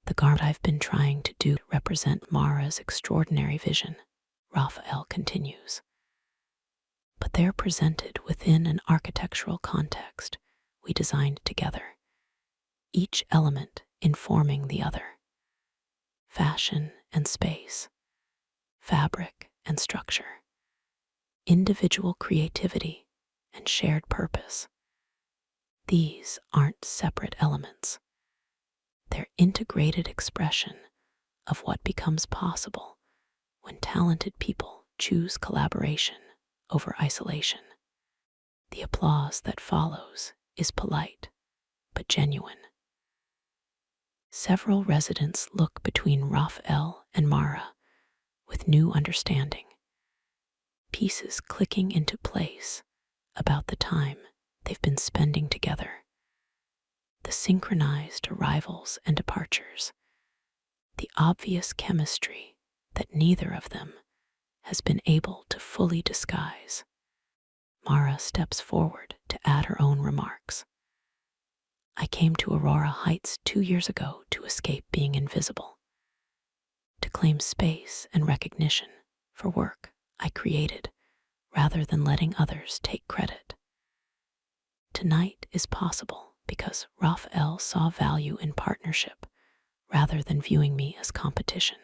the garment I've been trying to do represent Mara's extraordinary vision, Rafael continues. But they're presented within an architectural context we designed together, each element informing the other. Fashion and space, fabric and structure, individual creativity and shared purpose. These aren't separate elements. They're integrated expression of what becomes possible when talented people choose collaboration over isolation. The applause that follows is polite, but genuine. Several residents look between Rafael and Mara with new understanding, pieces clicking into place about the time they've been spending together, the synchronized arrivals and departures, the obvious chemistry that neither of them has been able to fully disguise. Mara steps forward to add her own remarks. I came to Aurora Heights 2 years ago to escape being invisible, to claim space and recognition for work I created rather than letting others take credit. Tonight is possible because Rafael saw value in partnership rather than viewing me as competition.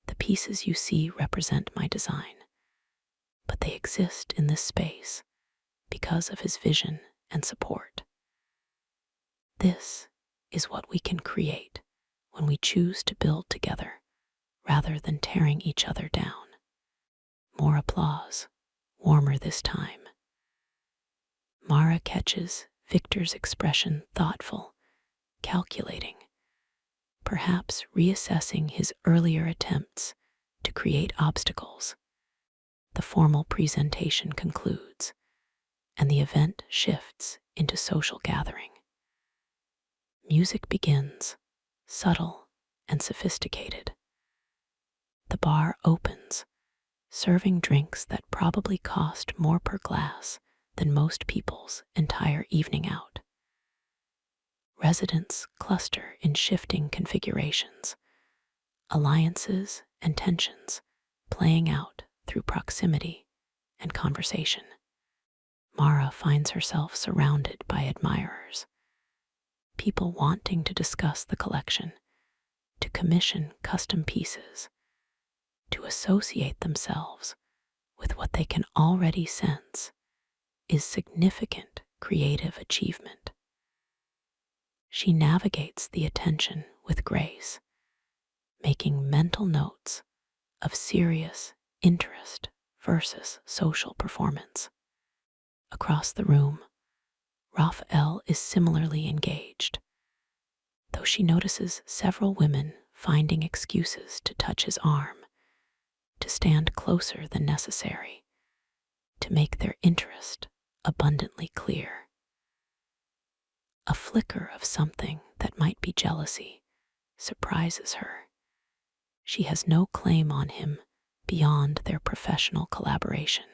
The pieces you see represent my design, but they exist in this space because of his vision and support. This is what we can create when we choose to build together rather than tearing each other down. More applause, warmer this time. Mara catches Victor's expression, thoughtful, calculating, perhaps reassessing his earlier attempts to create obstacles. The formal presentation concludes, and the event shifts into social gathering. Music begins, subtle and sophisticated. The bar opens, serving drinks that probably cost more per glass than most people's entire evening out. Residents cluster in shifting configurations, alliances and tensions playing out through proximity and conversation. Mara finds herself surrounded by admirers, people wanting to discuss the collection, to commission custom pieces, to associate themselves with what they can already sense is significant creative achievement. She navigates the attention with grace, making mental notes of serious interest versus social performance. Across the room, Rafael is similarly engaged, though she notices several women finding excuses to touch his arm, to stand closer than necessary, to make their interest abundantly clear. A flicker of something that might be jealousy surprises her. She has no claim on him beyond their professional collaboration,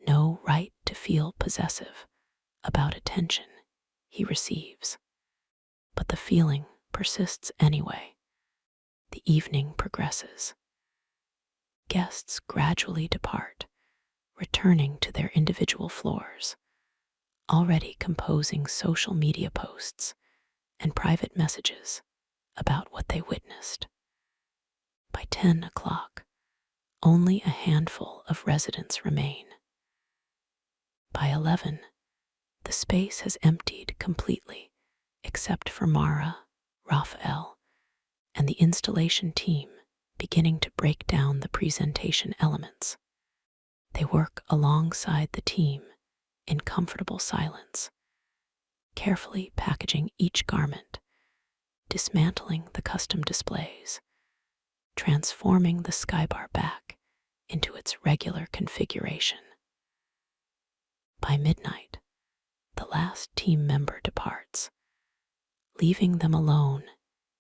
no right to feel possessive about attention he receives. But the feeling persists anyway. The evening progresses. Guests gradually depart, returning to their individual floors, already composing social media posts and private messages about what they witnessed. By 10 o'clock, only a handful of residents remain. By 11, the space has emptied completely, except for Mara, Rafael, and the installation team beginning to break down the presentation elements. They work alongside the team in comfortable silence, carefully packaging each garment, dismantling the custom displays, transforming the skybar back into its regular configuration. By midnight, the last team member departs, leaving them alone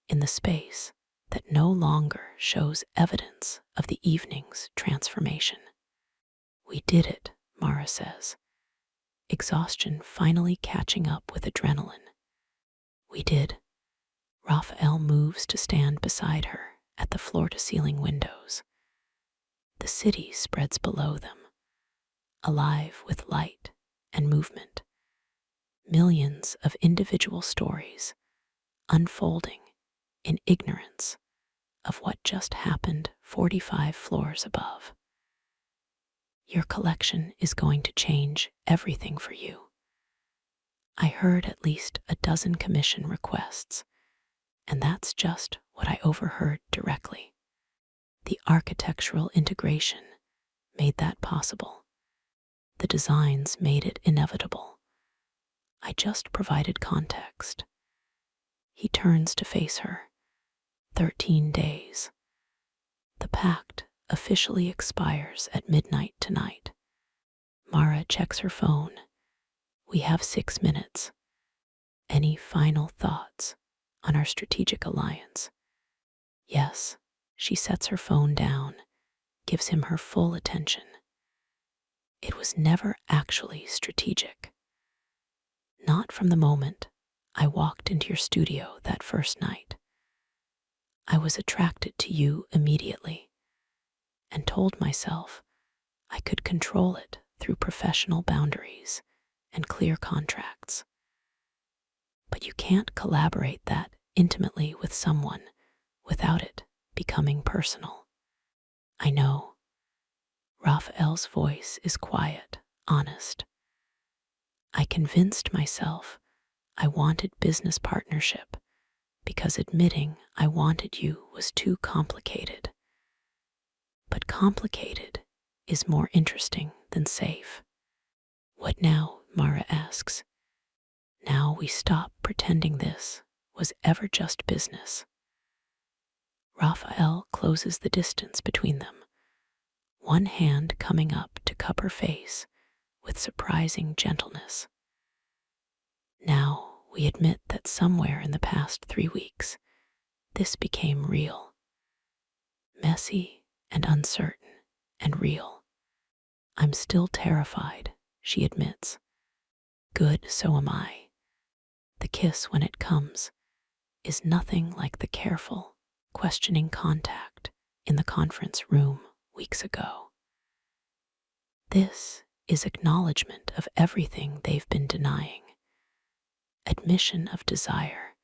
in the space that no longer shows evidence of the evening's transformation. "We did it," Mara says, exhaustion finally catching up with adrenaline. "We did." Rafael moves to stand beside her at the floor-to-ceiling windows. The city spreads below them, alive with light and movement. Millions of individual stories unfolding in ignorance of what just happened 45 floors above. "Your collection is going to change everything for you. I heard at least a dozen commission requests, and that's just what I overheard directly. The architectural integration made that possible. The designs made it inevitable. I just provided context." He turns to face her. 13 days. The pact officially expires at midnight tonight. Mara checks her phone. "We have 6 minutes. Any final thoughts on our strategic alliance?" "Yes." She sets her phone down, gives him her full attention. "It was never actually strategic. Not from the moment I walked into your studio that first night. I was attracted to you immediately and told myself I could control it through professional boundaries and clear contracts. But you can't collaborate that intimately with someone without it becoming personal." "I know." Raphael's voice is quiet, honest. "I convinced myself I wanted business partnership because admitting I wanted you was too complicated. But complicated is more interesting than safe." "What now?" Mara asks. "Now we stop pretending this was ever just business." Raphael closes the distance between them, one hand coming up to cup her face with surprising gentleness. "Now we admit that somewhere in the past 3 weeks, this became real. Messy and uncertain and real. I'm still terrified," she admits. "Good, so am I. The kiss, when it comes, is nothing like the careful, questioning contact in the conference room weeks ago. This is acknowledgement of everything they've been denying. Admission of desire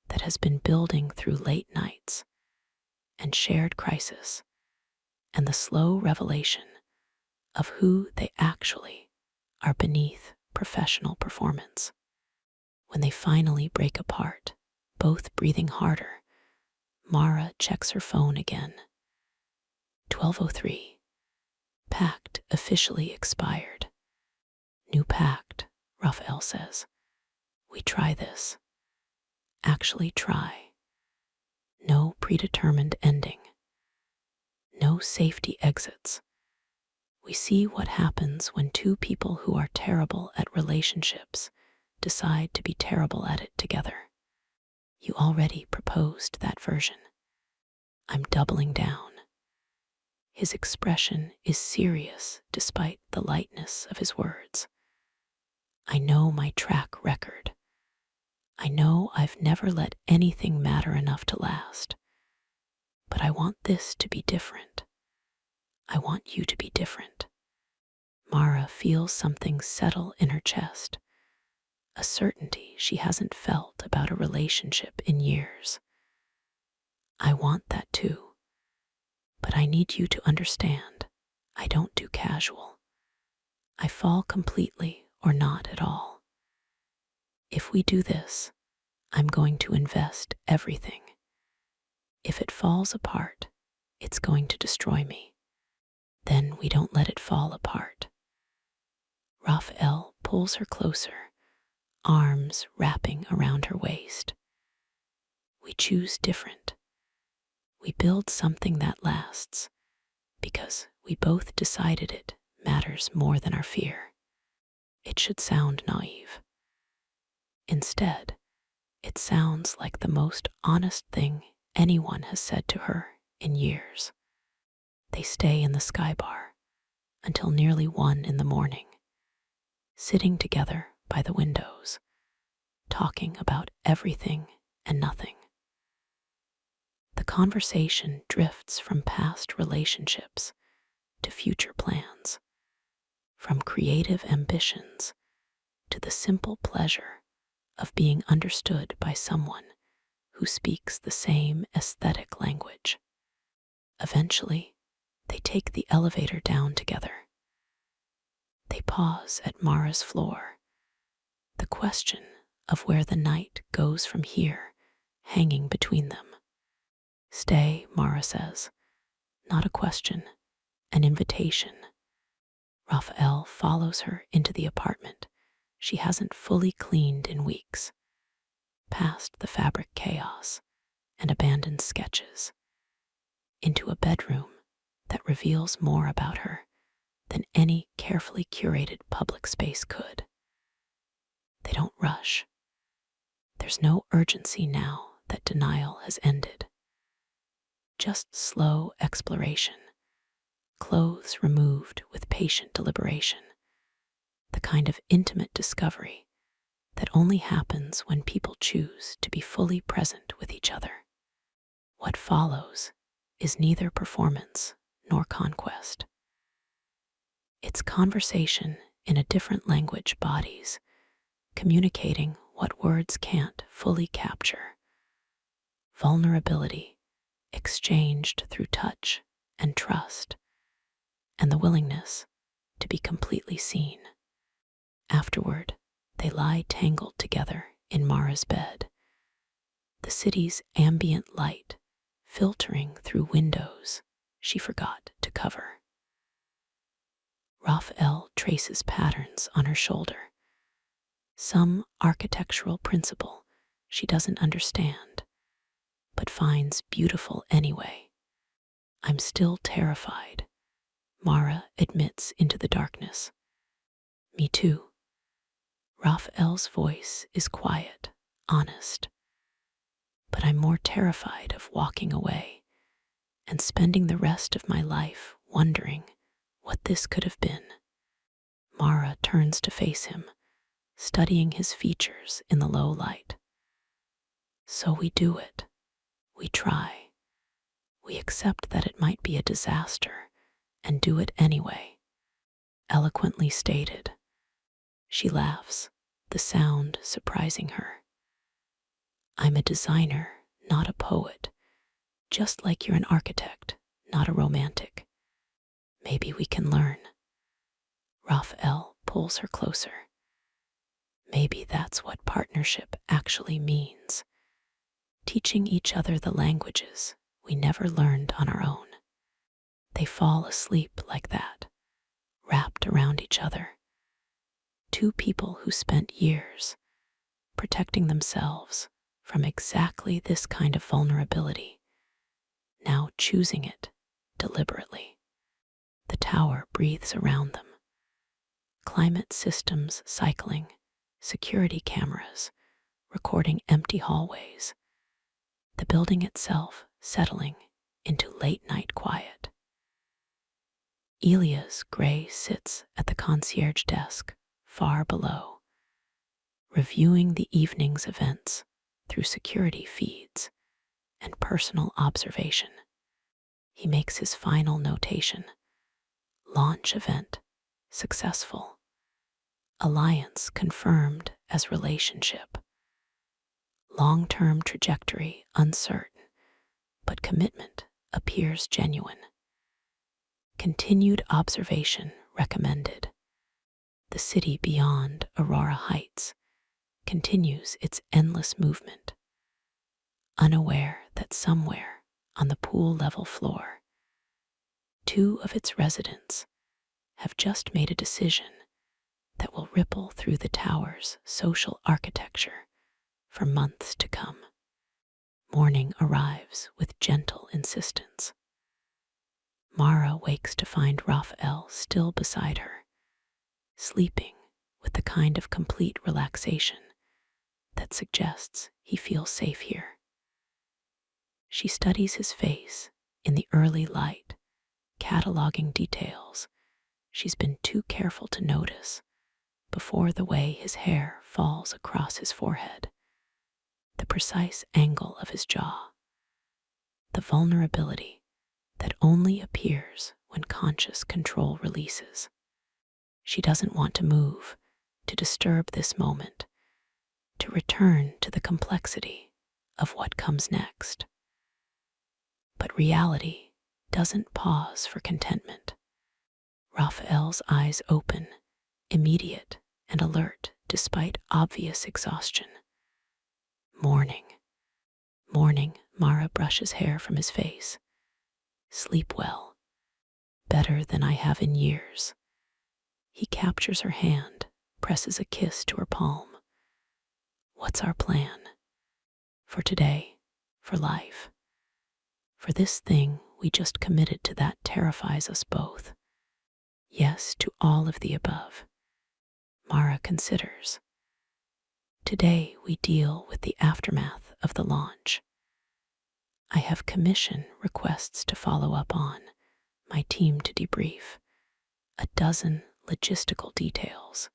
that has been building through late nights and shared crisis, and the slow revelation of who they actually are beneath professional performance. When they finally break apart, both breathing harder, Mara checks her phone again. 12:03. Pact officially expired. "New pact," Rafael says. "We try this. Actually try. No predetermined ending. No safety exits. We see what happens when 2 people who are terrible at relationships decide to be terrible at it together. You already proposed that version. I'm doubling down." His expression is serious despite the lightness of his words. "I know my track record. I know I've never let anything matter enough to last. But I want this to be different. I want you to be different." Mara feels something settle in her chest, a certainty she hasn't felt about a relationship in years. "I want that too. But I need you to understand, I don't do casual. I fall completely or not at all. If we do this, I'm going to invest everything. If it falls apart, it's going to destroy me. Then we don't let it fall apart. Rafael pulls her closer, arms wrapping around her waist. We choose different. We build something that lasts because we both decided it matters more than our fear. It should sound naive. Instead, it sounds like the most honest thing anyone has said to her in years. They stay in the sky bar until nearly 1 in the morning, sitting together by the windows, talking about everything and nothing. The conversation drifts from past relationships to future plans, from creative ambitions to the simple pleasure of being understood by someone who speaks the same aesthetic language. Eventually, they take the elevator down together. They pause at Mara's floor, the question of where the night goes from here hanging between them. Stay, Mara says, not a question, an invitation. Rafael follows her into the apartment she hasn't fully cleaned in weeks, past the fabric chaos and abandoned sketches, into a bedroom that reveals more about her than any carefully curated public space could. They don't rush. There's no urgency now that denial has ended. Just slow exploration, clothes removed with patient deliberation, the kind of intimate discovery that only happens when people choose to be fully present with each other. What follows is neither performance nor conquest. It's conversation in a different language bodies, communicating what words can't fully capture. Vulnerability exchanged through touch and trust, and the willingness to be completely seen. Afterward, they lie tangled together in Mara's bed, the city's ambient light filtering through windows she forgot to cover. Rafael traces patterns on her shoulder, some architectural principle she doesn't understand, but finds beautiful anyway. I'm still terrified, Mara admits into the darkness. Me too. Rafael's voice is quiet, honest. But I'm more terrified of walking away and spending the rest of my life wondering what this could have been. Mara turns to face him, studying his features in the low light. So we do it. We try. We accept that it might be a disaster and do it anyway. Eloquently stated. She laughs, the sound surprising her. I'm a designer, not a poet, just like you're an architect, not a romantic. Maybe we can learn. Rafael pulls her closer. Maybe that's what partnership actually means. Teaching each other the languages we never learned on our own. They fall asleep like that, wrapped around each other. Two people who spent years protecting themselves from exactly this kind of vulnerability, now choosing it deliberately. The tower breathes around them. Climate systems cycling, security cameras, recording empty hallways. The building itself settling into late-night quiet. Elia's gray sits at the concierge desk, far below, reviewing the evening's events through security feeds and personal observation. He makes his final notation. Launch event successful. Alliance confirmed as relationship. Long-term trajectory uncertain, but commitment appears genuine. Continued observation recommended. The city beyond Aurora Heights continues its endless movement, unaware that somewhere on the pool-level floor. Two of its residents have just made a decision that will ripple through the tower's social architecture for months to come. Morning arrives with gentle insistence. Mara wakes to find Rafael still beside her, sleeping with the kind of complete relaxation that suggests he feels safe here. She studies his face in the early light, cataloging details she's been too careful to notice before: the way his hair falls across his forehead, the precise angle of his jaw, the vulnerability that only appears when conscious control releases. She doesn't want to move, to disturb this moment, to return to the complexity of what comes next. But reality doesn't pause for contentment. Raphael's eyes open, immediate and alert despite obvious exhaustion. Morning. Morning, Mara brushes hair from his face. Sleep well. Better than I have in years. He captures her hand, presses a kiss to her palm. What's our plan? For today, for life, for this thing we just committed to that terrifies us both. Yes to all of the above. Mara considers. Today we deal with the aftermath of the launch. I have commission requests to follow up on, my team to debrief, a dozen logistical details.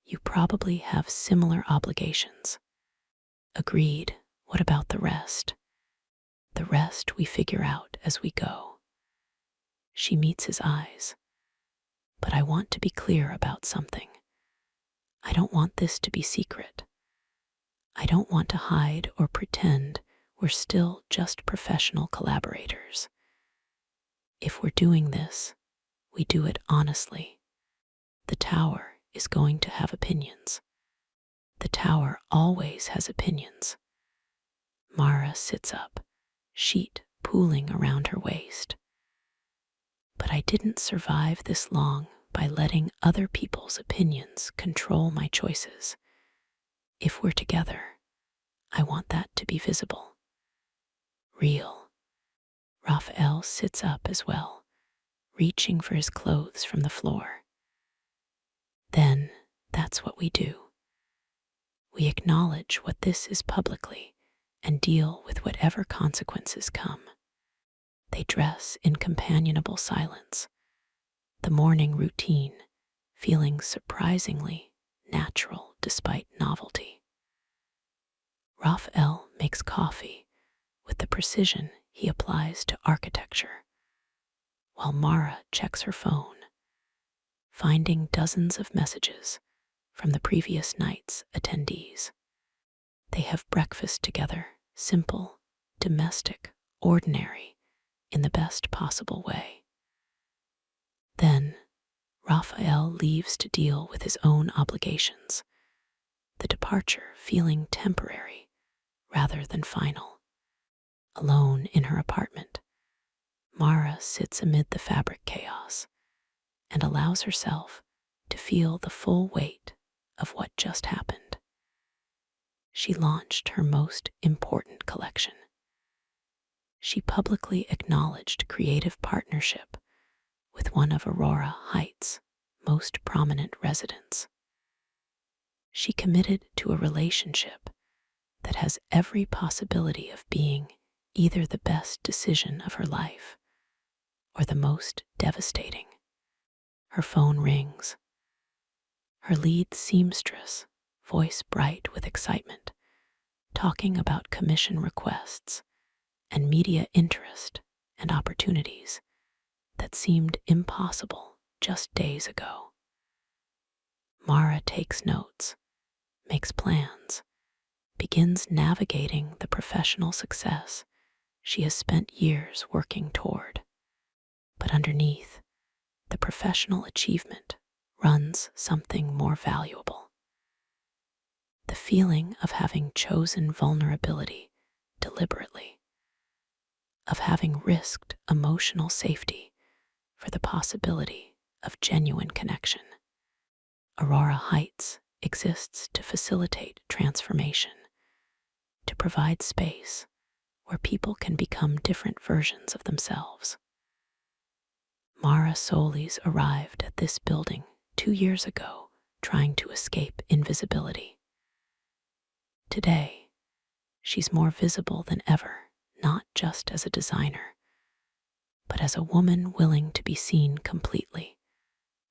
You probably have similar obligations. Agreed. What about the rest? The rest we figure out as we go. She meets his eyes. But I want to be clear about something. I don't want this to be secret. I don't want to hide or pretend we're still just professional collaborators. If we're doing this, we do it honestly. The tower is going to have opinions. The tower always has opinions. Mara sits up, sheet pooling around her waist. But I didn't survive this long by letting other people's opinions control my choices. If we're together, I want that to be visible. Real. Raphael sits up as well, reaching for his clothes from the floor. Then that's what we do. We acknowledge what this is publicly and deal with whatever consequences come. They dress in companionable silence, the morning routine feeling surprisingly natural despite novelty. Raphael makes coffee with the precision he applies to architecture, while Mara checks her phone, finding dozens of messages from the previous night's attendees. They have breakfast together, simple, domestic, ordinary, in the best possible way. Then, Raphael leaves to deal with his own obligations, the departure feeling temporary rather than final. Alone in her apartment, Mara sits amid the fabric chaos and allows herself to feel the full weight of what just happened. She launched her most important collection. She publicly acknowledged creative partnership with one of Aurora Heights' most prominent residents. She committed to a relationship that has every possibility of being either the best decision of her life or the most devastating. Her phone rings. Her lead seamstress, voice bright with excitement, talking about commission requests and media interest and opportunities that seemed impossible just days ago. Mara takes notes, makes plans, begins navigating the professional success she has spent years working toward. But underneath, the professional achievement runs something more valuable. The feeling of having chosen vulnerability deliberately, of having risked emotional safety for the possibility of genuine connection. Aurora Heights exists to facilitate transformation, to provide space where people can become different versions of themselves. Mara Solis arrived at this building 2 years ago, trying to escape invisibility. Today, she's more visible than ever, not just as a designer, but as a woman willing to be seen completely,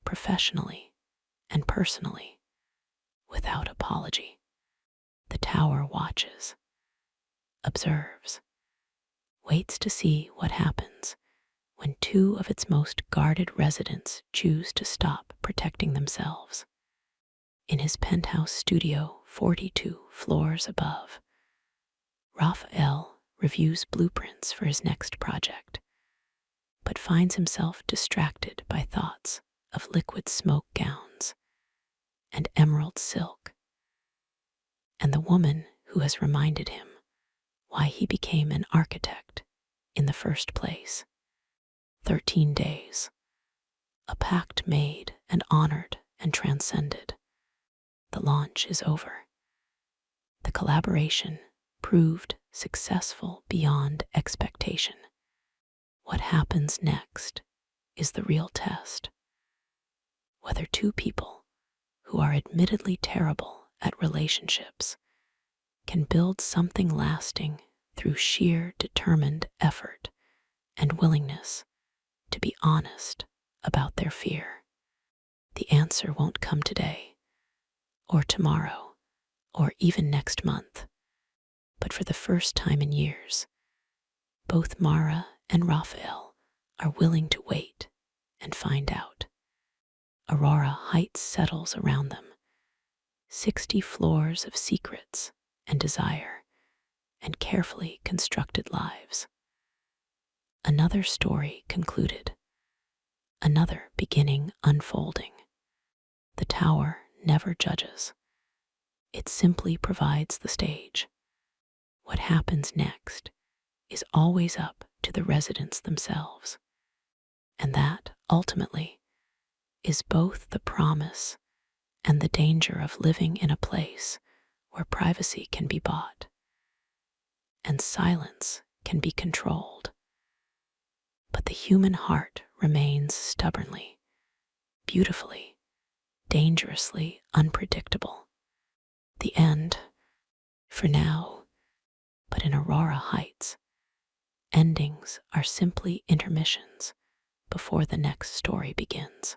professionally, and personally, without apology. The tower watches, observes, waits to see what happens when 2 of its most guarded residents choose to stop protecting themselves. In his penthouse studio 42 floors above, Rafael reviews blueprints for his next project, but finds himself distracted by thoughts of liquid smoke gowns and emerald silk, and the woman who has reminded him why he became an architect in the first place. 13 days, a pact made and honored and transcended. The launch is over. The collaboration proved successful beyond expectation. What happens next is the real test. Whether 2 people who are admittedly terrible at relationships can build something lasting through sheer determined effort and willingness to be honest about their fear. The answer won't come today, or tomorrow, or even next month, but for the first time in years, both Mara and Rafael are willing to wait and find out. Aurora Heights settles around them, 60 floors of secrets and desire, and carefully constructed lives. Another story concluded, another beginning unfolding. The tower never judges. It simply provides the stage. What happens next is always up to the residents themselves, and that, ultimately, is both the promise and the danger of living in a place where privacy can be bought and silence can be controlled. But the human heart remains stubbornly, beautifully, dangerously unpredictable. The end, for now, but in Aurora Heights, endings are simply intermissions before the next story begins.